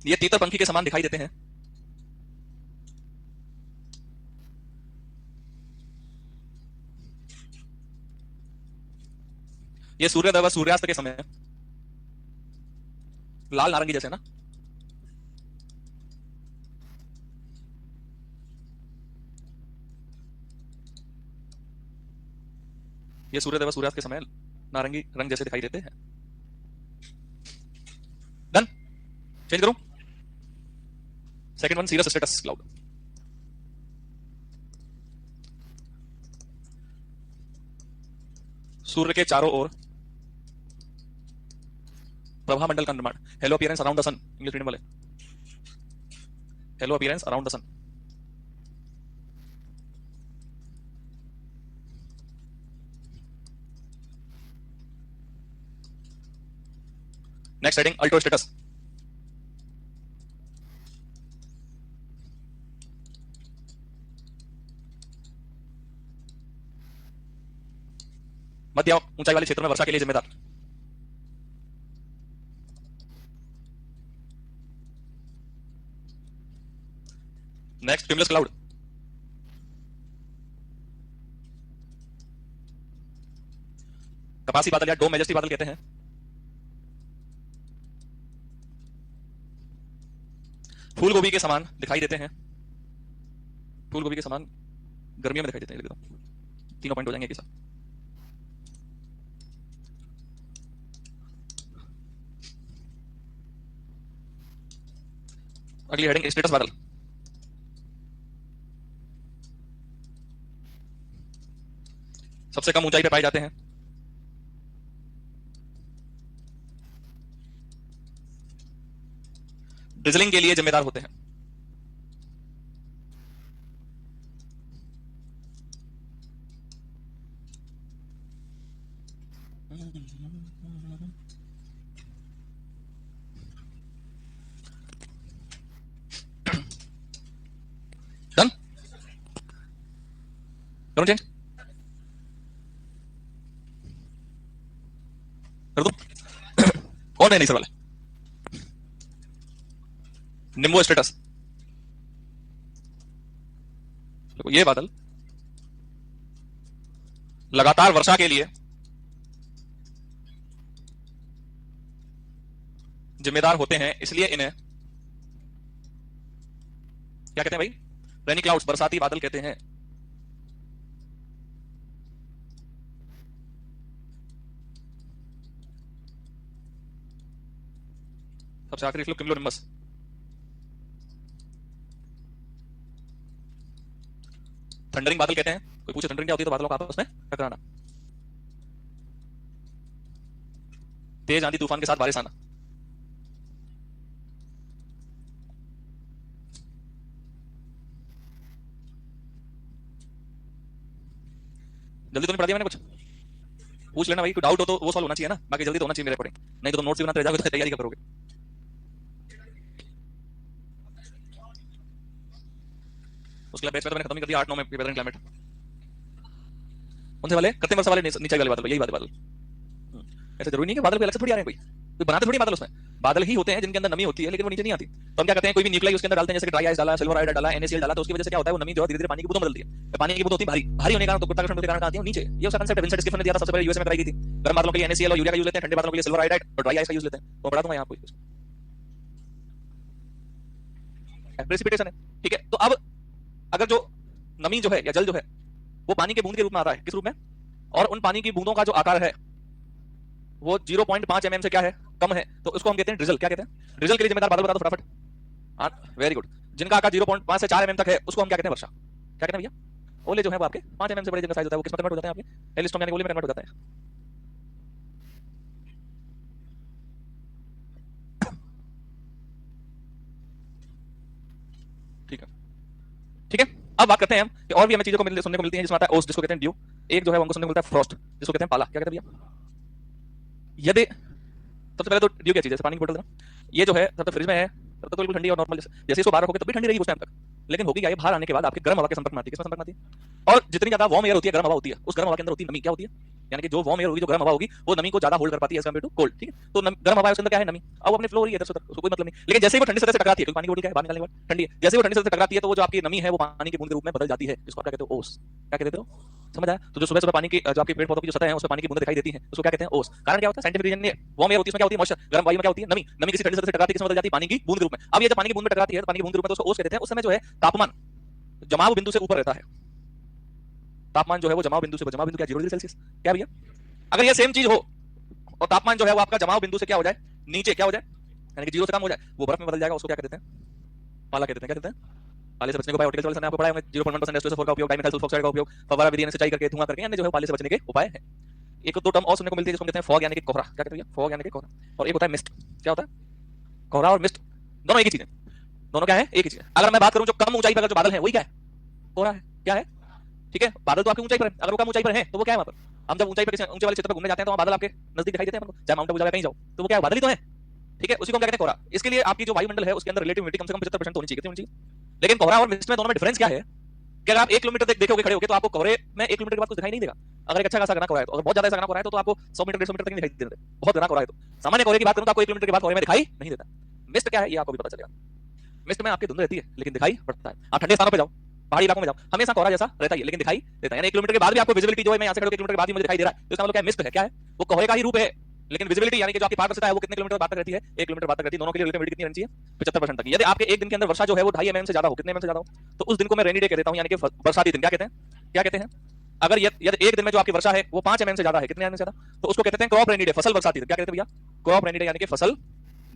ये तीतर पंखी के समान दिखाई देते हैं। ये सूर्योदय व सूर्यास्त के समय लाल नारंगी जैसे ना, ये सूर्योदय व सूर्यास्त के समय नारंगी रंग जैसे दिखाई देते हैं। डन, चेंज करूं। Second one, cirrus stratus cloud. सूर्य के चारों ओर प्रभा मंडल का निर्माण। Halo appearance around the sun, English medium वाले। Halo appearance around the sun. Next heading, alto stratus. मध्य ऊंचाई वाले क्षेत्र में वर्षा के लिए जिम्मेदार। Next, cumulus cloud. कपासी बादल या डोम मेजेस्टी बादल कहते हैं। फूल गोभी के समान दिखाई देते हैं। फूल गोभी के समान गर्मियों में दिखाई देते हैं। तीनों पॉइंट हो जाएंगे एक साथ। अगली हेडिंग, स्टेटस बादल। सबसे कम ऊंचाई पे पाए जाते हैं। ड्रिजलिंग के लिए जिम्मेदार होते हैं। डन, करूं चेंज, कर दूं। कौन है नहीं सर वाले? निम्बो स्टेटस। देखो ये बादल लगातार वर्षा के लिए जिम्मेदार होते हैं, इसलिए इन्हें क्या कहते हैं भाई? रेनी क्लाउड्स, बरसाती बादल कहते हैं। सबसे आखिरी फ्लो क्यूमुलोनिम्बस। थंडरिंग बादल कहते हैं। कोई पूछे थंडरिंग क्या होती है तो बादलों का आपस में टकराना, तेज आंधी तूफान के साथ बारिश आना। जल्दी तो नहीं पढ़ा दिया मैंने? कुछ पूछ लेना भाई, कोई डाउट हो तो वो सॉल्व होना चाहिए ना, बाकी जल्दी तो होना चाहिए मेरे अकॉर्डिंग, नहीं तो तुम नोट्स भी बनाते रह जाओगे तो तैयारी क्या करोगे? उसके लिए बैच में तो मैंने खत्म ही कर दिया 8-9 में वेदर एंड क्लाइमेट। उनसे वाले कृत्रिम वर्षा वाले नीचे वाले बादल, यही बात है बादल। ऐसे जरूरी नहीं कि बादल कोई अलग से थोड़ी आ रहे हैं, कोई बनाते थोड़ी बादल, उसमें बादल ही होते हैं जिनके अंदर नमी होती है लेकिन वो नीचे नहीं आती। तो हम क्या करते हैं, कोई भी न्यूक्लियाई उसके अंदर डालते हैं, जैसे ड्राई आइस डाला, सिल्वर आयोडाइड डाला, NaCl डाला, तो उसकी वजह से क्या होता है, वो नमी जो है धीरे धीरे पानी की बूंदों में बदलती है। पानी की बूंद होती है भारी, भारी होने के कारण तो गुरुत्वाकर्षण के कारण आती है नीचे। ये उसका कांसेप्ट है, विंसेंट स्टीफन ने दिया था, सबसे पहले यूएसए में कराई थी। गर्म बादलों के लिए NaCl और यूरिया का यूज लेते हैं, ठंडे बादलों के लिए सिल्वर आयोडाइड और ड्राई आइस का यूज लेते हैं। तो पढ़ा दूंगा यहाँ आपको। प्रेसिपिटेशन है, ठीक है। तो अब अगर जो नमी जो है या जल जो है वो पानी के बूंद के रूप में आता है, किस रूप में? और उन पानी की बूंदों का जो आकार है वो 0.5 mm से क्या है, कम है, तो उसको हम कहते हैं ड्रिजल। क्या कहते हैं? ड्रिजल के लिए जिम्मेदार बादल बता दो फटाफट। हाँ, वेरी गुड। जिनका आकार 0.5 से 4 mm तक है उसको हम क्या कहते हैं? वर्षा। क्या कहते हैं भैया? ओले जो है वो आपके 5 mm से बड़े जिनका साइज होता है वो किस में कन्वर्ट हो जाते हैं? आपके हेलिस्टॉर्म यानी ओले में कन्वर्ट हो जाते हैं। ठीक है, ठीक है। अब बात करते हैं हम कि और भी हमें चीजों को सुनने को मिलती हैं, जिसमें आता है ओस, जिसको कहते हैं ड्यू। एक जो है हमको सुनने को मिलता है फ्रॉस्ट, जिसको कहते हैं पाला। क्या कहते हैं भैया? यदि सबसे पहले तो ड्यू क्या चीज है? पानी की बोतल ना, ये जो है तब तक फ्रिज में है, तब तक तो बिल्कुल ठंडी और नॉर्मल, जैसे इसको बाहर रखोगे तब भी ठंडी रहेगी उस टाइम तक। लेकिन होगी क्या, ये बाहर आने के बाद आपके गर्म हवा के संपर्क में आती है। किसमें संपर्क में आती है? और जितनी ज्यादा वार्म एयर होती है, गर्म हवा होती है, उस गर्म हवा के अंदर होती है नमी। क्या होती है? यानी कि जो वार्म एयर होगी, जो गर्म हवा होगी, वो नमी को ज्यादा होल्ड कर पाती है एज कंपेयर टू कोल्ड। ठीक है, तो गर्म हवा है उसके अंदर क्या है? नमी। अब अपने फ्लो हो रही है इधर से उधर, उसको कोई मतलब नहीं। लेकिन जैसे ही वो ठंडी सतह से टकराती है, क्योंकि पानी की बोतल क्या है, बाहर निकालने के बाद ठंडी है, जैसे ही वो ठंडी सतह से टकराती है तो वो जो आपकी नमी है वो पानी की बूंद के रूप में बदल जाती है, जिसको आप क्या कहते हो? ओस। क्या कहते हो? समझ आया? तो जो सुबह सुबह पानी की जो आपके पेड़ पौधों की जो सतह है उसमें पानी की बूंदें दिखाई देती हैं उसको क्या कहते हैं? ओस। कारण क्या होता है? साइंटिफिक रीजन ये वार्म एयर होती है, उसमें क्या होती है? मॉइस्चर। गर्म वायु में क्या होती है? नमी। नमी किसी ठंडी सतह से टकराती है, किसमें बदल जाती है? पानी की बूंद के रूप में। अब ये जब पानी की बूंद में टकराती है तो पानी की बूंद के रूप में तो उसको ओस कहते हैं। उस समय जो है तापमान जमाव बिंदु से ऊपर रहता है। तापमान जो है वो जमाव बिंदु से, जमाव बिंदु क्या? 0 डिग्री सेल्सियस। क्या भैया? अगर ये सेम चीज हो और तापमान जो है वो आपका जमाव बिंदु से क्या हो जाए? नीचे क्या हो जाए? यानी कि 0 से कम हो जाए, वो बर्फ में बदल जाएगा। उसको क्या कहते हैं? पाला कहते हैं। क्या कहते हैं? पाले से बचने के उपाय हॉर्टिकल्चर वाले सर ने आपको पढ़ाया होगा। 0.1% H2SO4 का उपयोग, डाइमेथाइल सल्फोक्साइड का उपयोग, फव्वारा विधि यानी सिंचाई करके, धुआं करके, अन्य जो है पाले से बचने के उपाय है। एक दो टर्म और सुनने को मिलती है जिसको कहते हैं फॉग यानी कि कोहरा। क्या कहते हैं? फॉग यानी कि कोहरा। और एक होता है मिस्ट। क्या होता है? कोहरा और मिस्ट दोनों एक ही चीज है। दोनों क्या है? एक ही चीज है। अगर मैं बात करूं जो कम ऊंचाई पर जो बादल है वही क्या है? कोहरा है। क्या है? ठीक है, बादल तो आपकी ऊंचाई पर है, अगर वो कम ऊंचाई पर है तो वो क्या है? वहां पर हम जब ऊंचाई पर किसी ऊंचे वाले क्षेत्र पर घूमने जाते हैं तो वहां बादल आपके नजदीक दिखाई देते हैं, चाहे माउंट आबू जाओ कहीं जाओ तो वो क्या है? बादल ही तो है। ठीक है, उसी को हम क्या कहते हैं? कोहरा। इसके लिए आपकी जो वायुमंडल है उसके अंदर रिलेटिव ह्यूमिडिटी कम से कम 75% होनी चाहिए। कितनी होनी चाहिए? लेकिन कोहरा और मिस्ट में दोनों में डिफरेंस क्या है कि अगर आप 1 किलोमीटर तक देखोगे खड़े होगे तो आपको कोहरे में 1 किलोमीटर के बाद कुछ दिखाई नहीं देगा। अगर एक अच्छा खासा घना कोहरा है तो, अगर बहुत ज्यादा ऐसा घना कोहरा है तो आपको 100 मीटर 150 मीटर तक नहीं दिखाई देता। बहुत घना कोहरा है तो सामान्य कोहरे की बात करूं तो आपको 1 किलोमीटर के बाद कोहरे में दिखाई नहीं देता। मिस्ट क्या है ये आपको भी पता चलेगा। मिस्ट में आपकी धुंध रहती है लेकिन दिखाई पड़ता है। आप ठंडे स्थानों पे जाओ, पहाड़ी इलाकों में जाओ, हमेशा कोहरा जैसा रहता है लेकिन दिखाई देता है। यानी 1 किलोमीटर के बाद भी आपको विजिबिलिटी जो है, मैं यहां से खड़े 1 किलोमीटर के बाद भी मुझे दिखाई दे रहा है, तो इसका मतलब क्या है? मिस्ट है। क्या है? वो कोहरे का ही रूप है, लेकिन विजिबिलिटी यानी कि जो आपकी पारदर्शिता है वो कितने किलोमीटर बाद तक रहती है? 1 किलोमीटर बाद तक रहती है। दोनों के लिए रिलेटिव ह्यूमिडिटी कितनी रहनी चाहिए? 75% तक। यदि आपके एक दिन के अंदर वर्षा जो है वो 2.5 mm से ज्यादा हो, कितने mm से ज्यादा हो, तो उस दिन को मैं रेनी डे कह देता हूं, यानी कि बरसाती दिन। क्या कहते हैं? क्या कहते हैं? अगर यदि एक दिन में जो आपकी वर्षा है वो 5 mm से ज्यादा है, कितने mm से ज्यादा, तो उसको कहते हैं क्रॉप रेनी डे, फसल बरसाती दिन। क्या कहते हैं भैया? क्रॉप रेनी डे यानी कि फसल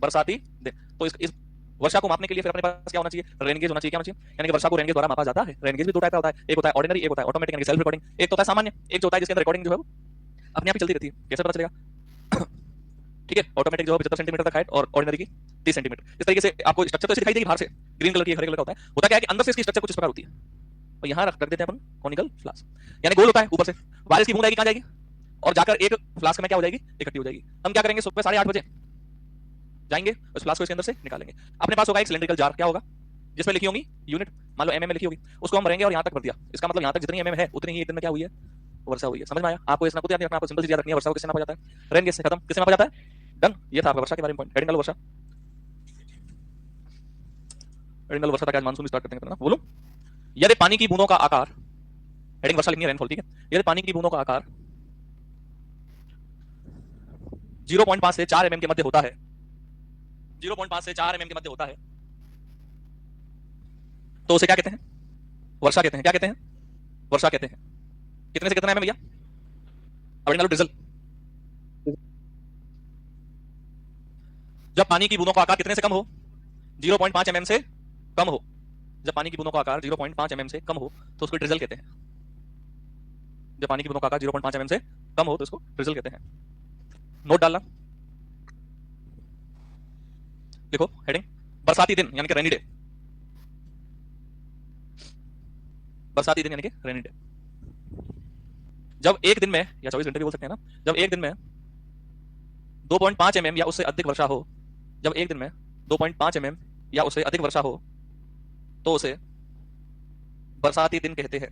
बरसाती दिन। तो इस वर्षा को मापने के लिए फिर अपने पास क्या होना चाहिए? रेन गेज होना चाहिए। क्या होना चाहिए? यानी कि वर्षा को रेन गेज द्वारा मापा जाता है। रेन गेज भी दो टाइप का होता है, एक होता है ऑर्डिनरी, एक होता है ऑटोमेटिक यानी कि सेल्फ रिकॉर्डिंग। एक तो होता है सामान्य, एक जो होता है जिसके अंदर रिकॉर्डिंग जो है वो अपने आप ही चलती रहती है। कैसे पता चलेगा? ठीक है, ऑटोमेटिक जो है 75 सेंटीमीटर तक हाइट और ऑर्डिनरी की 30 सेंटीमीटर। इस तरीके से आपको स्ट्रक्चर तो ऐसे दिखाई देगी बाहर से, ग्रीन कलर की, हरे कलर का होता क्या है कि अंदर से इसकी स्ट्रक्चर कुछ इस प्रकार होती है। और यहाँ रख देते हैं अपन कॉनिकल फ्लास्क, यानी गोल होता है। ऊपर से बारिश की बूंद आएगी, कहाँ जाएगी? और जाकर एक फ्लास्क में क्या हो जाएगी? इकट्ठी हो जाएगी। हम क्या करेंगे? सुबह 8:30 बजे जाएंगे, उस फ्लास्क को इसके अंदर से निकालेंगे। अपने पास होगा एक सिलेंड्रिकल जार। क्या होगा? जिसमें लिखी होगी यूनिट, मान लो mm में लिखी होगी, उसको हम भरेंगे और यहाँ तक भर दिया। इसका मतलब यहाँ तक जितनी mm है उतनी ही एक दिन में क्या हुई है? वर्षा हुई है। समझ में आया? आपको इसमें कुछ याद नहीं रखना, आपको सिंपल चीज याद रखनी है। वर्षा को किससे नापा जाता है? रेन गेज से। खत्म। किससे नापा जाता है? डन। ये था आपका वर्षा के बारे में पॉइंट। हेडिंग डालो वर्षा। हेडिंग डालो वर्षा, ताकि आज मानसून स्टार्ट करते हैं ना। बोलो, यदि पानी की बूंदों का आकार, हेडिंग वर्षा लिखनी है, रेनफॉल। ठीक है, यदि पानी की बूंदों का आकार 0.5 से 4 mm के मध्य होता है, 0.5 से 4 mm के मध्य होता है, तो उसे क्या कहते हैं? वर्षा कहते हैं। क्या कहते हैं? वर्षा कहते हैं। कितने से कितना है भैया? अब हेडिंग डालो ड्रिजल। जब पानी की बूंदों का आकार कितने से कम हो? 0.5 mm से कम हो। जब पानी की बूंदों का आकार 0.5 mm से कम हो तो उसको ड्रिजल कहते हैं। जब पानी की बूंदों का आकार 0.5 mm से कम हो तो उसको ड्रिजल कहते हैं। नोट डालना, देखो हेडिंग बरसाती दिन यानी कि रेनी डे। बरसाती दिन यानी कि रेनी डे। जब एक दिन में, या 24 घंटे भी बोल सकते हैं ना, जब एक दिन में 2.5 mm या उससे अधिक वर्षा हो, जब एक दिन में 2.5 mm या उससे अधिक वर्षा हो तो उसे बरसाती दिन कहते हैं।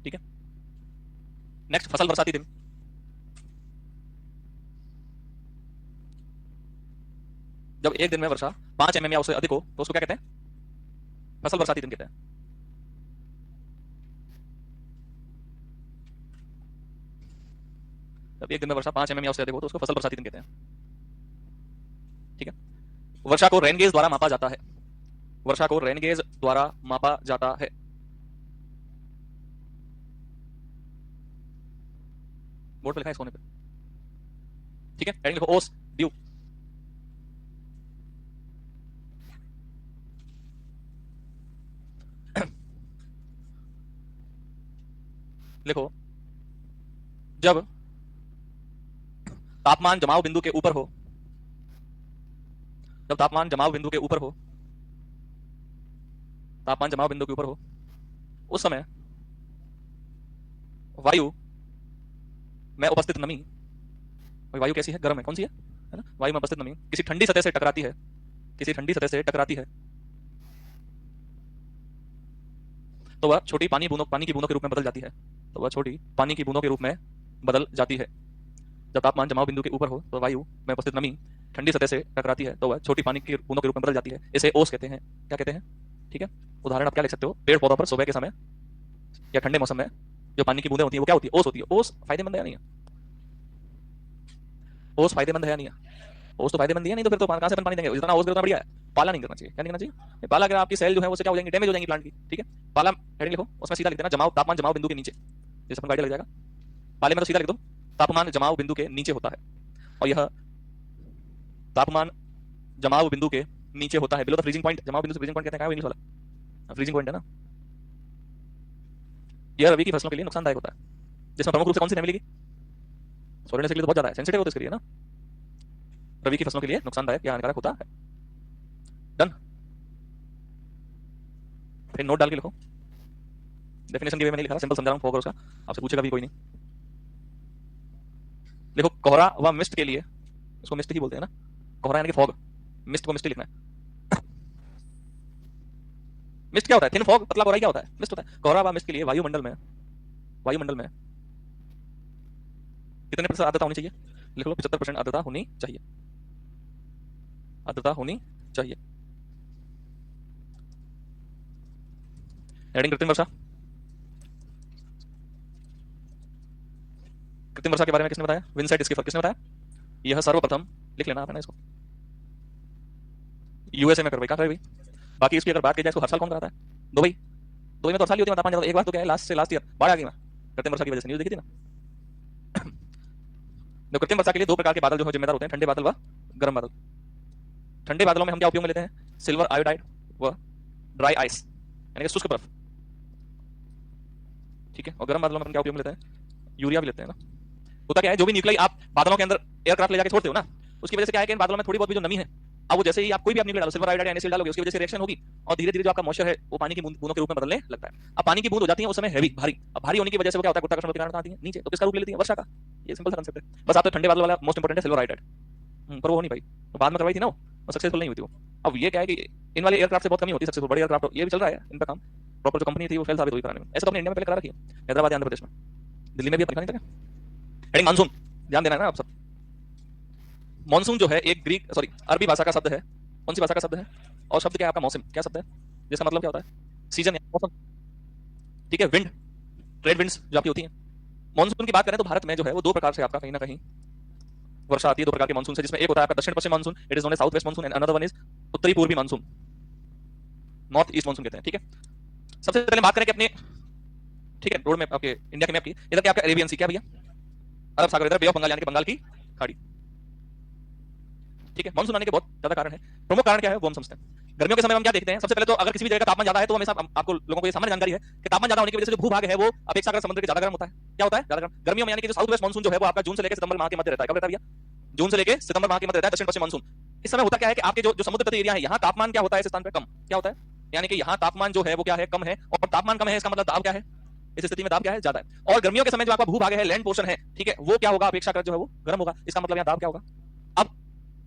ठीक है, नेक्स्ट फसल बरसाती दिन। जब एक दिन में वर्षा 5 mm या उससे अधिक हो तो उसको क्या कहते हैं? फसल बरसाती दिन कहते हैं। जब एक दिन में वर्षा 5 mm या उससे अधिक हो तो उसको फसल बरसाती दिन कहते हैं। ठीक है, वर्षा को रेन गेज द्वारा मापा जाता है। वर्षा को रेन गेज द्वारा मापा जाता है। बोर्ड पे लिखा है इस कोने पे। ठीक है, हेडिंग लिखो ओस ड्यू। लिखो, जब तापमान जमाव बिंदु के ऊपर हो, जब तापमान जमाव बिंदु के ऊपर हो, तापमान जमाव बिंदु के ऊपर हो, उस समय वायु में उपस्थित नमी, वायु कैसी है? गर्म है। कौन सी है ना? वायु में उपस्थित नमी किसी ठंडी सतह से टकराती है, किसी ठंडी सतह से टकराती है तो वह छोटी पानी की बूंदों के रूप में बदल जाती है। तो वह छोटी पानी की बूंदों के रूप में बदल जाती है। जब तापमान जमाव बिंदु के ऊपर हो तो वायु में उपस्थित नमी ठंडी सतह से टकराती है तो वह छोटी पानी की बूंदों के रूप में बदल जाती है। इसे ओस कहते हैं। क्या कहते हैं? ठीक है, उदाहरण आप क्या लिख सकते हो, पेड़ पौधों पर सुबह के समय या ठंडे मौसम में जो पानी की बूंदें होती है वो क्या होती है, ओस होती है। ओस फायदेमंद है या नहीं है? ओस फायदेमंद है या नहीं है? ओस तो फायदेमंद ही है, नहीं तो फिर तो कहां से अपन पानी देंगे? जितना ओस करो उतना बढ़िया है। पाला नहीं करना चाहिए। क्या नहीं करना चाहिए? पाला अगर आपकी सेल जो है वो क्या हो जाएंगी, डैमेज हो जाएंगी प्लांट की। ठीक है, पाला हेडिंग लिखो, उसमें सीधा लिख देना जमाव, तापमान जमाव बिंदु के नीचे, जैसे अपन गाइड लग जाएगा। पाले में तो सीधा लिख दो तापमान जमाव बिंदु के नीचे होता है, और यह तापमान जमाव बिंदु के नीचे होता है, बिलो द फ्रीजिंग पॉइंट। जमाव बिंदु से फ्रीजिंग पॉइंट कहते हैं, क्या इंग्लिश वाला फ्रीजिंग पॉइंट है ना। यह रबी की फसलों के लिए नुकसानदायक होता है, जिसमें प्रमुख रूप से कौन सी नहीं मिलेगी? सोलर के लिए तो बहुत ज्यादा है, सेंसिटिव होता है इसके लिए ना। रबी की फसलों के लिए नुकसानदायक या हानिकारक होता है। डन, फिर नोट डाल के लिखो, डेफिनेशन के वे मैंने लिखा था, सिंपल समझा रहा हूं, फोकस उसका, आपसे पूछेगा भी कोई नहीं। देखो कोहरा व मिस्ट के लिए, इसको मिस्ट ही बोलते हैं ना, कोहरा यानी कि फॉग, मिस्ट को मिस्ट ही लिखना है। मिस्ट क्या होता है? थिन फॉग, पतला कोहरा क्या होता है? मिस्ट होता है। कोहरा व मिस्ट के लिए वायुमंडल में कितने प्रतिशत आर्द्रता होनी चाहिए? लिख लो 75% आर्द्रता होनी चाहिए, आर्द्रता होनी चाहिए। हेडिंग कृत्रिम वर्षा। कृत्रिम वर्षा के बारे में किसने बताया? विंसेंट स्किफर। किसने बताया? यह सर्वप्रथम, लिख लेना आपने इसको, यूएसए में कर भाई, कहां कर भाई। बाकी इसकी अगर बात की जाए तो हर साल कौन कराता है? दुबई। दुबई में तो हर साल ही होती है तापमान ज्यादा। एक बार तो क्या है, लास्ट से लास्ट ईयर बाढ़ आ गई, कृत्रिम वर्षा की वजह से, न्यूज देखी थी ना। तो कृत्रिम वर्षा के लिए दो प्रकार के बादल जो है जिम्मेदार होते हैं, ठंडे बादल व गर्म बादल। ठंडे बादलों में हम क्या उपयोग में लेते हैं? सिल्वर आयोडाइड व ड्राई आइस, यानी कि शुष्क बर्फ। ठीक है, और गर्म बादलों में हम क्या उपयोग में लेते हैं? यूरिया भी लेते हैं ना। होता क्या है, जो भी न्यूक्लियाई आप बादलों के अंदर एयरक्राफ्ट ले जाके छोड़ते हो ना, उसकी वजह से क्या है कि इन बादलों में थोड़ी बहुत भी जो नमी है, अब वो जैसे ही आप कोई भी आप न्यूक्लियर डालो, सिल्वर आयोडाइड या NaCl डालोगे, उसकी वजह से रिएक्शन होगी और धीरे धीरे जो आपका मॉइस्चर है वो पानी की बूंदों के रूप में बदलने लगता है। अब पानी की बूंद हो जाती है उस समय हैवी, भारी। अब भारी होने की वजह से वो क्या होता है, गुरुत्वाकर्षण बल के कारण आती है नीचे, तो किसका रूप ले लेती है? वर्षा का। ये सिंपल सा कांसेप्ट है। बस आप तो ठंडे बादल वाला मोस्ट इंपोर्टेंट है सिल्वर आयोडाइड, पर वो नहीं भाई, तो बाद में करवाई थी ना वो सक्सेसफुल नहीं हुई थी वो। अब ये क्या है कि इन वाले एयरक्राफ्ट से बहुत कमी होती है सक्सेसफुल। बड़े एयरक्राफ्ट ये भी चल रहा है इनका काम, प्रॉपर जो कंपनी थी वो फेल साबित हुई कराने में। ऐसा तो अपने इंडिया में पहले करा रखी है, हैदराबाद आंध्र प्रदेश में, दिल्ली में भी अपनी नहीं था। हेडिंग मानसून, ध्यान देना है ना आप सब। मॉनसून जो है एक ग्रीक सॉरी अरबी भाषा का शब्द है। कौन सी भाषा का शब्द है? और शब्द क्या है आपका? मौसम। क्या शब्द है जिसका मतलब क्या होता है? सीजन या मौसम। ठीक है, विंड, ट्रेड विंड्स जो आपकी होती हैं। मॉनसून की बात करें तो भारत में जो है वो दो प्रकार से आपका कहीं ना कहीं वर्षा आती है, दो प्रकार के मॉनसून से, जिसमें एक होता है आपका दक्षिण पश्चिम monsoon, it is known as south west monsoon, and another one is उत्तरी पूर्वी मॉनसून, नॉर्थ ईस्ट मॉनसून कहते हैं। ठीक है, सबसे पहले बात करें कि अपने, ठीक है, रोड मैप आपके इंडिया के मैप की, इधर क्या आपका अरेबियन सी, क्या भैया? अरब सागर, इधर बे ऑफ बंगाल यानी कि बंगाल की खाड़ी। ठीक है, मानसून आने के बहुत ज्यादा कारण है। प्रमुख कारण क्या है वो हम समझते हैं। गर्मियों के समय हम क्या देखते हैं? सबसे पहले तो अगर किसी भी जगह का तापमान ज्यादा है तो हमेशा आपको लोगों को ये सामान्य जानकारी है कि तापमान ज्यादा होने की वजह से जो भूभाग है वो अपेक्षाकृत समुद्र के ज्यादा गर्म होता है। क्या होता है? ज्यादा गर्म। गर्मियों में यानी कि जो साउथ वेस्ट मानसून जो है वो आपका जून से लेकर सितंबर माह के मध्य रहता है। कब रहता है भैया? जून से लेकर सितंबर माह के मध्य रहता है दक्षिण पश्चिम मानसून। इस समय होता क्या है कि आपके जो समुद्र तटीय एरिया है, यहाँ तापमान क्या होता है इस स्थान पर? कम। क्या होता है? यानी कि यहाँ तापमान जो है वो क्या है? कम है। और तापमान कम है इसका मतलब दाब क्या है? इस स्थिति में दाब क्या है? ज्यादा है। और गर्मियों के समय जो आपका भूभाग है, लैंड पोर्शन है, ठीक है, वो क्या होगा? अपेक्षाकृत जो है वो गर्म होगा। इसका मतलब यहाँ दाब क्या होगा? अब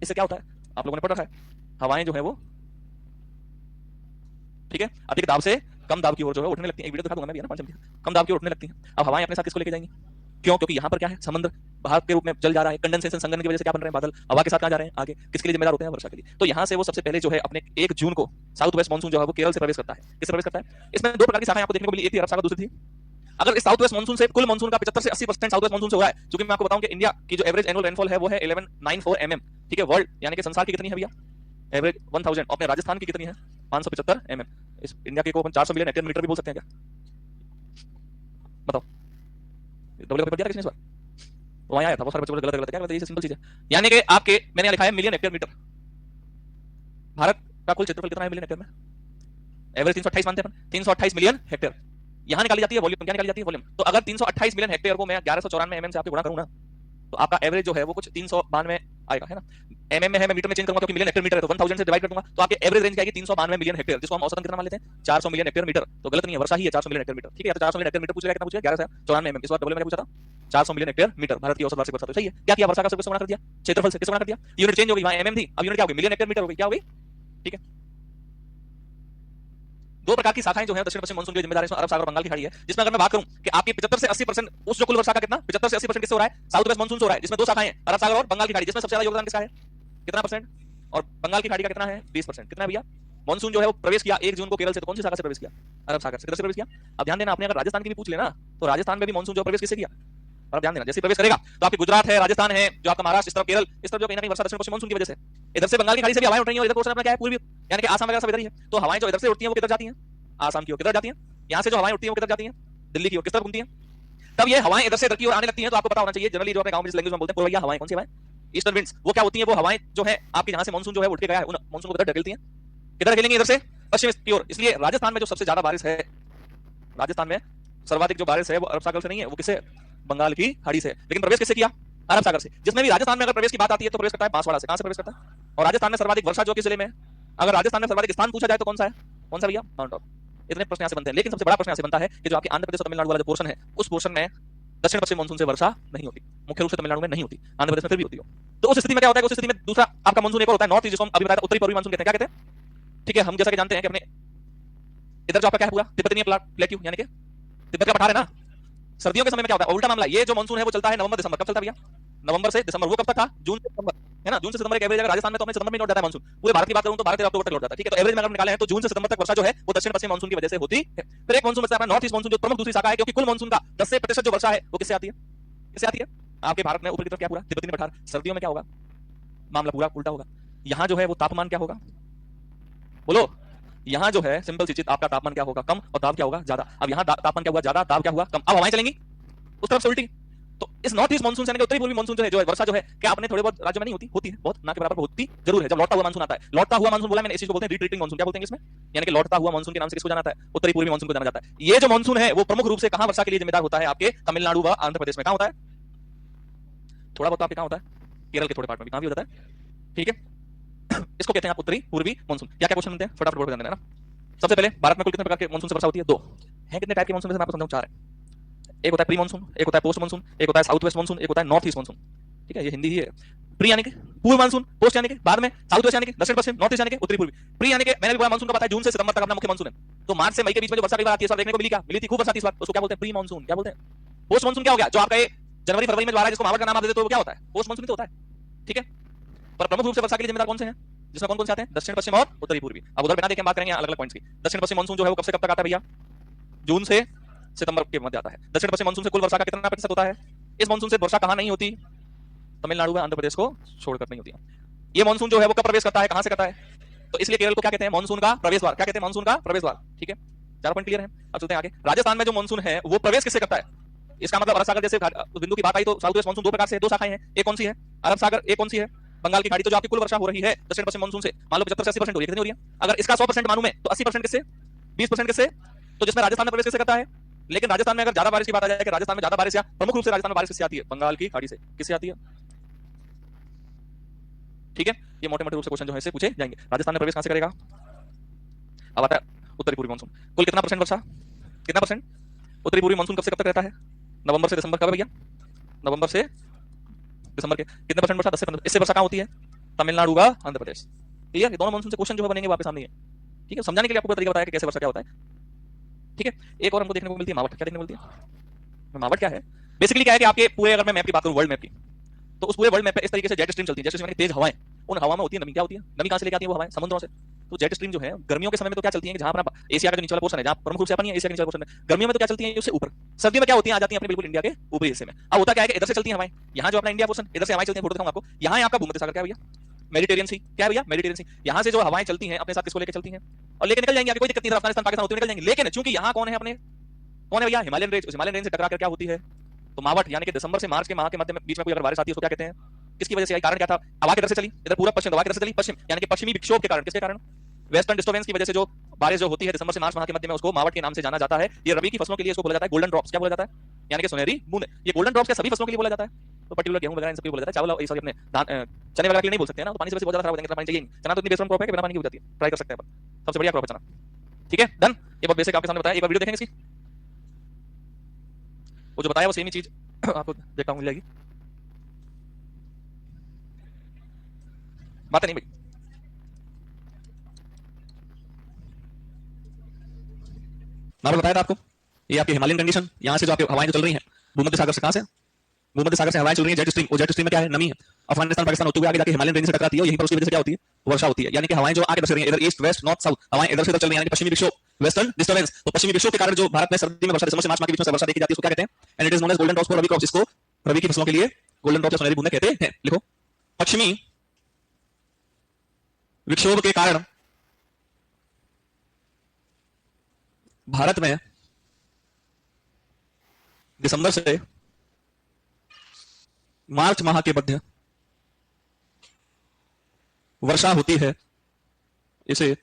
इससे क्या होता है आप लोगों ने पढ़ रखा है, हवाएं जो है वो, ठीक है, अधिक दाब से कम दाब की ओर जो है उठने लगती है। एक वीडियो दिखा दूंगा मैं भी है ना, 5 चमकी, कम दाब की ओर उठने लगती है। अब हवाएं अपने साथ किसको लेके जाएंगी? क्यों? क्योंकि यहाँ पर क्या है? समुद्र भाग के रूप में जल जा रहा है। कंडेंसेशन, संघनन की वजह से क्या बन रहे हैं? बादल हवा के साथ कहाँ जा रहे हैं? आगे। किसके लिए जिम्मेदार होते हैं? वर्षा के लिए। तो यहाँ से वो सबसे पहले जो है अपने 1 जून को साउथ वेस्ट मानसून जो है वो केरल से प्रवेश करता है। किससे प्रवेश करता है? इसमें दो प्रकार की शाखाएं आपको देखने को मिली, एक थी अरब सागर, दूसरी थी। अगर इस साउथ वेस्ट मानसून से कुल मानसून का 75 से 80% साउथ वेस्ट मानसून से हो रहा है, जो कि मैं आपको बताऊं कि इंडिया की जो एवरेज एनुअल रेनफॉल है वो है 1194 mm। ठीक है, वर्ल्ड यानी कि संसार की कितनी है भैया? एवरेज 1000। अपने राजस्थान की कितनी है? 575 mm। इस इंडिया के को अपन 400 मिलियन हेक्टेयर मीटर भी बोल सकते हैं क्या? बताओ, डबल का पेपर दिया था किसने इस बार? तो वहां आया था, बहुत सारे बच्चे बोले गलत गलत। क्या बताइए, ये सिंपल चीज है। यानी कि आपके, मैंने यहाँ लिखा है मिलियन हेक्टेयर मीटर। भारत का कुल क्षेत्रफल कितना है मिलियन हेक्टेयर में? एवरेज 328 मानते हैं अपन, 328 मिलियन हेक्टेयर। यहां निकाली जाती है वॉल्यूम। क्या निकाली जाती है? वॉल्यूम। तो अगर 328 मिलियन हेक्टेयर को मैं 1194 mm से आपके गुणा करूं ना, तो आपका एवरेज जो है वो कुछ 392 आएगा, है ना। एमएम में है, मैं मीटर में चेंज करूंगा क्योंकि मिलियन हेक्टेयर मीटर है, तो 1000 से डिवाइड कर दूंगा, तो आपके एवरेज रेंज आएगी 392 मिलियन हेक्टेयर, जिसको हम औसतन कितना मान लेते हैं? 400 मिलियन हेक्टेयर मीटर। तो गलत नहीं है, वर्षा ही है 400 मिलियन हेक्टेयर मीटर। ठीक है, या तो 400 मिलियन हेक्टेयर मीटर पूछ लिया, कितना पूछ लिया? 1194 mm। इस बार डबल मैंने पूछा था 400 मिलियन हेक्टेयर मीटर भारत की औसत वार्षिक वर्षा। तो सही है। क्या किया? वर्षा का किससे गुणा कर दिया? क्षेत्रफल से। किससे गुणा कर दिया? यूनिट चेंज हो गई, वहां एमएम थी, अब यूनिट क्या हो गई? मिलियन हेक्टेयर मीटर हो गई। क्या हो गई? ठीक है, दो प्रकार की शाखाएं जो है दक्षिण पश्चिम मानसून के लिए जिम्मेदार है, अरब सागर, बंगाल की खाड़ी है, जिसमें अगर मैं बात करूं कि आपकी 75 से 80% उस जो कुल वर्षा का कितना 75 से 80% किससे हो रहा है? साउथ वेस्ट मानसून से हो रहा है, जिसमें दो शाखाएं हैं, अरब सागर और बंगाल की खाड़ी, जिसमें सबसे ज्यादा योगदान किसका है? कितना परसेंट? और बंगाल की खाड़ी का कितना है? 20%। कितना है भैया? मानसून जो है वो प्रवेश किया 1 जून को केरल से, तो कौन सी सागर से प्रवेश किया? अरब सागर से। किधर से प्रवेश किया? अब ध्यान देना, आपने अगर राजस्थान की भी पूछ लेना तो राजस्थान में भी मानसून जो प्रवेश किससे किया? और ध्यान देना, जैसे प्रवेश करेगा तो आपके गुजरात है, राजस्थान है, जो आपका महाराष्ट्र, इस तरफ केरल, इस तरफ जो कहीं ना कहीं वर्षा दक्षिण पश्चिम मानसून की वजह से, इधर से बंगाल की खाड़ी से भी हवाएं उठ रही हैं और इधर पोर्शन अपना क्या है पूर्वी, यानी कि आसाम वगैरह सब इधर ही है। तो हवाएं जो इधर से उठती हैं वो किधर जाती हैं? आसाम की ओर। किधर जाती हैं? यहाँ से जो हवाएं उठती हैं वो किधर जाती हैं? दिल्ली की ओर। किस तरफ घूमती हैं? तब ये हवाएं इधर से इधर की ओर आने लगती हैं, तो आपको पता होना चाहिए जनरली जो अपने गांव में जिस लैंग्वेज में बोलते हैं पूर्वैया हवाएं, कौन सी हवाएं? Eastern winds. वो क्या होती हैं? वो हवाएं जो है आपके जहां से मानसून जो है उठ के गया है, उन मानसून को किधर ढकेलती हैं? किधर ढकेलेंगे? इधर से पश्चिम की ओर। इसलिए राजस्थान में जो सबसे ज्यादा बारिश है, राजस्थान में सर्वाधिक जो बारिश है वो अरब सागर से नहीं है, वो किससे? बंगाल की खाड़ी से। लेकिन प्रवेश किससे किया? अरब सागर से। जिसमें भी राजस्थान में अगर प्रवेश की बात आती है तो प्रवेश करता है बांसवाड़ा से। कहां से प्रवेश करता है? और राजस्थान में सर्वाधिक वर्षा जो किस जिले में है? अगर राजस्थान में सर्वाधिक स्थान पूछा जाए तो कौन सा है? कौन सा भैया? माउंट आबू। इतने प्रश्न यहां से बनते हैं, लेकिन सबसे बड़ा प्रश्न यहां से बनता है कि जो आपके आंध्र प्रदेश और तमिलनाडु वाला जो पोर्शन है, उस पोर्शन में दक्षिण पश्चिम मानसून से वर्षा नहीं होती, मुख्य रूप से तमिलनाडु में नहीं होती, आंध्र प्रदेश में फिर भी होती हो। तो उस स्थिति में क्या होता है? उस स्थिति में दूसरा आपका मानसून एक और होता है नॉर्थ ईस्ट, जिसको हम अभी बताया था उत्तरी पूर्वी मानसून कहते हैं। क्या कहते हैं? ठीक है, हम जैसा कि जानते हैं कि अपने इधर जो आपका क्या है पूरा तिब्बतीय प्लेट्यू, यानी कि तिब्बत का पठार है ना, सर्दियों के समय में क्या होता है? उल्टा मामला। ये जो मानसून है वो चलता है नवंबर दिसंबर। कब चलता है भैया? नवंबर से दिसंबर। वो कब तक था? जून से सितंबर, है ना? जून से सितंबर एक एवरेज। अगर राजस्थान में तो अपने सितंबर में लौट जाता है मानसून। पूरे भारत की बात करूं तो 12 अक्टूबर तक लौट जाता है, ठीक है? तो एवरेज में अगर निकाले हैं तो जून से सितंबर तक वर्षा जो है वो दक्षिण पश्चिम मानसून की वजह से होती है। फिर एक मानसून बचता है अपना नॉर्थ ईस्ट मानसून, जो प्रमुख दूसरी शाखा है, क्योंकि कुल मानसून का 10% जो वर्षा है वो किससे आती है? किससे आती है? आपके भारत में ऊपर की तरफ क्या पूरा तिब्बती पठार। सर्दियों में क्या होगा? मामला पूरा उल्टा होगा। यहाँ जो है वो तापमान क्या होगा? बोलो। यहाँ जो है सिंपल सी चीज, आपका तापमान क्या होगा? कम, और दाब क्या होगा? ज्यादा। अब यहाँ तापमान क्या हुआ? ज्यादा, दाब क्या हुआ? कम। अब हवाएं चलेंगी उस तरफ से उल्टी। तो इस नॉर्थ ईस्ट मानसून से उत्तरी पूर्वी मानसून जो है वर्षा जो है, क्या अपने थोड़े बहुत राज्यों में नहीं होती? होती है, बहुत ना के बराबर होती जरूर है। जब लौटता हुआ मानसून आता है, लौटता हुआ मानसून बोला मैंने, इस चीज को बोलते हैं रिट्रीटिंग मानसून। क्या बोलते हैं इसमें? यानी कि लौटता हुआ मानसून के नाम से किसको जाना जाता है? उत्तरी पूर्वी मानसून को जाना जाता है। ये जो मानसून है वो प्रमुख रूप से कहां वर्षा के लिए जिम्मेदार होता है? आपके तमिलनाडु व आंध्र प्रदेश में। कहां होता है? थोड़ा बहुत आपके कहां होता है? केरल के थोड़े पार्ट में भी कहां भी हो जाता है, ठीक है? इसको कहते हैं आप उत्तरी पूर्वी मानसून। क्या क्या क्वेश्चन बनते हैं फटाफट बोल देना है ना। सबसे पहले भारत में कुल कितने प्रकार के मानसून से वर्षा होती है? 2 है। कितने टाइप के मानसून? मैं आपको समझाऊं, 4 है। एक होता है प्री मानसून, एक होता है पोस्ट मानसून, एक होता है साउथ वेस्ट मानसून, एक होता है नॉर्थ ईस्ट मानसून। ठीक है, ये हिंदी ही है। प्री यानी कि पूर्व मानसून, पोस्ट यानी कि बाद में, साउथ वेस्ट यानी कि दक्षिण पश्चिम, नॉर्थ ईस्ट यानी कि उत्तरी पूर्वी। प्री यानी कि मैंने भी बोला मानसून का पता है, जून से सितंबर तक अपना मुख्य मानसून है। तो मार्च से मई के बीच में जो वर्षा कई बार आती है, इस बार देखने को मिली, क्या मिली थी? खूब वर्षा थी इस बार। उसको क्या बोलते हैं? Pre monsoon. क्या बोलते हैं? पोस्ट मानसून क्या हो गया? जो आपका जनवरी फरवरी में जो आ रहा है, जिसको मावट का नाम आप देते हो, क्या होता है? पोस्ट मानसून तो होता है, ठीक है? पर प्रमुख रूप से वर्षा के लिए जिम्मेदार कौन से हैं? जिसमें कौन कौन से आते हैं? दक्षिण पश्चिम और उत्तरी पूर्वी। अब उधर बिना देखे बात करेंगे अलग अलग पॉइंट्स की। दक्षिण पश्चिम मानसून जो है वो कब से कब तक आता है भैया? जून से सितंबर के मध्य आता है। दक्षिण पश्चिम मानसून से कुल वर्षा का कितना प्रतिशत होता है? इस मानसून से वर्षा कहां नहीं होती? तमिलनाडु व आंध्र प्रदेश को छोड़कर नहीं होती। ये मानसून जो है वो कब प्रवेश करता है? कहां से करता है? तो इसलिए केरल को क्या कहते हैं? मानसून का प्रवेश द्वार। क्या कहते हैं? मानसून का प्रवेश द्वार, ठीक है? 4 पॉइंट क्लियर है। अब चलते हैं आगे। राजस्थान में जो मानसून है वो प्रवेश किससे करता है? इसका मतलब अरब सागर जैसे बिंदु की बात आई तो साउथ वेस्ट मानसून 2 प्रकार से, 2 शाखाएं हैं। एक कौन सी है? अरब सागर। एक कौन सी है? बंगाल की खाड़ी। तो जो आपकी कुल वर्षा हो रही है दक्षिण पश्चिम मानसून से, मान लो 75 से 80% हो रही है। कितनी हो रही है? अगर इसका 100% मानूं मैं तो 80% किससे? 20% किससे? तो जिसमें राजस्थान में प्रवेश किससे करता है? लेकिन राजस्थान में अगर ज्यादा बारिश की बात आ जाए कि राजस्थान में ज्यादा बारिश या प्रमुख रूप से राजस्थान में बारिश किससे आती है? बंगाल की खाड़ी से। किससे आती है? ठीक है, ये मोटे मोटे रूप से क्वेश्चन जो है से पूछे जाएंगे। राजस्थान में प्रवेश कहां से करेगा? अब आता है उत्तरी पूर्वी मानसून। कुल कितना परसेंट वर्षा? कितना परसेंट? उत्तरी पूर्वी मानसून कब से कब तक रहता है? नवंबर से दिसंबर। कब है भैया? नवंबर से दिसंबर के। कितने परसेंट वर्षा? 10 से 15। इससे वर्षा कहां होती है? तमिलनाडु का आंध्र प्रदेश। क्लियर? ये दोनों मानसून से क्वेश्चन जो है बनेंगे वापस सामने। ठीक है, समझाने के लिए आपको तरीका बताया कि कैसे वर्षा क्या होता है। ठीक है, एक और हमको देखने को मिलती है मावट। क्या देखने को मिलती है? मावट क्या है? बेसिकली क्या है कि आपके पूरे, अगर मैं मैप की बात करूं, वर्ल्ड मैप की, तो उस पूरे वर्ल्ड मैप पे इस तरीके से जेट स्ट्रीम चलती है। जेट स्ट्रीम तेज हवाएं, उन हवाओं में होती है नमी। क्या होती है? नमी कहां से लेके आती है? वो हवाएं समुद्रों से। तो जेट स्ट्रीम जो है गर्मियों के समय में तो क्या चलती है कि जहां अपना एशिया का जो नीचे वाला पोर्शन है, जहां प्रमुख रूप से अपनी एशिया के नीचे वाला पोर्शन है, गर्मियों में तो क्या चलती है? उससे ऊपर। सर्दियों में क्या होती है? आ जाती है अपने बिल्कुल इंडिया के ऊपरी हिस्से में। अब होता क्या है कि इधर से चलती है हवाएं, यहाँ जो अपना इंडिया पोर्शन, इधर से हवाएं चलती है। फोटो दिखाऊंगा आपको। यहाँ है आपका भूमध्य सागर। क्या भैया? मेडिटेरियन सी। क्या भैया? मेडिटेरियन सी। यहाँ से जो हवाएं चलती हैं अपने साथ किसको लेकर चलती हैं? और लेकर निकल जाएंगे आगे, कोई दिक्कत नहीं। अफगानिस्तान पाकिस्तान होते हुए निकल जाएंगे। लेकिन चूंकि यहाँ कौन है अपने? कौन है भैया? Himalayan range. उस हिमालयन रेंज से टकराकर क्या होती है? तो मावट, यानी कि दिसंबर से मार्च के माह के मध्य में बीच में कोई अगर बारिश आती है उसको क्या कहते हैं? किसकी वजह से आई? कारण क्या था? हवा किधर से चली? इधर पूरा पश्चिम, हवा किधर से चली? पश्चिम, यानी कि पश्चिमी विक्षोभ के कारण। किसके कारण? वेस्टर्न डिस्टर्बेंस की वजह से जो बारिश जो होती है दिसंबर से मार्च माह के मध्य में, उसको मावट के नाम से जाना जाता है। ये रबी की फसलों के लिए इसको बोला जाता है गोल्डन ड्रॉप्स। क्या बोला जाता है? यानी कि सुनहरी बूंद। ये गोल्डन ड्रॉप्स क्या सभी फसलों के लिए बोला जाता है? तो पर्टिकुलर गेहूं वगैरह इन सब के लिए बोला जाता है। चावल और अपने धान चने वगैरह के लिए नहीं बोल सकते हैं ना, तो पानी से बहुत ज्यादा खराब हो जाएंगे। पानी चाहिए नहीं। चना तो इतनी बेसम क्रॉप है कि बिना पानी की हो जाती है। ट्राई कर सकते हैं अपन, सबसे बढ़िया क्रॉप है चना। ठीक है, डन। ये बहुत बेसिक आपके सामने बताया। एक बार वीडियो देखेंगे इसकी, वो जो बताया वो सेम ही चीज आपको देखा मिल जाएगी। बात नहीं भाई, मैं बताया था आपको। ये आपकी हिमालयन कंडीशन, यहाँ से जो आपकी हवाएं जो चल रही हैं भूमध्य सागर से, कहां से? भूमध्य सागर से हवाएं चल रही हैं। जेट स्ट्रीम, और जेट स्ट्रीम में क्या है? नमी है। अफगानिस्तान पाकिस्तान होते हुए आगे जाके हिमालयन रेंज से टकराती है, और यहीं पर उसकी वजह से क्या होती है? वर्षा होती है, यानी कि हवाएं जो आगे बस रही हैं इधर ईस्ट वेस्ट नॉर्थ साउथ, हवाएं इधर से इधर चल रही हैं, यानी कि पश्चिमी विक्षोभ, वेस्टर्न डिस्टर्बेंस। तो पश्चिमी विक्षोभ के कारण जो भारत में सर्दी में वर्षा दिसंबर से मार्च माह के बीच में वर्षा देखी जाती है, उसको क्या कहते हैं? And it is known as golden drops for rabi crops. इसको रबी की फसलों के लिए गोल्डन ड्रॉप्स या सुनहरी बूंदें कहते हैं। लिखो, पश्चिमी विक्षोभ के कारण भारत में दिसंबर से मार्च माह के मध्य वर्षा होती है, इसे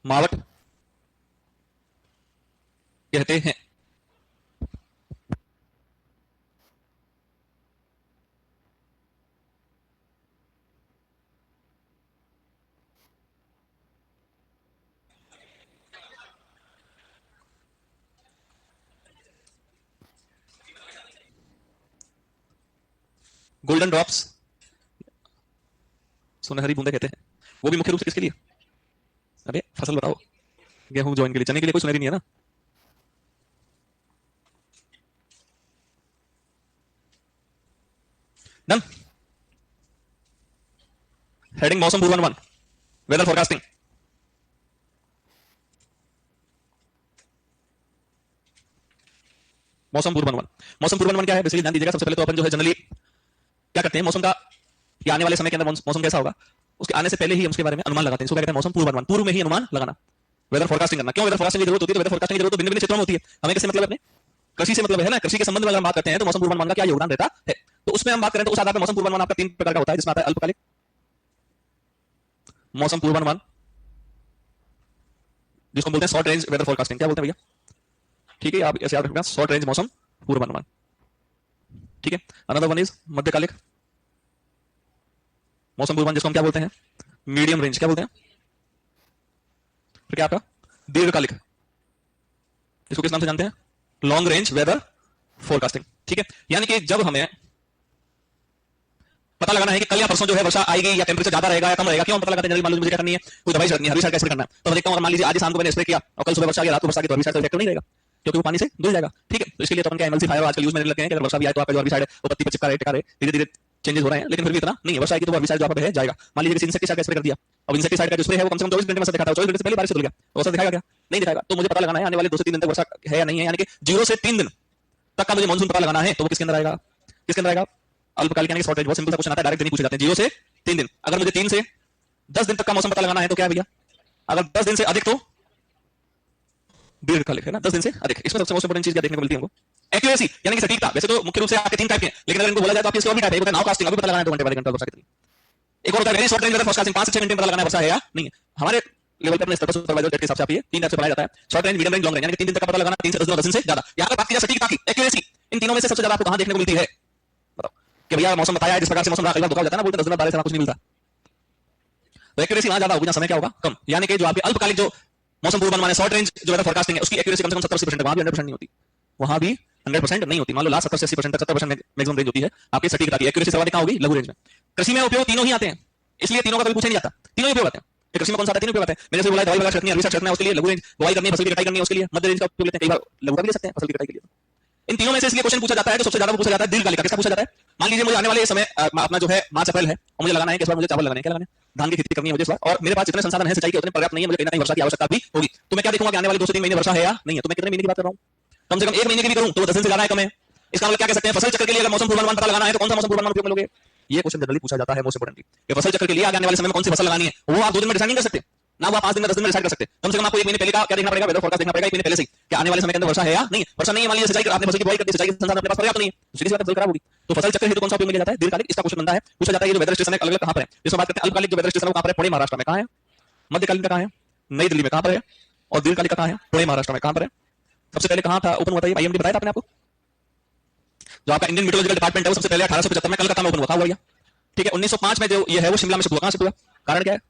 मावट कहते हैं। गोल्डन ड्रॉप्स सुनहरी बूंदे कहते हैं। वो भी मुख्य रूप से किसके लिए? अरे फसल बताओ, गेहूं ज्वाइन के लिए, चने के लिए कोई सुनहरी नहीं है ना। डन। हेडिंग मौसम पूर्वानुमान, वेदर फोरकास्टिंग। मौसम पूर्वानुमान, मौसम पूर्वानुमान क्या है? बेसिकली ध्यान दीजिएगा, सबसे पहले तो अपन जो है जनरली क्या करते हैं, मौसम का कि आने वाले समय के अंदर मौसम कैसा होगा उसके आने से पहले ही हम उसके बारे में अनुमान लगाते हैं। इसको क्या कहते हैं? मौसम पूर्वानुमान, पूर्व में ही अनुमान लगाना, वेदर फोरकास्टिंग करना। क्यों वेदर फोरकास्टिंग की जरूरत होती है? तो वेदर फोरकास्टिंग की जरूरत भिन्न भिन्न क्षेत्रों में होती है। हमें किससे मतलब है? अपने कृषि से मतलब है ना। कृषि के संबंध में अगर हम बात करते हैं तो मौसम पूर्वानुमान का क्या योगदान रहता है, तो उसमें हम बात करें तो उस आधार पर मौसम पूर्वानुमान आपका 3 प्रकार का होता है, जिसमें आता है अल्पकालिक मौसम पूर्वानुमान, जिसको बोलते हैं शॉर्ट रेंज वेदर फोरकास्टिंग। क्या बोलते हैं भैया? ठीक है, आप ऐसे याद रखना, शॉर्ट रेंज मौसम पूर्वानुमान। ठीक है। अनदर वन इज मध्यकालिक मौसम पूर्वानुमान, जिसको हम क्या बोलते हैं? Medium range. क्या बोलते हैं? फिर क्या आपका दीर्घकालिक, इसको किस नाम से जानते हैं? Long range weather forecasting. ठीक है, यानी कि जब हमें पता लगाना है कि कल या परसों जो है वर्षा आएगी या टेंपरेचर ज्यादा रहेगा या कम रहेगा, क्यों पता लगाते हैं? जनरली मान लीजिए मुझे क्या करनी है, कोई दवाई छिड़कनी है, हर्बिसाइड का स्प्रे करना है, तो मैं देखता हूं अगर मान लीजिए आज शाम को मैंने स्प्रे किया और कल सुबह वर्षा आ गई, रात को वर्षा आ गई, तो हर्बिसाइड का इफेक्ट नहीं रहेगा, क्योंकि वो पानी से धुल जाएगा। ठीक है, तो इसके लिए तो अपन क्या एमल्सीफायर आजकल यूज में लगे हैं कि अगर वर्षा भी आए तो आपका जो हर्बिसाइड है वो पत्ती पर चिपका रहे, टिका रहे, धीरे धीरे चेंजेस हो रहे हैं, लेकिन फिर भी इतना नहीं है। वर्षा आएगी तो हर्बिसाइड जो आपका है जाएगा। मान लीजिए किसी इंसेक्टिसाइड का स्प्रे कर दिया, अब इंसेक्टिसाइड का जो स्प्रे है वो कम से कम 24 घंटे में असर दिखाता है, 24 घंटे से पहले बारिश से धुल गया, तो असर दिखाएगा क्या? नहीं दिखाएगा। तो मुझे पता लगाना है आने वाले 2 से 3 दिन तक वर्षा है या नहीं है, यानी कि 0 से 3 दिन तक का मुझे मानसून पता लगाना है, तो वो किसके अंदर आएगा? किसके अंदर आएगा? अल्पकालिक यानी कि शॉर्ट रेंज। बहुत सिंपल सा क्वेश्चन आता है, डायरेक्ट नहीं पूछे जाते हैं। 0 से 3 दिन। अगर मुझे 3 से 10 दिन तक का मौसम पता लगाना है तो क्या है भैया? अगर 10 दिन से अधिक तो दीर्घकालिक है ना, 10 दिन से अधिक। इसमें सबसे मोस्ट इंपोर्टेंट चीज क्या देखने को मिलती है हमको? एक्यूरेसी, यानी कि सटीकता। वैसे तो मुख्य रूप से आपके 3 टाइप के हैं, लेकिन अगर इनको बोला जाए तो आपकी इसके और भी टाइप है। एक होता है नाउ कास्टिंग, अभी पता लगाना है 2 घंटे वाले घंटा वर्षा कितनी। एक और होता है very short range weather forecasting, 5 से 6 घंटे में पता लगाना है वर्षा है या नहीं है। हमारे लेवल पे अपने स्तर पर सुपरवाइजर के हिसाब से आप ये 3 टाइप से पढ़ाया जाता है, short range, medium range, long range, यानी कि 3 दिन तक का पता लगाना, 3 से 10 दिन और 10 दिन से ज्यादा। यहां पर बात की जाए सटीकता की, एक्यूरेसी, इन तीनों में से सबसे ज्यादा आपको कहां देखने को मिलती है? बताओ कि भैया मौसम बताया है, जिस प्रकार से मौसम रहा, कई बार धोखा हो जाता है ना, बोलते 10 दिन बाद बारिश से कुछ नहीं मिलता। तो एक्यूरेसी वहां ज्यादा होगी जहां समय क्या होगा? कम। यानी कि जो आपके अल्पकालिक जो मौसम पूर्वानुमान है, शॉर्ट रेंज जो वेदर फोरकास्टिंग है, उसकी एक्यूरेसी कम से कम 70-80% है, वहां भी 100% नहीं होती, वहां भी 100% नहीं होती। मान लो लास्ट 70-80% तक, 70% मैक्सिमम रेंज होती है आपकी सटीकता की। एक्यूरेसी सर्वाधिक कहां होगी? लघु रेंज में। कृषि में उपयोग तीनों ही आते हैं, इसलिए तीनों का कभी पूछा नहीं जाता, तीनों ही उपयोग आते हैं। कृषि में कौन सा आता है? तीनों उपयोग आते हैं। मैंने जैसे बोला दवाई वगैरह छिड़कनी है, रिसर्च छिड़कना है, उसके लिए लघु रेंज, बुआई करनी है, फसल की कटाई करनी है, उसके लिए मध्य रेंज का उपयोग लेते हैं, कई बार लघु का भी ले सकते हैं फसल की कटाई के लिए। इन तीनों में से इसलिए क्वेश्चन पूछा जाता है तो सबसे ज्यादा पूछा जाता है दीर्घकालिक का। किसका पूछा जाता है? मान लीजिए मुझे आने वाले समय अपना जो है मार्च अप्रैल है और मुझे लगाना है कि इस बार मुझे चावल लगाने हैं, क्या लगाने हैं? धान की खेती करनी है मुझे इस बार, और मेरे पास जितने संसाधन है सिंचाई के उतने पर्याप्त नहीं है, मुझे कहीं ना कहीं वर्षा की आवश्यकता भी होगी। तो मैं क्या देखूंगा कि आने वाले 2 से 3 महीने वर्षा है या नहीं है। तो मैं कितने महीने की बात कर रहा हूँ? कम से कम 1 महीने की भी करूं तो 10 दिन से ज्यादा है, कम है। इसका मतलब क्या कह सकते हैं? फसल चक्र के लिए अगर मौसम पूर्वानुमान पता लगाना है तो कौन सा मौसम पूर्वानुमान उपयोग में लोगे? ये क्वेश्चन जनरली पूछा जाता है मोस्ट इंपोर्टेंटली, कि फसल चक्र के लिए आने वाले समय में कौन सी फसल लगानी है, वो आप 2 दिन में डिसाइड नहीं कर सकते ना, वो आप 5 दिन में 10 दिन में डिसाइड कर सकते। कम से कम आपको 1 महीने पहले का क्या देखना पड़ेगा? वेदर फोरकास्ट देखना पड़ेगा 1 महीने पहले से कि आने वाले समय के अंदर वर्षा है या नहीं है। वर्षा नहीं है, मान लीजिए सिंचाई आपने फसल की बुआई कर दी, सिंचाई के संसाधन अपने पास पर्याप्त नहीं है, सीधी सी बात है फसल खराब होगी। तो फसल चक्र हेतु कौन सा उपयोग में लिया जाता है? दीर्घकालिक। इसका क्वेश्चन बनता है, पूछा जाता है ये जो वेदर स्टेशन है अलग-अलग कहां पर है। जिसमें बात करते हैं अल्पकालिक जो वेदर स्टेशन है वो कहां पर है? पुणे महाराष्ट्र में। कहां है? मध्यकालीन का कहां है? नई दिल्ली में। कहां पर है? और दीर्घकालिक का कहां है? पुणे महाराष्ट्र में। कहां पर है? सबसे पहले कहां था ओपन हुआ था ये? आईएमडी बताया था आपने आपको, जो आपका इंडियन मेट्रोलॉजिकल डिपार्टमेंट है वो सबसे पहले 1875 में कलकत्ता में ओपन हुआ था, भैया। ठीक है, 1905 में जो ये है वो शिमला में शुरू हुआ। कहां से शुरू हुआ? कारण क्या है?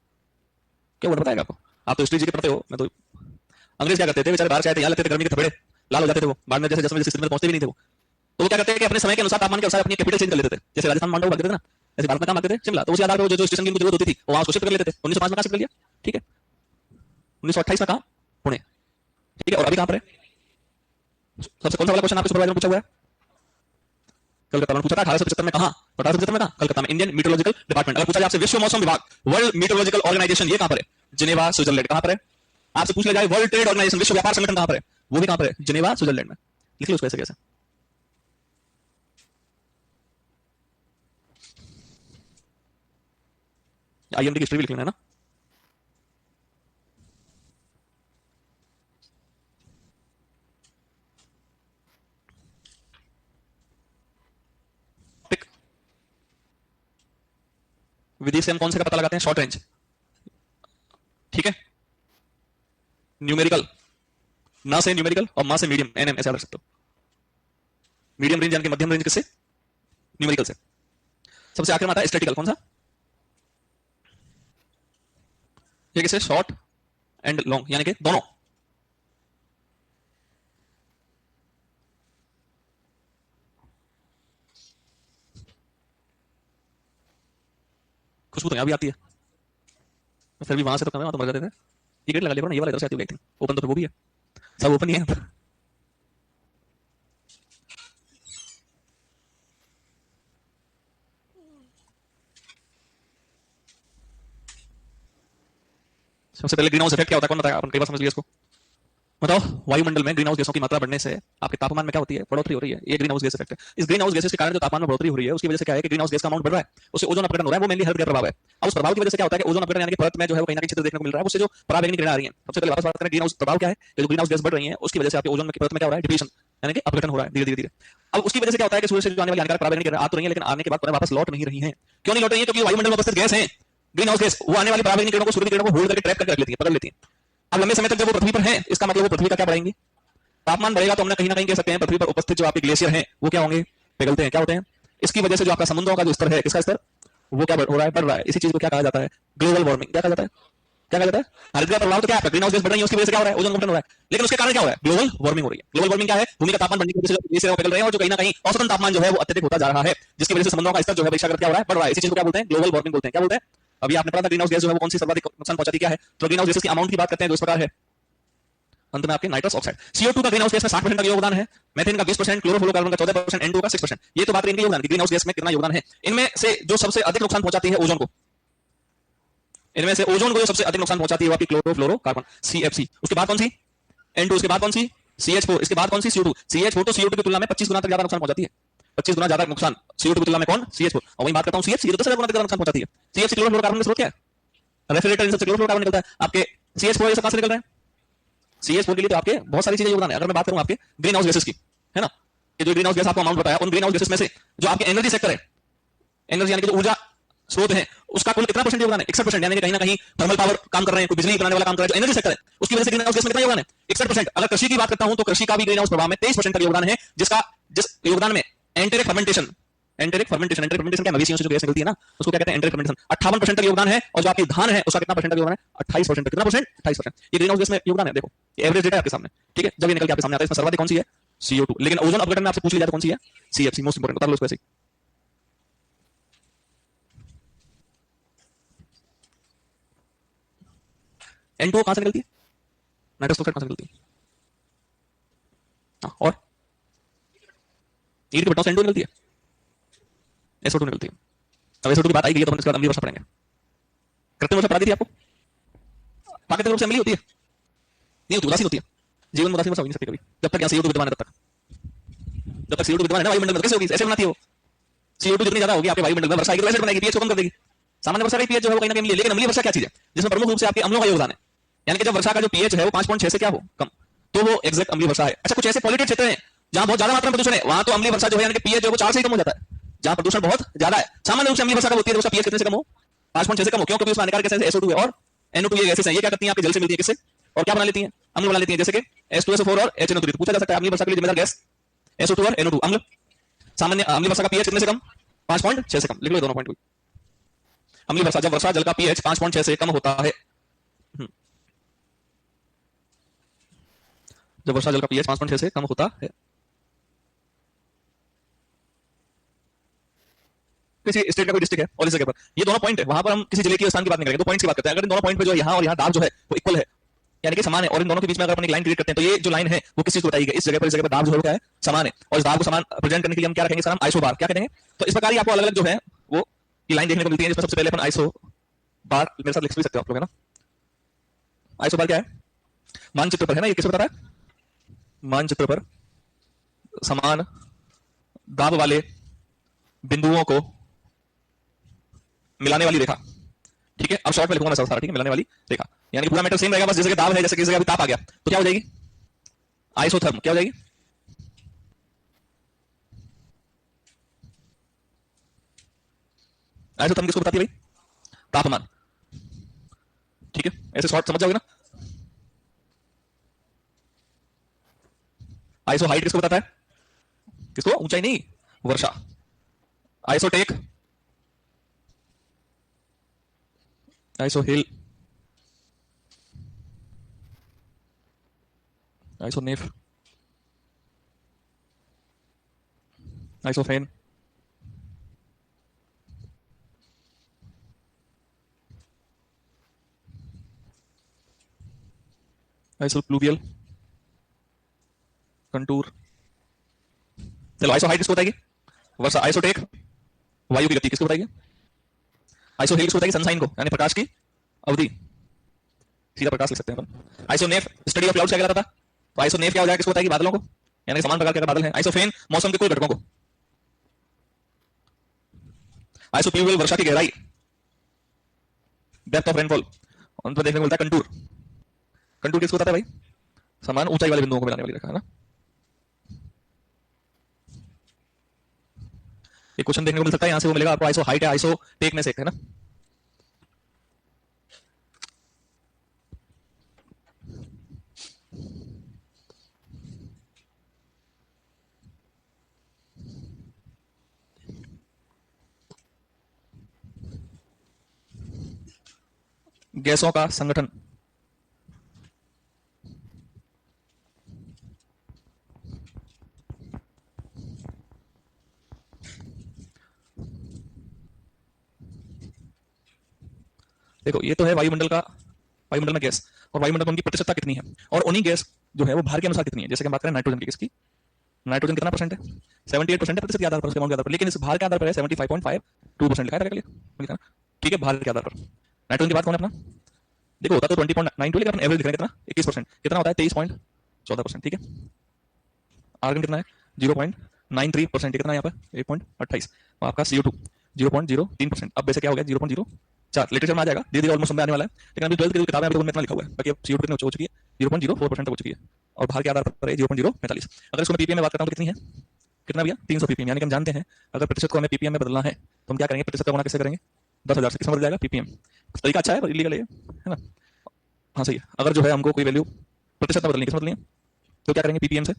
क्या वर्ड बताएगा आपको? आप तो हिस्ट्री जी के पढ़ते हो, मैं तो। अंग्रेज क्या करते थे? बेचारे बाहर से आए थे, यहाँ लगते थे, गर्मी के थपेड़े लाल हो जाते थे, वो बाद में जैसे जैसे स्थिति में पहुंचते भी नहीं थे वो। तो वो क्या करते हैं कि अपने समय के अनुसार, तापमान के अनुसार अपनी कैपिटल चेंज कर लेते थे। जैसे राजस्थान मांडव भागते थे ना, ऐसे भारत में कहां भागते थे? शिमला। तो उसी आधार पर जो स्टेशन की उनको जरूरत होती थी वो वहां शिफ्ट कर लेते थे। 1905 में कहां शिफ्ट कर लिया? ठीक है, 1928 में कहां? पुणे। ठीक है, और अभी कहां पर है? सबसे कौन सा वाला क्वेश्चन आपके सुपरवाइजर ने पूछा हुआ है? कलकत्ता में पूछा था 1875 में कहां, 1875 में कहां, कलकत्ता में, इंडियन मीटरोलॉजिकल डिपार्टमेंट। अगर पूछा जाए आपसे विश्व मौसम विभाग, वर्ल्ड मीटरोलॉजिकल ऑर्गेनाइजेशन, ये कहां पर है, जिनेवा स्विट्जरलैंड। कहां पर है, आपसे पूछ लिया जाए वर्ल्ड ट्रेड ऑर्गेनाइजेशन, विश्व व्यापार संगठन कहां पर है, वो भी कहां पर है, जिनेवा स्विट्जरलैंड में। लिख लो उसको ऐसे कैसे। आईएमडी की हिस्ट्री भी लिख लेना है ना। विधि से हम कौन से का पता लगाते हैं, शॉर्ट रेंज, ठीक है। न्यूमेरिकल, ना से न्यूमेरिकल और मा से मीडियम, एनएम ऐसे याद रख सकते हो। मीडियम रेंज यानी कि मध्यम रेंज किससे, न्यूमेरिकल से। सबसे आखिर में आता है स्टैटिकल, कौन सा, ये किसे, शॉर्ट एंड लॉन्ग यानी कि दोनों। खुशबू तो यहां भी आती है, फिर भी वहां से तो कम है, वहां तो मर जाते थे। ये गेट लगा लिया ना, ये वाला इधर से आती है, ओपन तो वो भी है, सब ओपन ही है। सबसे पहले ग्रीन हाउस इफेक्ट क्या होता है, कौन बताएगा, अपन कई बार समझ लिया इसको। बताओ, वायुमंडल में ग्रीन हाउस गैसों की मात्रा बढ़ने से आपके तापमान में क्या होती है, बढ़ोतरी हो रही है, ये ग्रीन हाउस गैस इफेक्ट है। इस ग्रीन हाउस गैसेस के कारण जो तापमान में बढ़ोतरी हो रही है, उसकी वजह से क्या है कि ग्रीन हाउस गैस का अमाउंट बढ़ रहा है, उससे ओजोन अपघटन हो रहा है, वो मेनली हेल्थ केयर प्रभाव है। अब उस प्रभाव की वजह से क्या होता है कि ओजोन अपघटन यानी कि परत में जो है वो कहीं ना कहीं छिद्र देखने को मिल रहा है, उससे जो पराबैंगनी किरणें आ रही हैं। सबसे पहले वापस बात करें, ग्रीन हाउस प्रभाव क्या है, जो ग्रीन हाउस गैस बढ़ रही है उसकी वजह से आपके ओजोन की परत में क्या हो रहा है, डिप्लीशन यानी कि अपघटन हो रहा है धीरे धीरे धीरे। अब उसकी वजह से क्या होता है कि सूर्य से जो आने वाली हानिकारक पराबैंगनी किरणें आ तो रही है, लेकिन आने के बाद वापस लौट नहीं रही है। क्यों नहीं लौट रही है, क्योंकि वायुमंडल में उपस्थित गैस है, ग्रीन हाउस गैस, वो आने वाली पराबैंगनी किरणों को, सूर्य की किरणों को होल्ड करके ट्रैप करके रख लेती है, पकड़ लेती है। अब लंबे समय तक जब वो पृथ्वी पर है, इसका मतलब वो पृथ्वी का क्या बढ़ेंगे, तापमान बढ़ेगा। तो हमने कहीं ना कहीं कह सकते हैं पृथ्वी पर उपस्थित जो आपके ग्लेशियर हैं वो क्या होंगे, पिघलते हैं। क्या होते हैं, इसकी वजह से जो आपका समुद्रों का जो स्तर है, किसका स्तर, वो क्या हो रहा है, बढ़ रहा है। इसी चीज को क्या कहा जाता है, ग्लोबल वार्मिंग। क्या कहा जाता है, क्या कहा जाता है, हरित गृह प्रभाव। तो क्या है, ग्रीन हाउस गैस बढ़ रही है, उसकी वजह से क्या हो रहा है, ओजोन का अपघटन हो रहा है। लेकिन उसके कारण क्या हो रहा है, ग्लोबल वार्मिंग हो रही है। ग्लोबल वार्मिंग क्या है, भूमि का तापमान बढ़ने की वजह से ग्लेशियर पिघल रहे हैं और जो कहीं ना कहीं औसतन तापमान जो है वो अत्यधिक होता जा रहा है, जिसकी वजह से समुद्रों का स्तर जो है वर्षागत क्या हो रहा है, बढ़ रहा है। इसी चीज को क्या बोलते हैं, ग्लोबल वार्मिंग बोलते हैं। क्या बोलते हैं, अभी आपने पढ़ा था ग्रीन हाउस गैस जो है वो कौन सी सर्वाधिक नुकसान पहुंचाती क्या है, तो ग्रीन हाउस गैस की अमाउंट की बात करते हैं जो इस प्रकार है। अंत में आपके नाइट्रस ऑक्साइड, CO2 का ग्रीन हाउस गैस में 60% का योगदान है, मीथेन का 20%, क्लोरोफ्लोरोकार्बन का 14%, N2 का 6%। ये तो बात रही इनके योगदान की, ग्रीन हाउस गैस में कितना योगदान है। इनमें से जो सबसे अधिक नुकसान पहुंचाती है ओजोन को, इनमें से ओजोन को जो सबसे अधिक नुकसान पहुंचाती है वो आपकी क्लोरोफ्लोरोकार्बन, CFC। उसके बाद कौन सी, N2। उसके बाद कौन सी, CH4। इसके बाद कौन सी, CO2। CH4 तो CO2 की तुलना में 25 गुना तक ज्यादा नुकसान पहुंचाती है, 25 गुना ज्यादा नुकसान CO2 की तुलना में कौन, CH4। और वही बात करता हूं CFC, ये तो 10,000 गुना तक ज्यादा नुकसान पहुंचाती है। CFC क्लोरोफ्लोरोकार्बन का स्रोत क्या है, रेफ्रिजरेटर, इन सबसे क्लोरोफ्लोरोकार्बन निकलता है। आपके CH4 ये सब कहां से निकल रहा है, CH4 के लिए तो आपके बहुत सारी चीजें योगदान है। अगर मैं बात करूं आपके ग्रीन हाउस गैसेस की, है ना, कि जो ग्रीन हाउस गैस आपको अमाउंट बताया, उन ग्रीन हाउस गैसेस में से जो आपके एनर्जी सेक्टर है, एनर्जी यानी कि जो ऊर्जा स्रोत है, उसका कुल कितना परसेंट योगदान है, 61%। यानी कि कहीं ना कहीं थर्मल पावर काम कर रहे हैं, कोई बिजली बनाने वाला काम कर रहा है, जो एनर्जी सेक्टर है, उसकी वजह से ग्रीन हाउस गैस में कितना योगदान है, 61%। अगर कृषि की बात करता हूं तो कृषि का भी ग्रीन हाउस प्रभाव में 23% का योगदान है, जिस योगदान में एंटेरिक फर्मेंटेशन, एंटेरिक फर्मेंटेशन क्या, मवेशियों से जो गैस निकलती है ना, उसको क्या कहते हैं, एंटेरिक फर्मेंटेशन, 58% तक योगदान है। और जो आपकी धान है उसका कितना परसेंट का योगदान है, 28%। कितना परसेंट, 28%। ये ग्रीन हाउस गैस में योगदान है। देखो ये एवरेज डेटा है आपके सामने, ठीक है। जब ये निकल के आपके सामने आता है, इसमें सर्वाधिक कौन सी है, CO2। लेकिन ओजोन अपघटन में आपसे पूछ लिया जाए तो कौन सी है, CFC, मोस्ट इंपोर्टेंट। बता लो उसको ऐसे। N2 कहां से निकलती है, नाइट्रस ऑक्साइड कहां से निकलती है, हाँ, और ईट के भट्टों से N2 निकलती है, SO2 निकलती है। अब SO2 की बात आई गई है तो हम इसके बाद अम्लीय वर्षा पढ़ेंगे। कृत्रिम वर्षा पढ़ा दी थी आपको, प्राकृतिक रूप से अम्लीय होती है, नहीं होती, उदासीन होती है। जीवन में उदासीन वर्षा हो नहीं सकती कभी, जब तक यहाँ CO2 विद्यमान है, जब तक CO2 विद्यमान है ना वायुमंडल में, कैसे होगी, ऐसे बनाती है वो। CO2 जितनी ज्यादा होगी आपके वायुमंडल में, वर्षा आएगी तो ऐसे बनाएगी, पीएच को कम कर देगी। सामान्य वर्षा का पीएच जो है वो कहीं ना कहीं अम्लीय। लेकिन अम्लीय वर्षा क्या चीज है, जिसमें प्रमुख रूप से आपके अम्लों का योगदान है। यानी कि जब वर्षा का जो पीएच है वो 5.6 से क्या हो, कम, तो वो एग्जैक्ट अम्लीय वर्षा है। अच्छा, कुछ ऐसे पॉल्यूटेड क्षेत्र हैं जहां बहुत ज्यादा मात्रा में प्रदूषण है, वहां तो अम्लीय वर्षा जो है यानी कि पीएच जो है वो 4 से ही कम हो जाता है। जहां प्रदूषण बहुत ज्यादा है, सामान्य रूप से अम्लीय वर्षा कब होती है, उसका पीएच कितने से कम हो, 5.6 से कम हो। क्यों, क्योंकि उसमें हानिकारक गैसें SO2 है और NO2 ये गैसें हैं, ये क्या करती हैं, आपके जल से मिलती है, किससे, और क्या बना लेती हैं, अम्ल बना लेती हैं, जैसे कि H2SO4 और HNO3। पूछा जा सकता है अम्लीय वर्षा के लिए जिम्मेदार गैस SO2 और NO2, अम्ल। सामान्य अम्लीय वर्षा का पीएच कितने से कम, 5.6 से कम। लिख लो दोनों पॉइंट। अम्लीय वर्षा, जब वर्षा जल का पीएच 5.6 से कम होता है, जब वर्षा जल का पीएच 5.6 से कम होता है, किसी स्टेट का कोई डिस्ट्रिक्ट है और इस जगह पर ये दोनों पॉइंट है, वहां पर हम किसी जिले के स्थान की बात नहीं करेंगे, दो पॉइंट्स की बात करते हैं। अगर इन दोनों पॉइंट पे जो है यहाँ और यहाँ दाब जो है वो इक्वल है, यानी कि समान है, और इन दोनों के बीच में अगर अपन एक लाइन क्रिएट करते हैं तो ये जो लाइन है वो किस चीज को बताएगी, इस जगह पर इस जगह पर दाब जो है वो क्या है, समान है, और इस दाब को समान प्रेजेंट करने के लिए हम क्या रखेंगे, इसका नाम आइसो बार क्या करेंगे। तो इस प्रकार ही आपको अलग अलग जो है वो ये लाइन देखने को मिलती है, जिसमें सबसे पहले अपन आइसो बार मेरे साथ लिख भी सकते हो आप लोग, है ना। आइसो बार क्या है, मानचित्र पर है ना, ये किसे बता रहा है, मानचित्र पर समान दाब वाले बिंदुओं को मिलाने वाली रेखा, ठीक है। अब शॉर्ट में लिखूंगा मैं सारा, ठीक है, मिलाने वाली रेखा, यानी पूरा मैटर सेम रहेगा, बस जैसे कि दाब है, जैसे कि इस जगह अभी ताप आ गया तो क्या हो जाएगी, आइसोथर्म क्या हो जाएगी, आइसोथर्म किसको बताती है भाई, तापमान, ठीक है। ऐसे शॉर्ट समझ जाओगे ना। आइसो हाइट किसको बताता है, किसको, ऊंचाई नहीं, वर्षा। आइसोटेक, आइसो हिल, आइसोनेफ, आइसोफेन, आइसोप्लूवियल, कंटूर। चलो आइसो हाइट किसको बताएगी, वर्षा। आइसोटेक वायु की गति किसको बताएगी, आइसो हिल किसको बताएगी, सनसाइन को, यानी प्रकाश की अवधि, सीधा प्रकाश लिख सकते हैं अपन। आइसोनेफ स्टडी ऑफ क्लाउड्स क्या कहलाता था, तो आइसोनेफ क्या हो जाएगा, किसको बताएगी, बादलों को, यानी समान प्रकार के अगर बादल हैं। आइसोफेन मौसम के कुल घटकों को। आइसोप्लूवियल वर्षा की गहराई, डेप्थ ऑफ रेनफॉल। उन पर देखने को मिलता है कंटूर, कंटूर किसको बताता है भाई, समान ऊंचाई वाले बिंदुओं को मिलाने वाली रेखा, है ना। एक क्वेश्चन देखने को मिल सकता है यहां से, वो मिलेगा आपको, आइसो हाइट है, आइसो टेक में से एक, है ना। गैसों का संगठन, देखो ये तो है वायुमंडल का, वायुमंडल में गैस, और वायुमंडल में उनकी प्रतिशतता कितनी है, और उन्हीं गैस जो है वो भार के अनुसार कितनी है। जैसे कि हम बात करें नाइट्रोजन की, किसकी, नाइट्रोजन कितना परसेंट है, 78% है प्रतिशत के आधार पर, उसके अमाउंट के आधार पर, लेकिन इस भार के आधार पर है 75.52% लिखा है, लिखा ना, ठीक है, भार के आधार पर। नाइट्रोजन की बात कौन है अपना, देखो होता तो 20.92, लेकिन अपन एवरेज लिख रहे हैं कितना, 21%, कितना होता है 23.14%, ठीक है। आर्गन कितना है 0.93%, कितना है यहाँ पर 1.28, और आपका CO2 0.03%। अब वैसे क्या हो गया 0.04, लिटरेचर में आ जाएगा धीरे धीरे, ऑलमोस्ट समझ आने वाला है, लेकिन अभी 12th की किताब है अभी तो उनमें इतना लिखा हुआ है, बाकी अब CO2 कितनी हो चुकी है 0.04% तक हो चुकी है, और भार के आधार पर है 0.045। अगर इसको मैं पीपीएम में बात करता हूँ तो कितनी है, कितना भैया 300 पीपीएम, यानी कि हम जानते हैं अगर प्रतिशत को हमें पीपीएम में बदलना है तो हम क्या करेंगे, प्रतिशत का गुणा किससे करेंगे, 10,000 से, किसमें बदल जाएगा पीपीएम। तरीका अच्छा है पर इलीगल है ना। हाँ सही है, अगर जो है हमको कोई वैल्यू प्रतिशत में बदलनी, किसमें बदलनी है, तो क्या करेंगे पीपीएम से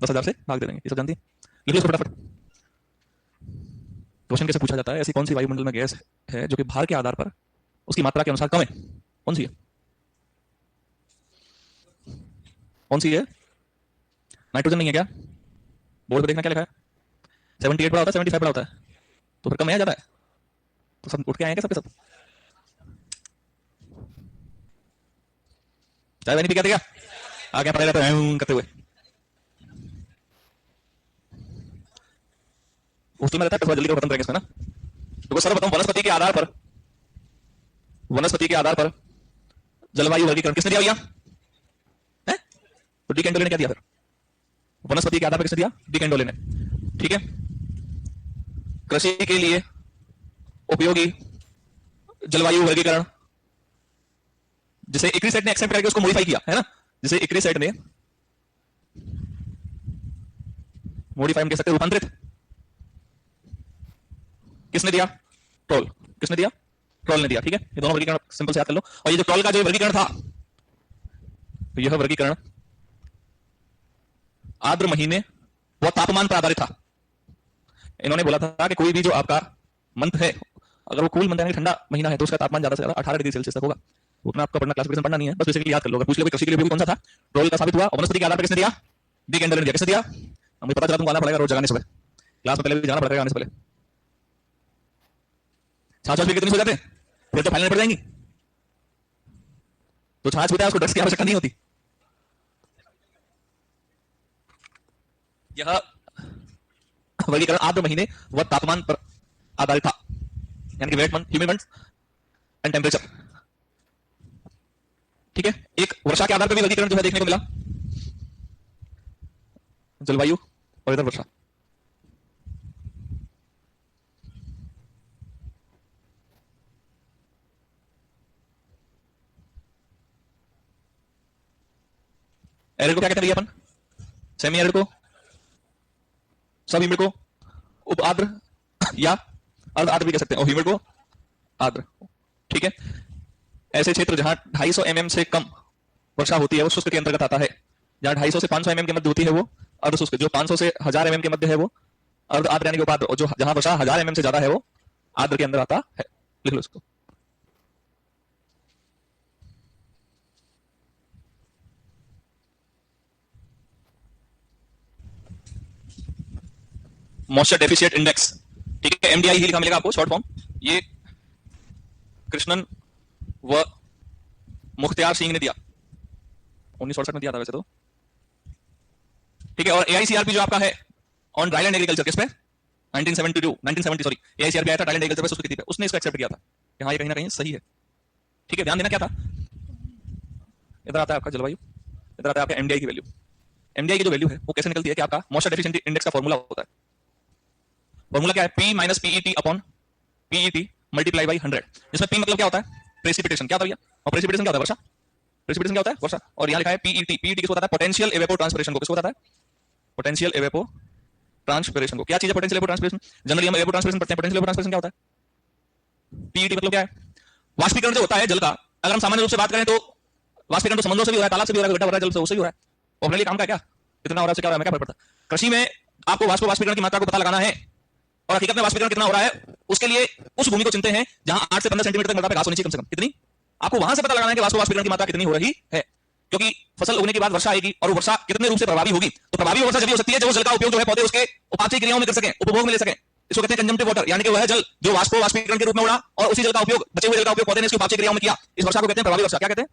10,000 से भाग दे देंगे, ये सब जानती है। लिखिए इसको फटाफट। क्वेश्चन कैसे पूछा जाता है, ऐसी कौन सी वायुमंडल में गैस है जो कि भार के आधार पर उसकी मात्रा के अनुसार कम है, कौन सी है, कौन सी है, नाइट्रोजन नहीं है क्या, बोर्ड पे देखना क्या लिखा है, 78 बड़ा होता है 75 बड़ा होता है, तो फिर कम है ज्यादा है, तो सब उठ के आएंगे सबके सब। चाय नहीं पी क्या देगा, आगे पड़े रहते हैं करते हुए, उसमें रहता है, जल्दी खत्म करेंगे इसमें ना। तो सर्वप्रथम वनस्पति के आधार पर, वनस्पति के आधार पर जलवायु वर्गीकरण किसने दिया भैया, है तो डी कैंडोले ने क्या दिया फिर, वनस्पति के आधार पर किसने दिया, डी कैंडोले ने, ठीक है। कृषि के लिए उपयोगी जलवायु वर्गीकरण, जिसे इक्री सेट ने एक्सेप्ट करके उसको मॉडिफाई किया, है ना, जिसे इक्री सेट ने मॉडिफाई हम कह सकते हैं, रूपांतरित, किसने दिया, टोल, किसने दिया, टोल ने दिया, ठीक है। ये दोनों वर्गीकरण सिंपल से याद कर लो। और ये जो टोल का जो वर्गीकरण था, तो यह वर्गीकरण आर्द्र महीने व तापमान पर आधारित था। इन्होंने बोला था कि कोई भी जो आपका मंथ है, अगर वो कूल मंथ यानी ठंडा महीना है तो उसका तापमान ज्यादा से ज्यादा 18 डिग्री सेल्सियस तक होगा। उतना आपका पढ़ना, क्लासिफिकेशन पढ़ना नहीं है, बस बेसिकली याद कर लो। अगर पूछ लो कृषि के लिए उपयोगी कौन सा था, टोल का साबित हुआ। वनस्पति के आधार पर किसने दिया, डी कैंडोले ने दिया, किसने दिया, हमें पता चला, तुमको आना पड़ेगा रोज जगाने से, क्लास में पहले भी जाना पड़ेगा आने से पहले। छाछ वाछ कितनी हो जाते हैं, फिर तो फाइनल पड़ जाएंगी, तो छाछ पीता है उसको ड्रग्स की आवश्यकता नहीं होती। यह वर्गीकरण आर्द्र महीने व तापमान पर आधारित था, यानी कि wet month, humid month and temperature. ठीक है, एक वर्षा के आधार पर भी वर्गीकरण जो है देखने को मिला, जलवायु और इधर वर्षा। एरिड को क्या कहते हैं भैया अपन? सेमी एरिड को, सब ह्यूमिड को उप आर्द्र या अर्ध आर्द्र भी कह सकते हैं, और ह्यूमिड को आर्द्र। ठीक है, ऐसे क्षेत्र जहां 250 mm से कम वर्षा होती है वो शुष्क के अंतर्गत आता है। जहां 250 से 500 mm के मध्य होती है वो अर्ध शुष्क, जो 500 से 1000 mm के मध्य है वो अर्ध आर्द्र यानी कि उपार्द्र, और जो जहां वर्षा 1000 mm से ज्यादा है वो आर्द्र के अंदर आता है। लिख लो इसको। मॉइस्चर डेफिशिएंट इंडेक्स, ठीक है, एमडीआई ही लिखा मिलेगा आपको शॉर्ट फॉर्म। ये कृष्णन व मुख्तियार सिंह ने दिया 1968 में दिया था वैसे तो। ठीक है, और एआईसीआरपी जो आपका है ऑन ड्राईलैंड एग्रीकल्चर, किस पे? 1970 सॉरी, एआईसीआरपी आया था ड्राईलैंड एग्रीकल्चर पे, उसकी थी पे, उसने इसको एक्सेप्ट किया था कि हाँ ये कहीं ना कहीं सही है। ठीक है, ध्यान देना क्या था, इधर आता है आपका जलवायु, इधर आता है आपका एमडीआई की वैल्यू। एमडीआई की जो वैल्यू है वो कैसे निकलती है कि आपका मॉइस्चर डेफिशिएंसी इंडेक्स का फॉर्मूला होता है। फॉर्मूला क्या है? P minus PET upon PET multiply by 100, जिसमें P मतलब क्या होता है? प्रेसिपिटेशन। क्या होता है भैया? और प्रेसिपिटेशन क्या होता है? वर्षा। प्रेसिपिटेशन क्या होता है? वर्षा। और यहाँ लिखा है पीईटी, पीईटी किसको बताता है? पोटेंशियल एवेपो ट्रांसपिरेशन को। किसको बताता है? पोटेंशियल एवेपो ट्रांसपिरेशन को। क्या चीज है पोटेंशियल एवेपो ट्रांसपिरेशन? जनरली हम एवेपो ट्रांसपिरेशन पढ़ते हैं, पोटेंशियल एवेपो ट्रांसपिरेशन क्या होता है? पीईटी मतलब क्या है? वाष्पीकरण जो होता है जल का, अगर हम सामान्य रूप से बात करें तो वाष्पीकरण तो समुद्रों से भी हो रहा है, तालाब से भी हो रहा है, गड्ढा हो रहा है, जल से उससे भी हो रहा है। और अपने लिए काम का क्या? कितना हो रहा है, क्या हो रहा है, क्या फर्क पड़ता है? कृषि में आपको वाष्पीकरण की मात्रा को पता लगाना है, और हकीकत में वाष्पीकरण कितना हो रहा है उसके लिए उस भूमि को चिनते हैं जहां 8 से 15 सेंटीमीटर तक मृदा पे घास होनी चाहिए कम से कम। कितनी? आपको वहां से पता लगाना है कि वाष्पीकरण की मात्रा कितनी हो रही है, क्योंकि फसल उगने के बाद वर्षा आएगी और वर्षा कितने रूप से प्रभावी होगी। तो प्रभावी वर्षा जब हो सकती है जब उस जल का उपयोग जो है पौधे उसके उपापचय क्रियाओं में कर सकें, उपभोग में ले सकें। इसको कहते हैं कंजम्पटिव वाटर, यानी कि वह जल जो वाष्पीकरण के रूप में उड़ा और उसी जल का उपयोग, बचे हुए जल का उपयोग पौधे ने इसकी उपापचय क्रियाओं में किया, इस वर्षा को कहते हैं प्रभावी वर्षा। क्या कहते हैं?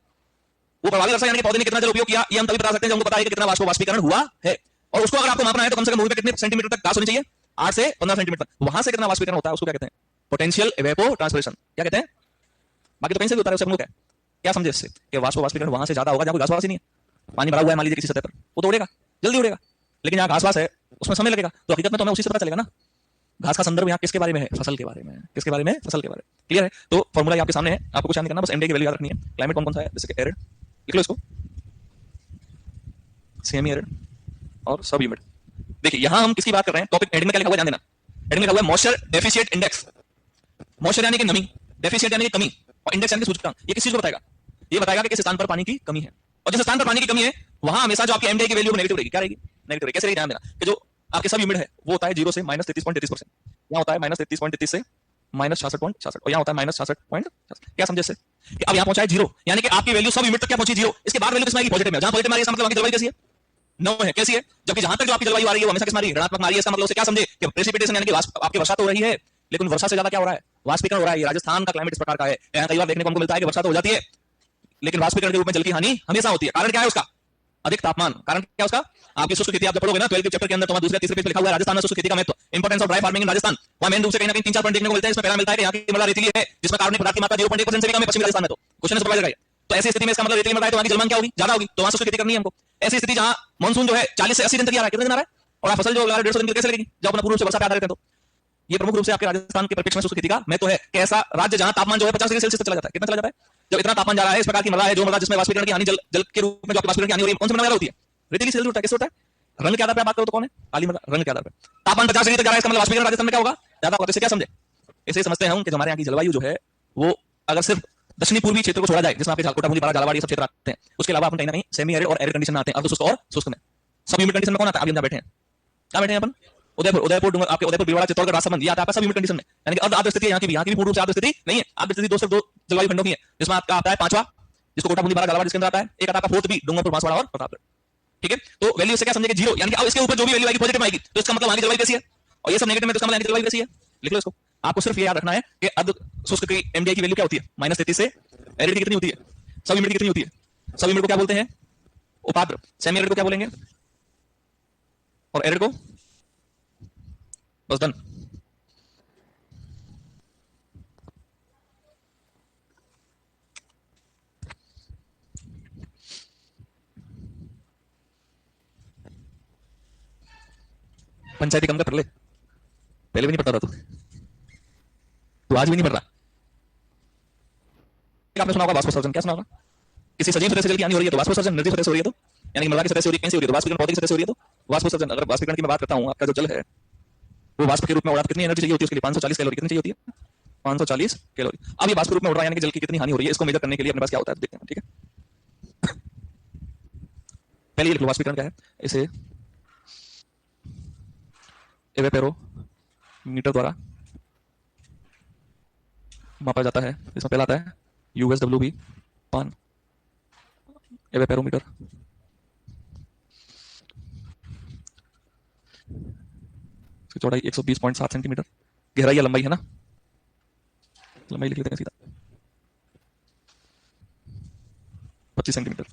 वो प्रभावी वर्षा, यानी कि पौधे ने कितना जल उपयोग किया ये हम तभी बता सकते हैं जब हमको पता है कि कितना वाष्पीकरण हुआ है। और उसको अगर आपको मापना है तो कम से कम भूमि पे कितने सेंटीमीटर तक घास होनी चाहिए? 8 से 15 सेंटीमीटर तक। वहां से कितना वाष्पीकरण होता है उसको क्या कहते हैं? Potential evapotranspiration. क्या कहते हैं? बाकी तो कहीं से भी होता है, सब लोग है। क्या समझे इससे कि वाष्पीकरण वहां से ज्यादा होगा जहां कोई घास वास ही नहीं है। पानी भरा हुआ है मान लीजिए किसी सतह पर, वो तो उड़ेगा, जल्दी उड़ेगा, लेकिन जहां घास वास है उसमें समय लगेगा। तो हकीकत में तो हमें उसी से पता चलेगा ना। घास का संदर्भ यहाँ किसके बारे में है? फसल के बारे में। किसके बारे में? फसल के बारे में। क्लियर है? तो फॉर्मूला आपके सामने है, आपको कुछ याद नहीं करना, बस एमडीआई की वैल्यू याद रखनी है। क्लाइमेट कौन कौन सा है? जैसे कि एरिड, लिख लो इसको, सेमी एरिड और सब ह्यूमिड। देखिए यहां हम किसकी बात कर रहे हैं, टॉपिक हेडिंग में क्या लिखा हुआ है ध्यान देना। हेडिंग में लिखा हुआ है मॉइस्चर डेफिशिएंट इंडेक्स। मॉइस्चर यानी कि नमी, डेफिशिएंट यानी कि कमी, और इंडेक्स यानी कि सूचकांक। ये किस चीज को बताएगा? ये बताएगा कि किस स्थान पर पानी की कमी है, और जिस स्थान पर पानी की कमी है वहां हमेशा जो आपकी एमडीआई की वैल्यू नेगेटिव रहेगी। क्या रहेगी? नेगेटिव रहेगी। कैसे रहेगी? ध्यान देना कि जो आपके सब ह्यूमिड है वो होता है 0 से -33.33%, यहाँ होता है -33.33 से -66.66, और यहाँ होता है -66.66। क्या समझे इससे कि अब यहाँ पहुंचा है 0, यानी कि आपकी वैल्यू सब ह्यूमिड तक क्या पहुंची? 0। इसके बाद वैल्यू किस में आएगी? पॉजिटिव में। जहां पॉजिटिव में आ रही है इसका मतलब आपकी जलवायु कैसी है? 9 है। कैसी है? जबकि जहां तक जो आपकी जलवायु आ रही है वो हमेशा किस में आ रही है? ऋणात्मक में आ रही है। इसका मतलब से क्या समझे कि प्रेसिपिटेशन यानी कि आपकी वर्षा तो हो रही है, लेकिन वर्षा से ज्यादा क्या हो रहा है? वाष्पीकरण हो रहा है। ये राजस्थान का क्लाइमेट इस प्रकार का है। यहाँ कई बार देखने को हमको मिलता है कि वर्षा तो हो जाती है लेकिन वाष्पीकरण के रूप में जल की हानि हमेशा होती है। कारण क्या है उसका? अधिक तापमान। कारण क्या उसका? आपकी शुष्क खेती आप जब पढ़ोगे ना 12 चैप्टर के अंदर, तो दूसरे तीसरे पेज पे लिखा हुआ है राजस्थान में शुष्क खेती का महत्व, importance of dry farming in Rajasthan. वहां मेन रूप से कहीं ना कहीं 3-4 पॉइंट देखने को मिलते हैं। इसमें पहला मिलता है कि यहाँ की मृदा रेतीली है जिसमें कार्बनिक पदार्थ की मात्रा 0.1% से भी कम है पश्चिमी राजस्थान में। तो क्वेश्चन सुपरवाइजर का है, तो ऐसी स्थिति में इसका मतलब रेतीली मृदा है तो वहां की जलमान क्या होगी? ज्यादा होगी, तो वहां शुष्क खेती करनी है हमको। ऐसी स्थिति जहां मानसून जो है 40 से 80 दिन तक आ रहा है, कितने दिन आ रहा है, और आप फसल जो 150 दिन की कैसे लगेगी जब अपना पूर्व से वर्षा पे आधारित है। तो ये प्रमुख रूप से आपके राजस्थान के परिप्रेक्ष्य में शुष्क खेती का महत्व है कि ऐसा राज्य जहां तापमान जो है 50 डिग्री सेल्सियस तक चला जाता है। कितना चला जाता है? जब इतना तापमान जा रहा है, इस प्रकार की मृदा है जो मृदा जिसमें वाष्पीकरण की हानि जल के रूप में जो आपकी वाष्पीकरण की हानि हो रही है, कौन सी मृदा होती है? रेतीली से जल होता है। किससे होता है? रंग के आधार पर बात करो तो कौन है? काली मृदा। रंग के आधार पर तापमान 50 डिग्री तक जा रहा है, इसका मतलब वाष्पीकरण राजस्थान में क्या होगा? ज्यादा होगा। इससे क्या समझे? इसे समझते हैं हम कि हमारे यहाँ की जलवायु जो है वो अगर सिर्फ दक्षिणी पूर्वी क्षेत्र को छोड़ा जाए जिसमें आपके झालकोटा, बूंदीपारा, झालावाड़ ये सब क्षेत्र आते हैं, उसके अलावा अपन कहीं ना कहीं सेमी एरिड और एरिड कंडीशन में आते हैं। अर्ध शुष्क और शुष्क में। सब ह्यूमिड कंडीशन में कौन आता है? अभी हम बैठे हैं, क्या बैठे हैं अपन? उदयपुर आपके उदयपुर, भीलवाड़ा, चित्तौड़गढ़, राजसमंद, ये आता है आपका सब ह्यूमिड कंडीशन में, यानी कि अर्ध आर्द्र स्थिति है। यहाँ की भी पूर्ण रूप से आर्द्र स्थिति नहीं है। आर्द्र स्थिति सिर्फ दो जलवायु खंडों की है, जिसमें आपका आता है 5वां, जिसको कोटा, बूंदीपारा, झालावाड़ जिसके अंदर आता है। एक आता है 4th भी, डूंगरपुर, बांसवाड़ा और प्रतापगढ़। ठीक है, तो वैल्यू से क्या समझेंगे? 0, यानी कि अब इसके ऊपर जो भी वैल्यू आएगी पॉजिटिव आएगी, तो इसका मतलब वहां की जलवायु कैसी है, और ये सब नेगेटिव में तो इसका मतलब जलवायु कैसी है। लिख लो इसको। आपको सिर्फ ये याद रखना है कि अर्ध शुष्क की एमडीआई की वैल्यू क्या होती है? -33 से एरिड की कितनी होती है? सब ह्यूमिड की कितनी होती है? सब यूनिट को क्या बोलते हैं? उपाद्र। सेमी एरिड को क्या बोलेंगे? और एरिड को? बस डन। पंचायती कम का कर ले, पहले भी नहीं पढ़ता था तू आज भी नहीं पढ़ रहा। आपने सुना होगा वाष्पोत्सर्जन, क्या सुना होगा? किसी सजीव सतह से जल की हानि हो रही है तो वाष्पोत्सर्जन, निर्जीव सतह से हो रही है तो, यानी कि मृदा की सतह से हो रही है, कहीं से हो रही है तो वाष्पीकरण, पौधे की सतह से हो रही है तो वाष्पोत्सर्जन। अगर वाष्पीकरण की मैं बात करता हूं, आपका जो जल है वो वाष्प के रूप में उड़ा, कितनी एनर्जी चाहिए होती है उसके लिए? 540 कैलोरी। कितनी चाहिए होती है? 540 कैलोरी। अब ये वाष्प के रूप में उड़ रहा है, यानी कि जल की कितनी हानि हो रही है, इसको मेजर करने के लिए अपने पास क्या होता है देखते हैं, ठीक है। पहले ये लिख लो वाष्पीकरण क्या है। इसे एवेपोरोमीटर द्वारा मापा जाता है। इसमें पहला आता है USWB पान एवेपोरोमीटर। चौड़ाई 120.7 सेंटीमीटर, गहराई या लंबाई है ना, लंबाई लिख लेते हैं सीधा 25 सेंटीमीटर।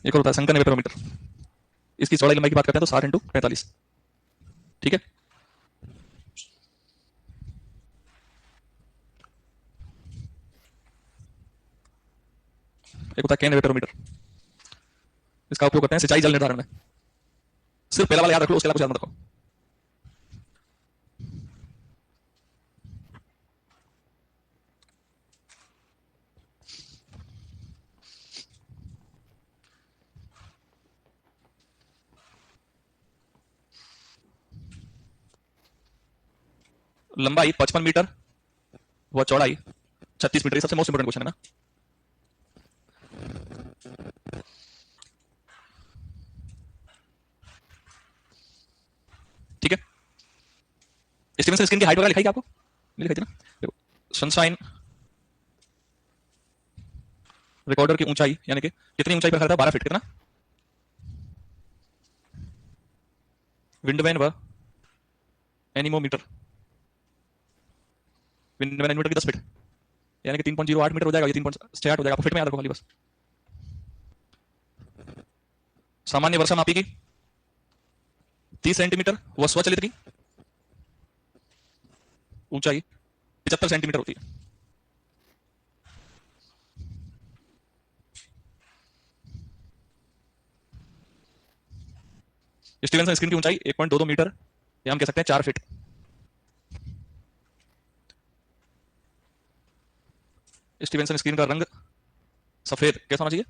एक और होता है संकन एवेपोरोमीटर। इसकी चौड़ाई लंबाई की बात करते हैं तो 60 इंटू 45, ठीक है। एक होता है कैन एवेपोरोमीटर। इसका उपयोग करते हैं सिंचाई जल निर्धारण में। सिर्फ पहला वाला याद रख लो, उसके अलावा कुछ याद मत रखो। लंबाई 55 मीटर व चौड़ाई 36 मीटर। ये सबसे मोस्ट इंपोर्टेंट क्वेश्चन है ना। ठीक है। स्टीफन स्क्रीन की हाइट वगैरह लिखाई क्या आपको? नहीं लिखाई थी ना। देखो सनशाइन रिकॉर्डर की ऊंचाई, यानी कि कितनी ऊंचाई पर खड़ा था? 12 फीट। कितना? विंडवैन व एनीमोमीटर, विंडवैन एनीमोमीटर की 10 फीट, यानी कि 3.08 मीटर हो जाएगा। ये 3.68 हो जाएगा। आपको फीट में याद रखो खाली बस। सामान्य वर्षा मापी की 30 सेंटीमीटर व स्वचलित की ऊंचाई 75 सेंटीमीटर होती है। स्टीवेंसन स्क्रीन की ऊंचाई 1.22 मीटर, या हम कह सकते हैं 4 फीट। स्टीवेंसन स्क्रीन का रंग सफेद कैसा होना चाहिए?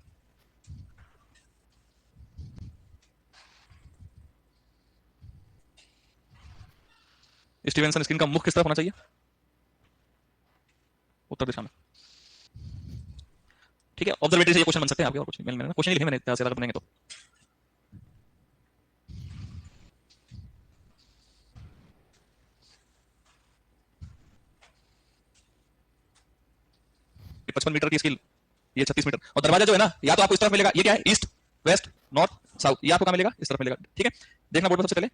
स्टीवेंसन स्क्रीन का मुख किस तरफ होना चाहिए? उत्तर दिशा में। ठीक है। ऑब्जर्वेटरी से ये क्वेश्चन बन सकते हैं आपके, और कुछ मैंने क्वेश्चन लिखे मैंने इतना से अगर बनाएंगे तो। ये 55 मीटर की स्किल, ये 36 मीटर। और दरवाजा जो है ना, या तो आपको इस तरफ मिलेगा, ये क्या है? East west north south. ये आपको कहां मिलेगा? इस तरफ मिलेगा। ठीक है। देखना बोर्ड पर सबसे पहले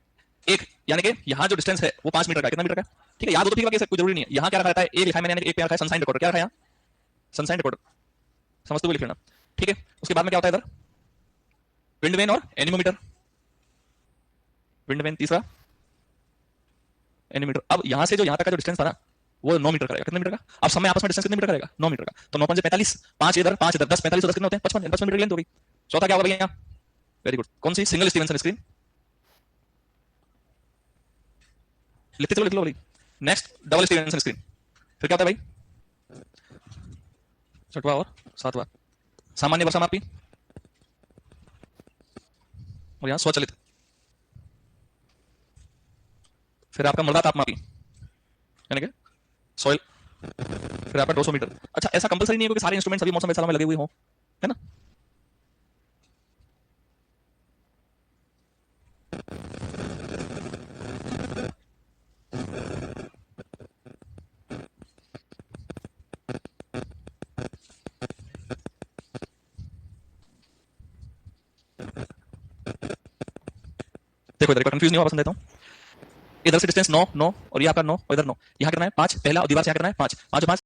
एक, यानी कि यहां जो डिस्टेंस है वो 5 मीटर का। कितना मीटर का? ठीक है। याद हो तो ठीक है, कोई जरूरी नहीं है। यहां क्या रखा रहता है? एक लिखा है मैंने, एक पे रखा है सनसाइन रिकॉर्डर। क्या रखा है यहां? Sunshine recorder. समझते हुए लिख लेना। ठीक है। उसके बाद में क्या होता है इधर? विंडवेन और एनीमोमीटर। विंडवेन तीसरा, एनीमीटर। अब यहां से जो यहां तक का जो डिस्टेंस था ना, वो 9 मीटर करेगा। कितने मीटर का? अब समय आपस में डिस्टेंस कितने मीटर करेगा? 9 मीटर का। तो 9 5 45, 5 इधर 5 इधर, 10 45 10 कितने होते हैं? 55। 55 मीटर की लेंथ हो गई। चौथा क्या होगा भैया? Very good. कौन सी? Single Stevenson screen. लिखते चलो, लिख लो भाई। Next double Stevenson screen. फिर क्या होता है भाई? छठवां और सातवां सामान्य वर्षा मापी, और यहां स्वचलित। फिर आपका मृदा ताप मापी, यानी कि सॉइल। फिर आपका 200 मीटर। अच्छा, ऐसा कंपलसरी नहीं है कि सारे इंस्ट्रूमेंट सभी मौसम वैसा में लगे हुए हों, है ना। देखो इधर कंफ्यूज नहीं हो, पसंद देता हूं। इधर से डिस्टेंस 9 9 और ये आपका 9 और इधर 9। यहां कितना है? 5 पहला, और दीवार से यहां कितना है? 5 5 5